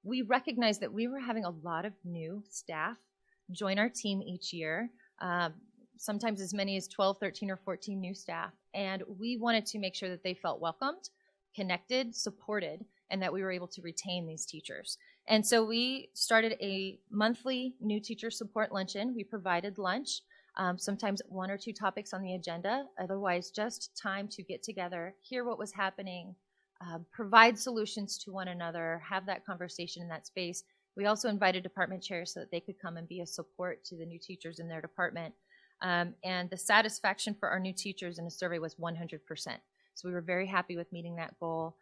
we recognize that we were having a lot of new staff join our team each year, sometimes as many as 12, 13, or 14 new staff. And we wanted to make sure that they felt welcomed, connected, supported, and that we were able to retain these teachers. And so we started a monthly new teacher support luncheon. We provided lunch, sometimes 1 or 2 topics on the agenda, otherwise just time to get together, hear what was happening, provide solutions to one another, have that conversation in that space. We also invited department chairs so that they could come and be a support to the new teachers in their department. And the satisfaction for our new teachers in a survey was 100%. So we were very happy with meeting that goal.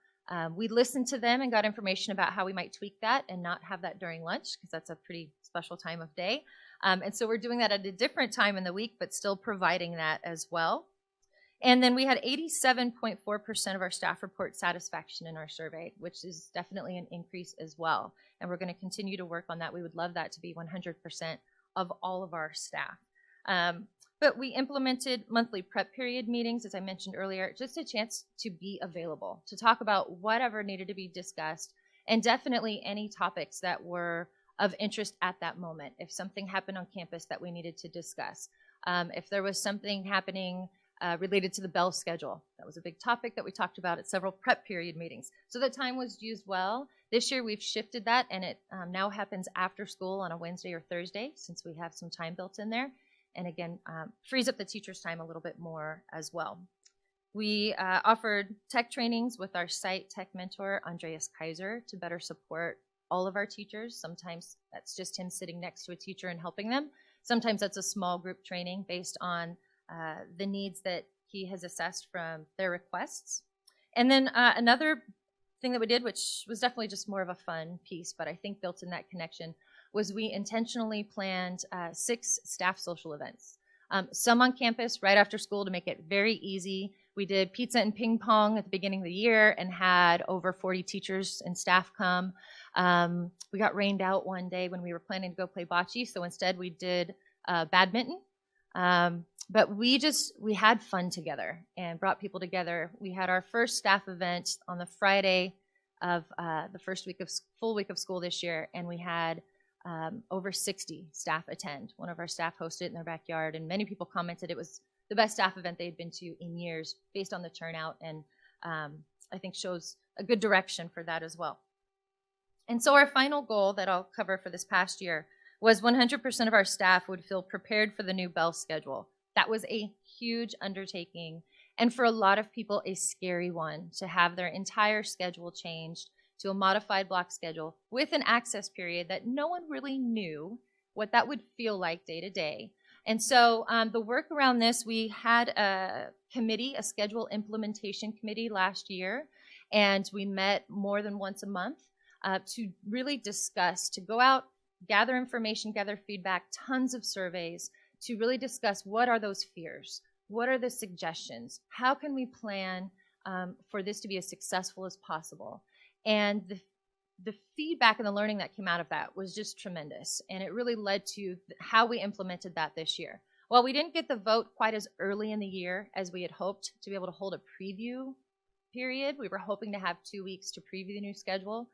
We listened to them and got information about how we might tweak that and not have that during lunch, because that's a pretty special time of day. And so we're doing that at a different time in the week, but still providing that as well. And then we had 87.4% of our staff report satisfaction in our survey, which is definitely an increase as well. And we're going to continue to work on that. We would love that to be 100% of all of our staff. But we implemented monthly prep period meetings, as I mentioned earlier, just a chance to be available, to talk about whatever needed to be discussed, and definitely any topics that were of interest at that moment. If something happened on campus that we needed to discuss, if there was something happening related to the bell schedule. That was a big topic that we talked about at several prep period meetings. So the time was used well. This year we've shifted that, and it now happens after school on a Wednesday or Thursday, since we have some time built in there. And again, frees up the teacher's time a little bit more as well. We offered tech trainings with our site tech mentor, Andreas Kaiser, to better support all of our teachers. Sometimes that's just him sitting next to a teacher and helping them. Sometimes that's a small group training based on the needs that he has assessed from their requests. And then another thing that we did, which was definitely just more of a fun piece, but I think built in that connection, was we intentionally planned 6 staff social events. Some on campus right after school to make it very easy. We did pizza and ping pong at the beginning of the year and had over 40 teachers and staff come. We got rained out one day when we were planning to go play bocce, so instead we did badminton. But we had fun together and brought people together. We had our first staff event on the Friday of the first week of full week of school this year, and we had over 60 staff attend. One of our staff hosted it in their backyard, and many people commented it was the best staff event they'd been to in years based on the turnout, and I think shows a good direction for that as well. And so our final goal that I'll cover for this past year was 100% of our staff would feel prepared for the new bell schedule. That was a huge undertaking, and for a lot of people, a scary one, to have their entire schedule changed to a modified block schedule with an access period that no one really knew what that would feel like day to day. And so the work around this, we had a committee, a schedule implementation committee last year, and we met more than once a month to really discuss, to go out, gather information, gather feedback, tons of surveys, to really discuss what are those fears, what are the suggestions, how can we plan for this to be as successful as possible. And the feedback and the learning that came out of that was just tremendous, and it really led to how we implemented that this year. While we didn't get the vote quite as early in the year as we had hoped to be able to hold a preview period, we were hoping to have 2 weeks to preview the new schedule.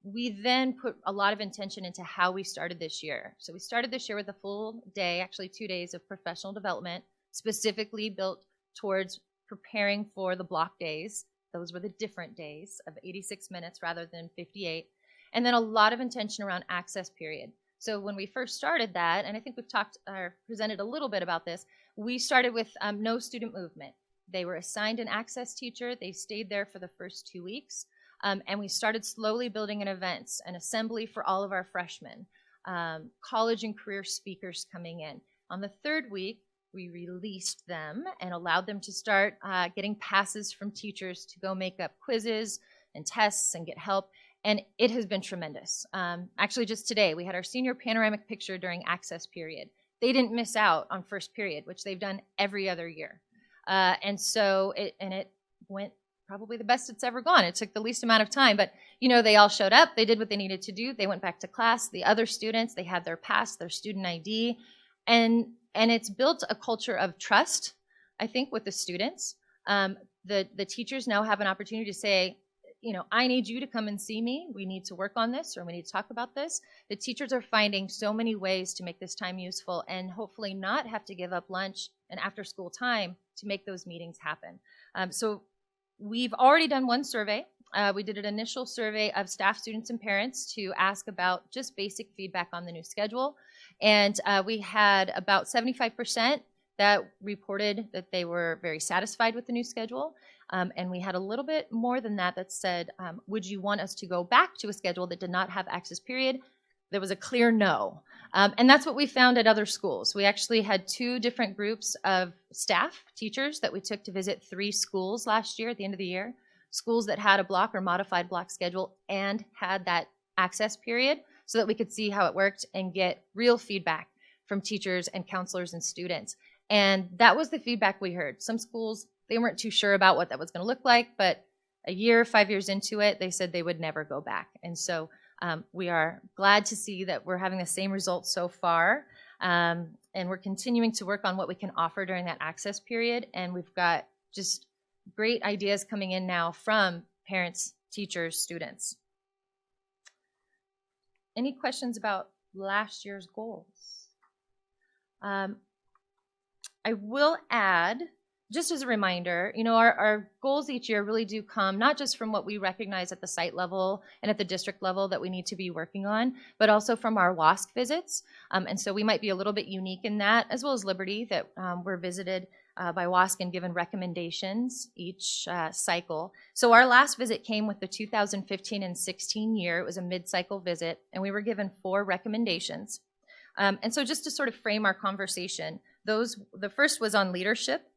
We then put a lot of intention into how we started this year. So we started this year with a full day, actually 2 days of professional development, specifically built towards preparing for the block days. Those were the different days of 86 minutes rather than 58. And then a lot of intention around access period. So when we first started that, and I think we've talked or presented a little bit about this, we started with no student movement. They were assigned an access teacher. They stayed there for the first 2 weeks. And we started slowly building in events, an assembly for all of our freshmen, college and career speakers coming in. On the 3rd week, we released them and allowed them to start getting passes from teachers to go make up quizzes and tests and get help. And it has been tremendous. Actually, just today, we had our senior panoramic picture during access period. They didn't miss out on first period, which they've done every other year. And so it went probably the best it's ever gone. It took the least amount of time, but they all showed up. They did what they needed to do. They went back to class. The other students, they had their pass, their student ID, and it's built a culture of trust, I think, with the students. The teachers now have an opportunity to say, I need you to come and see me. We need to work on this, or we need to talk about this. The teachers are finding so many ways to make this time useful and hopefully not have to give up lunch and after school time to make those meetings happen. So we've already done one survey. We did an initial survey of staff, students, and parents to ask about just basic feedback on the new schedule. And we had about 75% that reported that they were very satisfied with the new schedule. And we had a little bit more than that that said, would you want us to go back to a schedule that did not have access period? There was a clear no. And that's what we found at other schools. We actually had 2 different groups of staff, teachers, that we took to visit 3 schools last year at the end of the year, schools that had a block or modified block schedule and had that access period so that we could see how it worked and get real feedback from teachers and counselors and students. And that was the feedback we heard. Some schools, they weren't too sure about what that was going to look like, but a year, 5 years into it, they said they would never go back. And so we are glad to see that we're having the same results so far, and we're continuing to work on what we can offer during that access period, and we've got just great ideas coming in now from parents, teachers, students. Any questions about last year's goals? I will add, just as a reminder, our goals each year really do come not just from what we recognize at the site level and at the district level that we need to be working on, but also from our WASC visits. And so we might be a little bit unique in that, as well as Liberty, that we're visited by WASC and given recommendations each cycle. So our last visit came with the 2015 and 16 year. It was a mid-cycle visit, and we were given 4 recommendations. And so just to sort of frame our conversation, the first was on leadership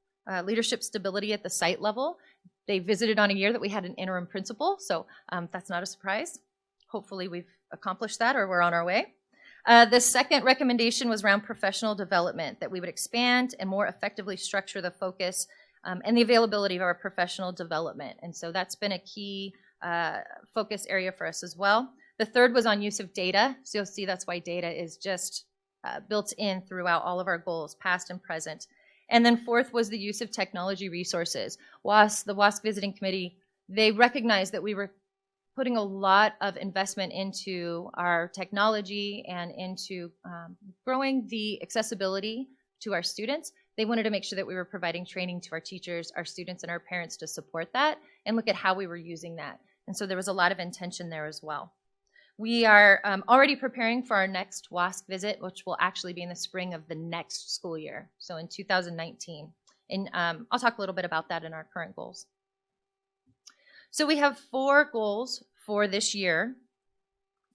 stability at the site level. They visited on a year that we had an interim principal, so that's not a surprise. Hopefully we've accomplished that, or we're on our way. The second recommendation was around professional development, that we would expand and more effectively structure the focus and the availability of our professional development. And so that's been a key focus area for us as well. The third was on use of data. So you'll see that's why data is just built in throughout all of our goals, past and present. And then fourth was the use of technology resources. The WASC Visiting Committee, they recognized that we were putting a lot of investment into our technology and into growing the accessibility to our students. They wanted to make sure that we were providing training to our teachers, our students, and our parents to support that and look at how we were using that. And so there was a lot of intention there as well. We are already preparing for our next WASC visit, which will actually be in the spring of the next school year, so in 2019. And I'll talk a little bit about that in our current goals. So we have 4 goals for this year,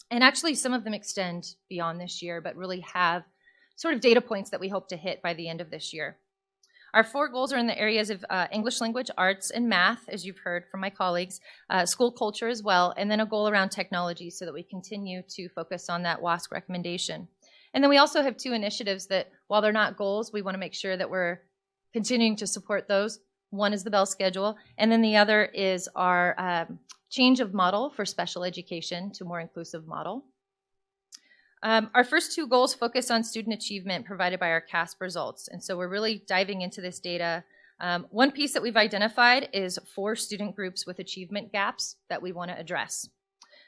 and actually some of them extend beyond this year, but really have sort of data points that we hope to hit by the end of this year. Our 4 goals are in the areas of English language, arts, and math, as you've heard from my colleagues, school culture as well, and then a goal around technology so that we continue to focus on that WASC recommendation. And then we also have 2 initiatives that, while they're not goals, we want to make sure that we're continuing to support those. One is the Bell schedule, and then the other is our change of model for special education to more inclusive model. Our first 2 goals focus on student achievement provided by our CASP results. And so we're really diving into this data. One piece that we've identified is 4 student groups with achievement gaps that we want to address.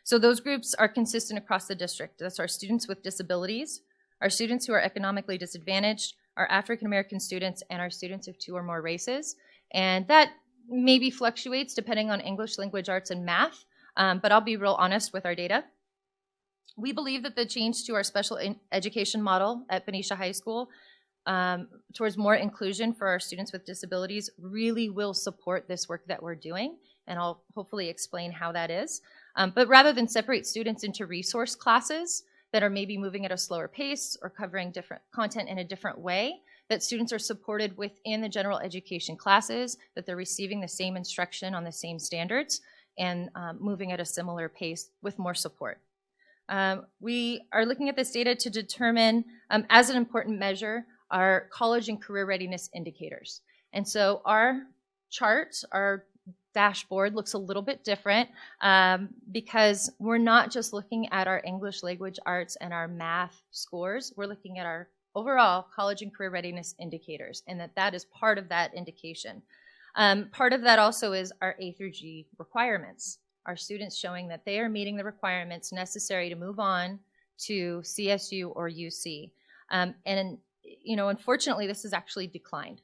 So those groups are consistent across the district. That's our students with disabilities, our students who are economically disadvantaged, our African American students, and our students of 2 or more races. And that maybe fluctuates depending on English, language, arts, and math, but I'll be real honest with our data. We believe that the change to our special education model at Benicia High School towards more inclusion for our students with disabilities really will support this work that we're doing, and I'll hopefully explain how that is. But rather than separate students into resource classes that are maybe moving at a slower pace or covering different content in a different way, that students are supported within the general education classes, that they're receiving the same instruction on the same standards, and moving at a similar pace with more support. We are looking at this data to determine, as an important measure, our college and career readiness indicators. And so our chart, our dashboard, looks a little bit different because we're not just looking at our English language arts and our math scores. We're looking at our overall college and career readiness indicators, and that is part of that indication. Part of that also is our A through G requirements. Our students showing that they are meeting the requirements necessary to move on to CSU or UC. And, you know, unfortunately, this has actually declined.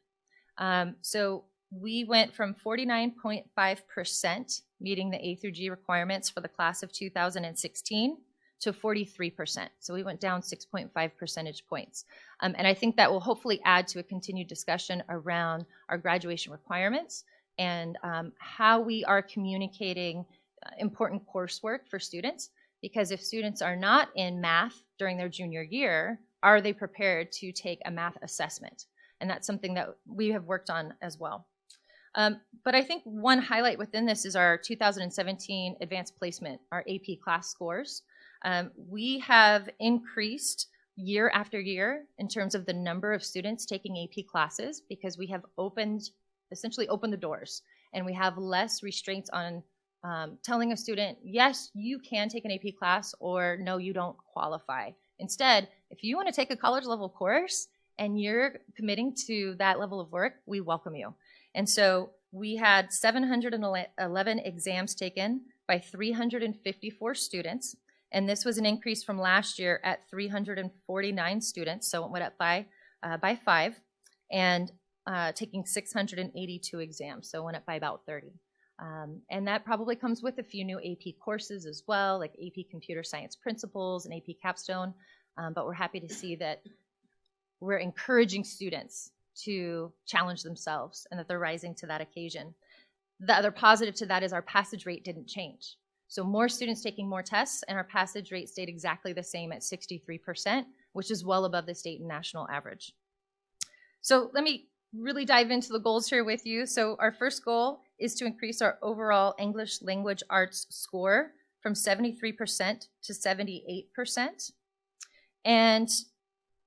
So we went from 49.5% meeting the A through G requirements for the class of 2016 to 43%. So we went down 6.5 percentage points. And I think that will hopefully add to a continued discussion around our graduation requirements and how we are communicating important coursework for students, because if students are not in math during their junior year, are they prepared to take a math assessment? And that's something that we have worked on as well. But I think one highlight within this is our 2017 advanced placement, our AP class scores. We have increased year after year in terms of the number of students taking AP classes because we have essentially opened the doors, and we have less restraints on telling a student, yes, you can take an AP class, or no, you don't qualify. Instead, if you want to take a college level course and you're committing to that level of work, we welcome you. And so we had 711 exams taken by 354 students, and this was an increase from last year at 349 students, so it went up by 5, and taking 682 exams, so it went up by about 30. And that probably comes with a few new AP courses as well, like AP Computer Science Principles and AP Capstone. But we're happy to see that we're encouraging students to challenge themselves and that they're rising to that occasion. The other positive to that is our passage rate didn't change. So more students taking more tests, and our passage rate stayed exactly the same at 63%, which is well above the state and national average. So let me really dive into the goals here with you. So our first goal is to increase our overall English language arts score from 73% to 78%. And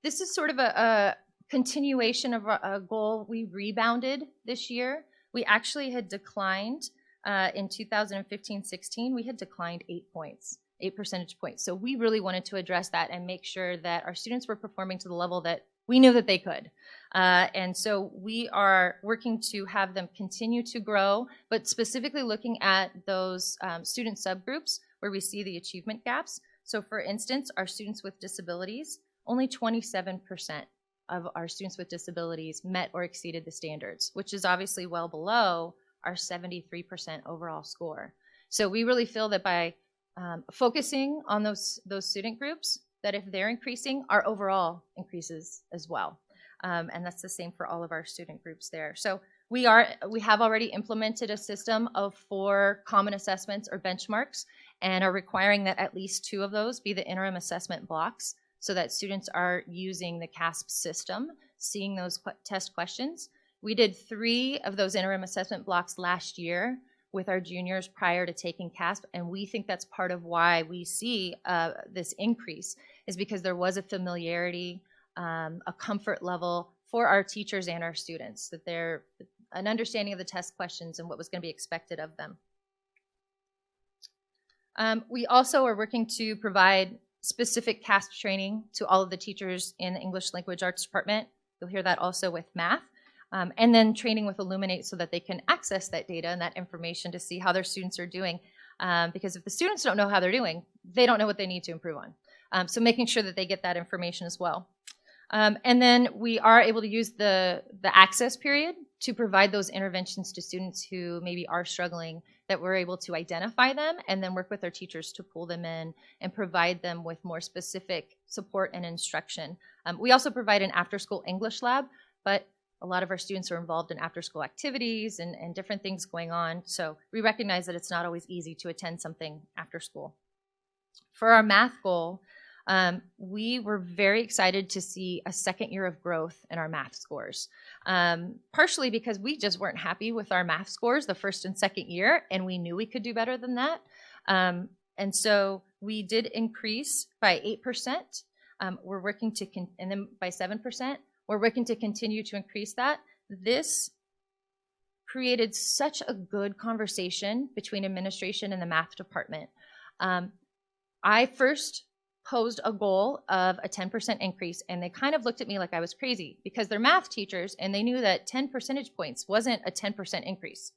this is sort of a continuation of a goal we rebounded this year. We actually had declined in 2015-16, we had declined 8 percentage points. So we really wanted to address that and make sure that our students were performing to the level that we knew that they could. And so we are working to have them continue to grow, but specifically looking at those student subgroups where we see the achievement gaps. So for instance, our students with disabilities, only 27% of our students with disabilities met or exceeded the standards, which is obviously well below our 73% overall score. So we really feel that by focusing on those student groups, that if they're increasing, our overall increases as well. And that's the same for all of our student groups there. So we have already implemented a system of 4 common assessments or benchmarks, and are requiring that at least 2 of those be the interim assessment blocks, so that students are using the CASP system, seeing those test questions. We did 3 of those interim assessment blocks last year with our juniors prior to taking CASP, and we think that's part of why we see this increase, is because there was a familiarity, a comfort level for our teachers and our students, that they're an understanding of the test questions and what was going to be expected of them. We also are working to provide specific CASP training to all of the teachers in the English Language Arts Department. You'll hear that also with math. And then training with Illuminate so that they can access that data and that information to see how their students are doing. Because if the students don't know how they're doing, they don't know what they need to improve on. So making sure that they get that information as well. And then we are able to use the access period to provide those interventions to students who maybe are struggling, that we're able to identify them and then work with our teachers to pull them in and provide them with more specific support and instruction. We also provide an after-school English lab, but a lot of our students are involved in after-school activities and different things going on. So we recognize that it's not always easy to attend something after school. For our math goal, we were very excited to see a second year of growth in our math scores, partially because we just weren't happy with our math scores the first and second year, and we knew we could do better than that. And so we did increase by 8%. We're working to, and then by 7%. We're working to continue to increase that. This created such a good conversation between administration and the math department. I first posed a goal of a 10% increase, and they kind of looked at me like I was crazy, because they're math teachers and they knew that 10 percentage points wasn't a 10% increase,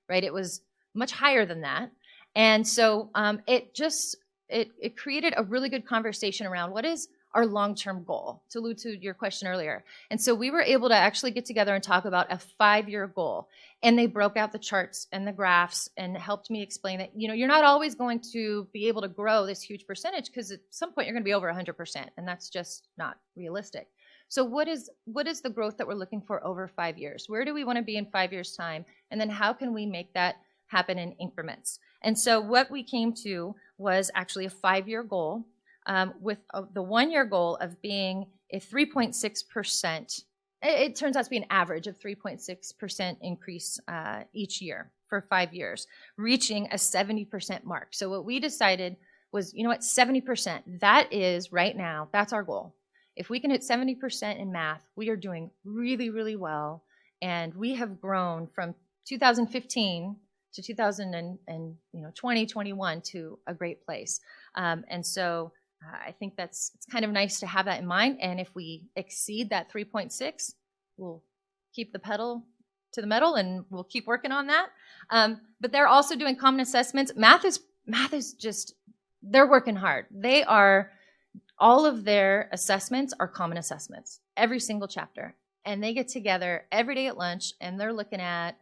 right? It was much higher than that. And so it created a really good conversation around what is our long-term goal, to allude to your question earlier. And so we were able to actually get together and talk about a 5-year goal. And they broke out the charts and the graphs and helped me explain that, you know, you're not always going to be able to grow this huge percentage, because at some point you're going to be over 100%, and that's just not realistic. So what is the growth that we're looking for over 5 years? Where do we want to be in 5 years' time? And then how can we make that happen in increments? And so what we came to was actually a 5-year goal, with the 1-year goal of being a 3.6%. It turns out to be an average of 3.6% increase each year for 5 years, reaching a 70% mark. So what we decided was, you know what, 70%, that is right now, that's our goal. If we can hit 70% in math, we are doing really, really well. And we have grown from 2015 to 2020, 21 to a great place. And so I think it's kind of nice to have that in mind. And if we exceed that 3.6, we'll keep the pedal to the metal and we'll keep working on that. But they're also doing common assessments. Math is just, they're working hard. All of their assessments are common assessments, every single chapter. And they get together every day at lunch and they're looking at,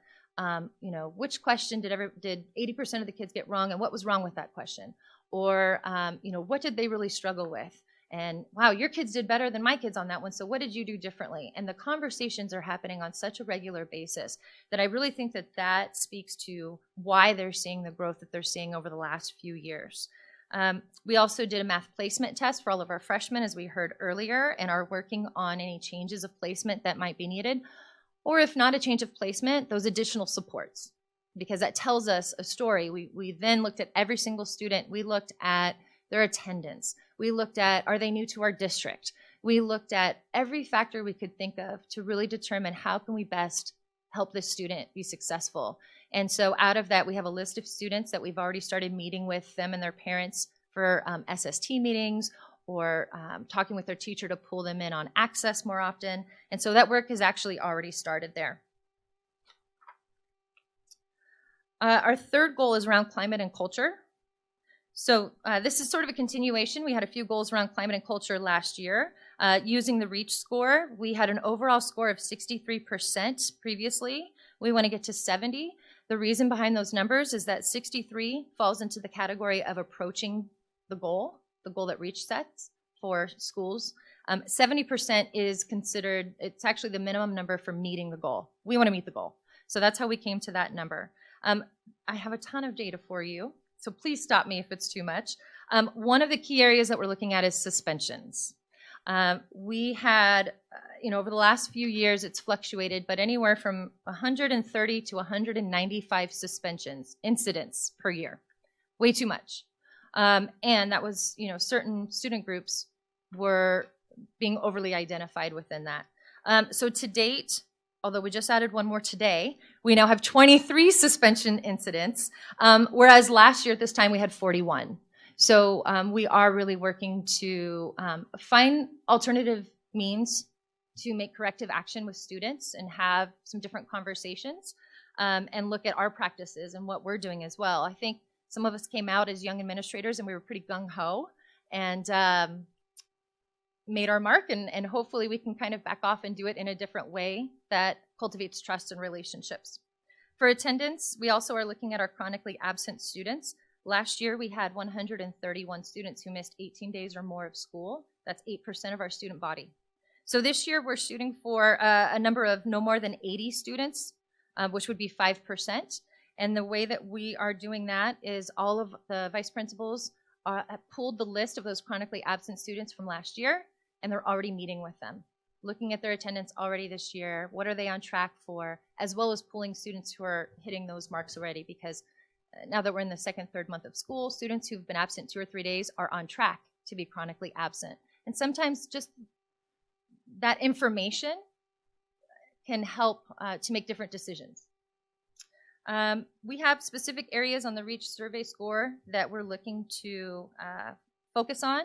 which question did 80% of the kids get wrong and what was wrong with that question? Or, what did they really struggle with? And wow, your kids did better than my kids on that one, so what did you do differently? And the conversations are happening on such a regular basis that I really think that that speaks to why they're seeing the growth that they're seeing over the last few years. We also did a math placement test for all of our freshmen, as we heard earlier, and are working on any changes of placement that might be needed. Or if not a change of placement, those additional supports, because that tells us a story. We then looked at every single student. We looked at their attendance. We looked at, are they new to our district? We looked at every factor we could think of to really determine how can we best help this student be successful. And so out of that, we have a list of students that we've already started meeting with them and their parents for SST meetings, or talking with their teacher to pull them in on access more often. And so that work has actually already started there. Our third goal is around climate and culture. So this is sort of a continuation. We had a few goals around climate and culture last year. Using the REACH score, we had an overall score of 63% previously. We want to get to 70. The reason behind those numbers is that 63 falls into the category of approaching the goal that REACH sets for schools. 70% is considered, it's actually the minimum number for meeting the goal. We want to meet the goal. So that's how we came to that number. I have a ton of data for you, so please stop me if it's too much. One of the key areas that we're looking at is suspensions. We had, over the last few years, it's fluctuated, but anywhere from 130 to 195 suspensions, incidents per year. Way too much. And that was, certain student groups were being overly identified within that. So to date, although we just added one more today, we now have 23 suspension incidents, whereas last year at this time we had 41. So we are really working to find alternative means to make corrective action with students and have some different conversations, and look at our practices and what we're doing as well. I think some of us came out as young administrators and we were pretty gung-ho and made our mark, and hopefully we can kind of back off and do it in a different way that cultivates trust and relationships. For attendance, we also are looking at our chronically absent students. Last year we had 131 students who missed 18 days or more of school. That's 8% of our student body. So this year we're shooting for a number of no more than 80 students, which would be 5%. And the way that we are doing that is all of the vice principals have pulled the list of those chronically absent students from last year, and they're already meeting with them, looking at their attendance already this year, what are they on track for, as well as pulling students who are hitting those marks already, because now that we're in the second, third month of school, students who've been absent 2 or 3 days are on track to be chronically absent. And sometimes just that information can help to make different decisions. We have specific areas on the REACH survey score that we're looking to focus on,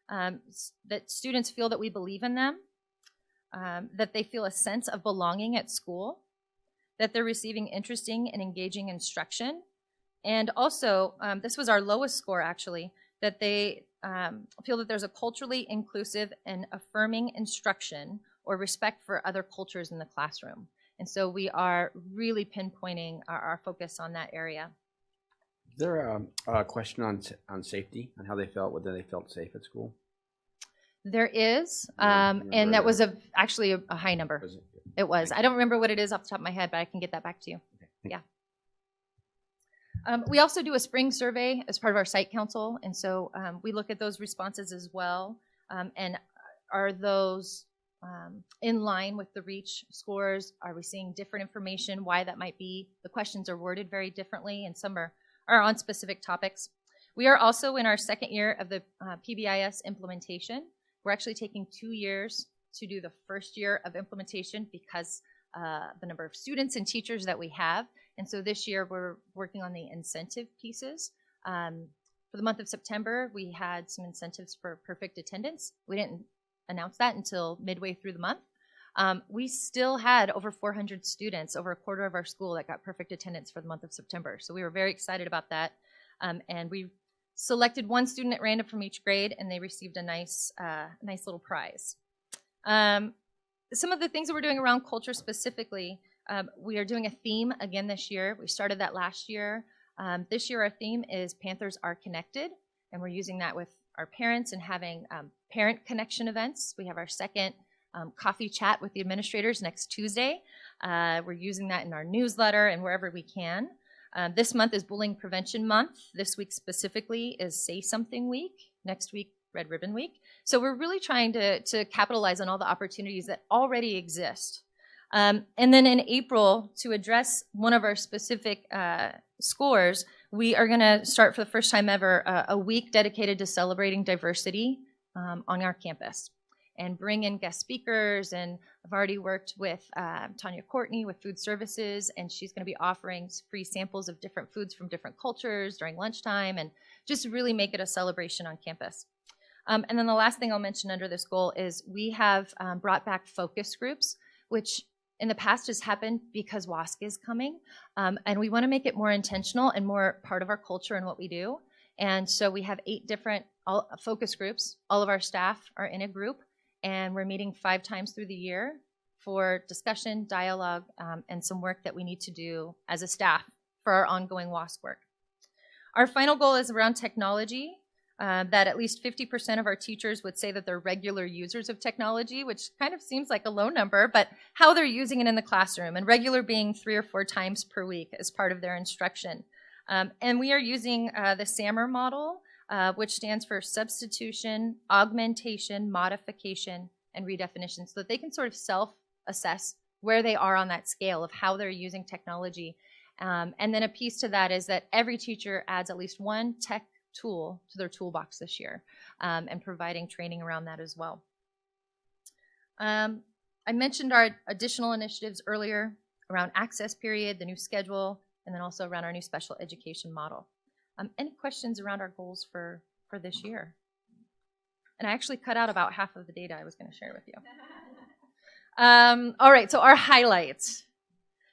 that students feel that we believe in them, that they feel a sense of belonging at school, that they're receiving interesting and engaging instruction, and also, this was our lowest score actually, that they feel that there's a culturally inclusive and affirming instruction or respect for other cultures in the classroom. And so we are really pinpointing our focus on that area. Is there a question on safety, on how they felt, whether they felt safe at school? There is, and that was actually a high number. It was. I don't remember what it is off the top of my head, but I can get that back to you. Yeah. We also do a spring survey as part of our site council, and so we look at those responses as well, and are those in line with the REACH scores? Are we seeing different information, why that might be? The questions are worded very differently, and some are on specific topics. We are also in our second year of the PBIS implementation. We're actually taking 2 years to do the first year of implementation because the number of students and teachers that we have. And so this year we're working on the incentive pieces. For the month of September, we had some incentives for perfect attendance. We didn't announce that until midway through the month. We still had over 400 students, over a quarter of our school, that got perfect attendance for the month of September. So we were very excited about that. And we selected one student at random from each grade, and they received a nice little prize. Some of the things that we're doing around culture specifically, we are doing a theme again this year. We started that last year. This year our theme is Panthers Are Connected. and we're using that with our parents and having parent connection events. We have our second coffee chat with the administrators next Tuesday. We're using that in our newsletter and wherever we can. This month is Bullying Prevention Month. This week specifically is Say Something Week. Next week, Red Ribbon Week. So we're really trying to capitalize on all the opportunities that already exist. And then in April, to address one of our specific scores, we are going to start for the first time ever a week dedicated to celebrating diversity on our campus and bring in guest speakers. And I've already worked with Tanya Courtney with Food Services, and she's going to be offering free samples of different foods from different cultures during lunchtime and just really make it a celebration on campus. And then the last thing I'll mention under this goal is we have brought back focus groups, which in the past has happened because WASC is coming. And we want to make it more intentional and more part of our culture and what we do. And so we have 8 different focus groups. All of our staff are in a group, and we're meeting 5 times through the year for discussion, dialogue, and some work that we need to do as a staff for our ongoing WASC work. Our final goal is around technology. That at least 50% of our teachers would say that they're regular users of technology, which kind of seems like a low number, but how they're using it in the classroom, and regular being 3 or 4 times per week as part of their instruction. And we are using the SAMR model, which stands for substitution, augmentation, modification, and redefinition, so that they can sort of self-assess where they are on that scale of how they're using technology. And then a piece to that is that every teacher adds at least one tech tool to their toolbox this year, and providing training around that as well. I mentioned our additional initiatives earlier around access period, the new schedule, and then also around our new special education model. Any questions around our goals for this year? And I actually cut out about half of the data I was going to share with you. All right, so our highlights.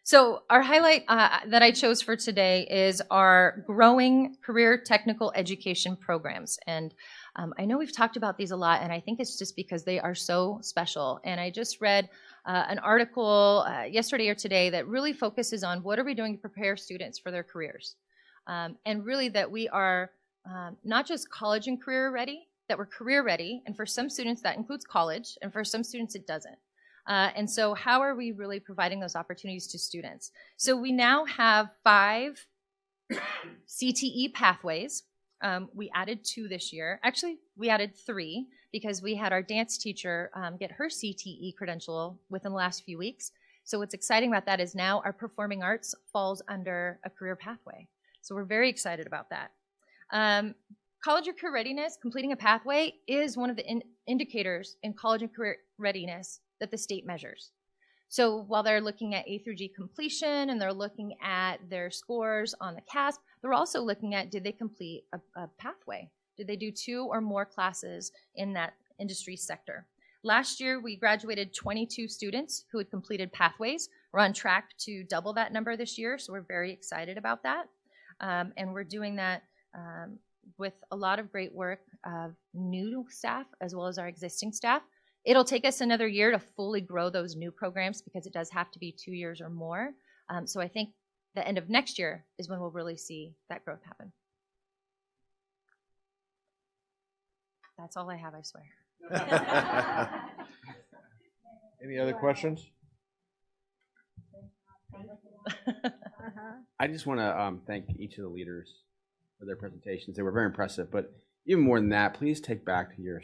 So our highlight that I chose for today is our growing career technical education programs. And I know we've talked about these a lot, and I think it's just because they are so special. And I just read an article yesterday or today that really focuses on what are we doing to prepare students for their careers. And really that we are not just college and career ready, that we're career ready. And for some students that includes college, and for some students it doesn't. And so how are we really providing those opportunities to students? So we now have 5 CTE pathways. We added 2 this year. Actually, we added 3 because we had our dance teacher get her CTE credential within the last few weeks. So what's exciting about that is now our performing arts falls under a career pathway. So we're very excited about that. College or career readiness, completing a pathway is one of the indicators in college and career readiness that the state measures. So while they're looking at A through G completion and they're looking at their scores on the CASP, they're also looking at, did they complete a pathway? Did they do 2 or more classes in that industry sector? Last year, we graduated 22 students who had completed pathways. We're on track to double that number this year, so we're very excited about that. And we're doing that with a lot of great work of new staff as well as our existing staff. It'll take us another year to fully grow those new programs because it does have to be 2 years or more. So I think the end of next year is when we'll really see that growth happen. That's all I have, I swear. Any other questions? I just want to thank each of the leaders for their presentations. They were very impressive, but even more than that, please take back to your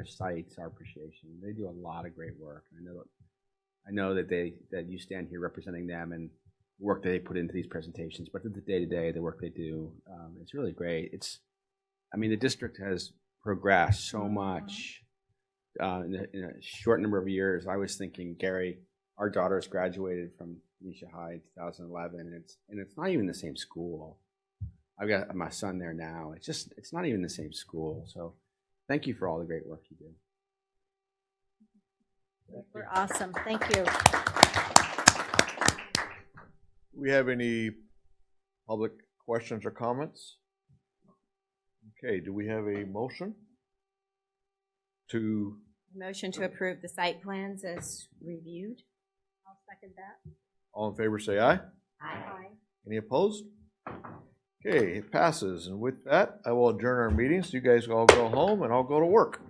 sites our appreciation. They do a lot of great work. I know that you stand here representing them and the work that they put into these presentations, but the day-to-day, the work they do, it's really great. The district has progressed so much in a short number of years. I was thinking, Gary, our daughters graduated from Benicia High in 2011, and it's not even the same school. I've got my son there now. It's not even the same school. So thank you for all the great work you do. We're awesome. Thank you. Do we have any public questions or comments? Okay, do we have a motion to? Motion to approve the site plans as reviewed. I'll second that. All in favor say aye. Aye. Any opposed? Okay, it passes. And with that, I will adjourn our meeting. So you guys all go home and I'll go to work.